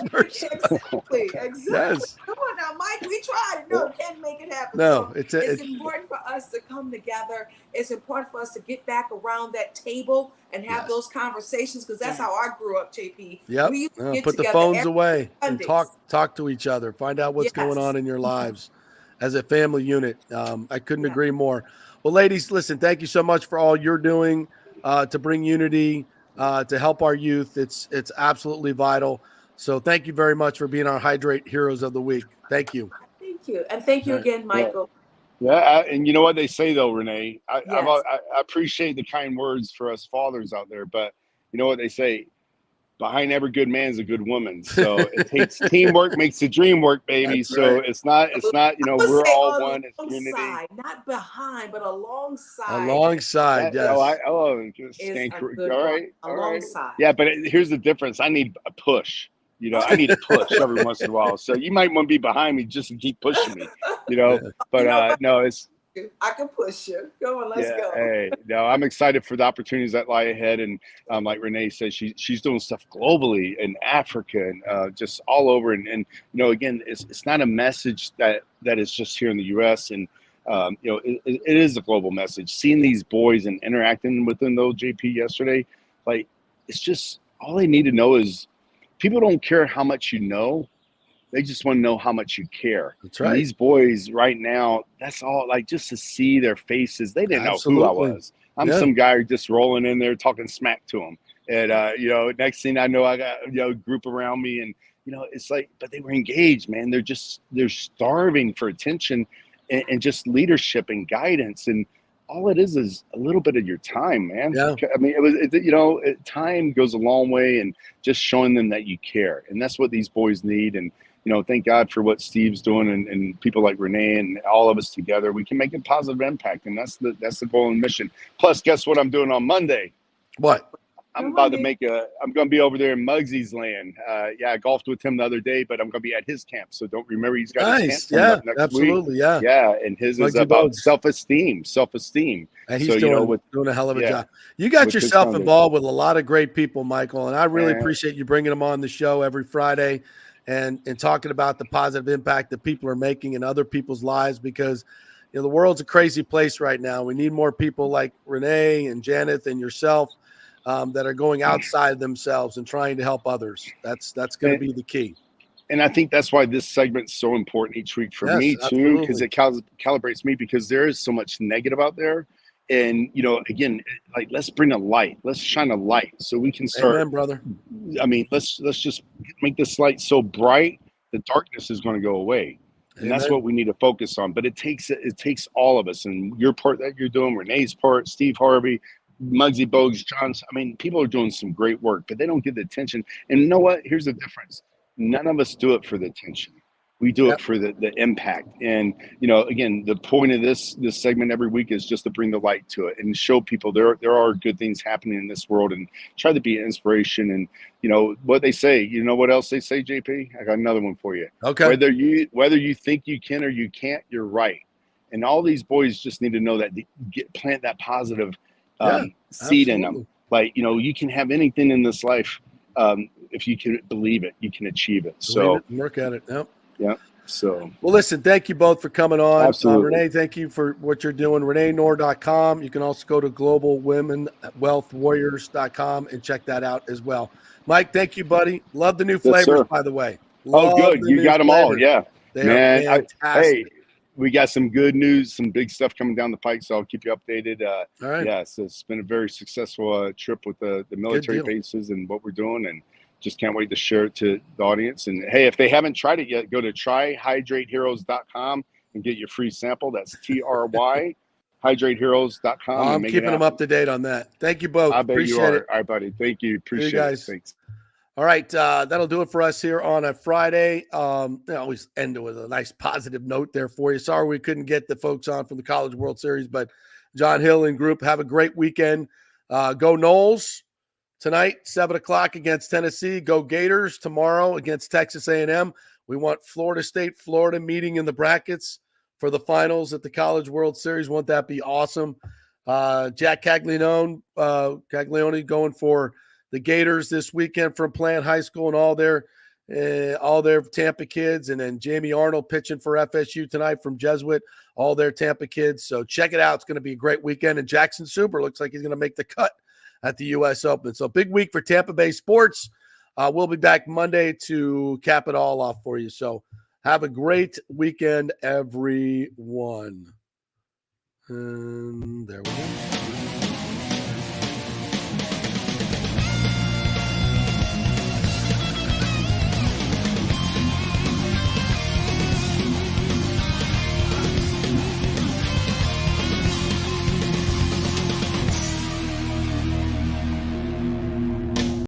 Yes. Come on now, Mike. We tried. No, can't make it happen. No, so it's important for us to come together. It's important for us to get back around that table and have those conversations, because that's how I grew up, JP. Yep. We used to get Put the together phones every away and Sundays. talk to each other. Find out what's going on in your lives as a family unit. I couldn't agree more. Well, ladies, listen, thank you so much for all you're doing to bring unity, to help our youth. It's absolutely vital. So thank you very much for being our Hydrate Heroes of the Week. Thank you. Thank you. And thank you again, Michael. Yeah, and you know what they say, though, Renee? I appreciate the kind words for us fathers out there, but you know what they say? Behind every good man is a good woman. So it takes teamwork makes the dream work, baby. That's so right. it's not, we're all one. It's unity. Not behind, but alongside. Alongside, yes. All right. Alongside. Yeah, but here's the difference. I need a push. I need a push every once in a while. So you might want to be behind me just to keep pushing me, But no, it's. I can push you. Go on, let's go. Hey, no, I'm excited for the opportunities that lie ahead, and like Renee said, she's doing stuff globally in Africa and just all over. And again, it's not a message that is just here in the U.S. and it is a global message. Seeing these boys and interacting with them, though, JP, yesterday, like it's just all they need to know is people don't care how much you know. They just want to know how much you care. That's right. And these boys right now, that's all, like, just to see their faces. They didn't know who I was. I'm some guy just rolling in there talking smack to them. And, next thing I know, I got, a group around me and, it's like, but they were engaged, man. They're starving for attention and just leadership and guidance. And all it is a little bit of your time, man. Yeah. I mean, time goes a long way, and just showing them that you care. And that's what these boys need. And, thank God for what Steve's doing and people like Renee and all of us together. We can make a positive impact, and that's the goal and mission. Plus, guess what I'm doing on Monday? What? I'm about to I'm going to be over there in Muggsy's land. I golfed with him the other day, but I'm going to be at his camp. So don't remember he's got his camp coming up next absolutely, week. Yeah. Yeah, and his Muggsy is about Bogues. self-esteem. And he's doing a hell of a job. You got yourself involved with a lot of great people, Michael, and I really appreciate you bringing them on the show every Friday and talking about the positive impact that people are making in other people's lives, because the world's a crazy place right now. We need more people like Renee and Janet and yourself that are going outside themselves and trying to help others. That's going to be the key. And I think that's why this segment's so important each week for me too, because it calibrates me, because there is so much negative out there. And, again, like, let's bring a light. Let's shine a light so we can start. Amen, brother. I mean, let's just make this light so bright, the darkness is going to go away. And that's what we need to focus on. But it takes all of us, and your part that you're doing, Renee's part, Steve Harvey, Muggsy Bogues, John's. I mean, people are doing some great work, but they don't get the attention. And you know what? Here's the difference. None of us do it for the attention. We do it for the impact. And, again, the point of this segment every week is just to bring the light to it and show people there are good things happening in this world, and try to be an inspiration. And, what they say, what else they say, JP? I got another one for you. Okay. Whether you think you can or you can't, you're right. And all these boys just need to know that, plant that positive seed in them. Like, you can have anything in this life. If you can believe it, you can achieve it. Work at it. Yep. Yeah. So, well, listen, thank you both for coming on. Absolutely. Renee, thank you for what you're doing. ReneeNoor.com. You can also go to globalwomenwealthwarriors.com and check that out as well. Mike, thank you, buddy. Love the new flavors, by the way. Good. You got them all. Yeah. They are fantastic. We got some good news, some big stuff coming down the pike, so I'll keep you updated. All right. Yeah, so it's been a very successful trip with the military bases and what we're doing, and just can't wait to share it to the audience. And hey, if they haven't tried it yet, go to tryhydrateheroes.com and get your free sample. That's TRY hydrateheroes.com. I'm keeping them up to date on that. Thank you both. I bet Appreciate you are. it. All right, buddy. Thank you. Appreciate it. Thanks. All right, that'll do it for us here on a Friday. I always end it with a nice positive note there for you. Sorry we couldn't get the folks on from the College World Series, but John Hill and group, have a great weekend. Go Noles tonight, 7 o'clock against Tennessee. Go Gators tomorrow against Texas A&M. We want Florida State, Florida meeting in the brackets for the finals at the College World Series. Won't that be awesome? Jack Caglione going for the Gators this weekend from Plant High School and all their Tampa kids. And then Jamie Arnold pitching for FSU tonight from Jesuit, all their Tampa kids. So check it out. It's going to be a great weekend. And Jackson Super looks like he's going to make the cut at the U.S. Open. So big week for Tampa Bay sports. We'll be back Monday to cap it all off for you. So have a great weekend, everyone. And there we go.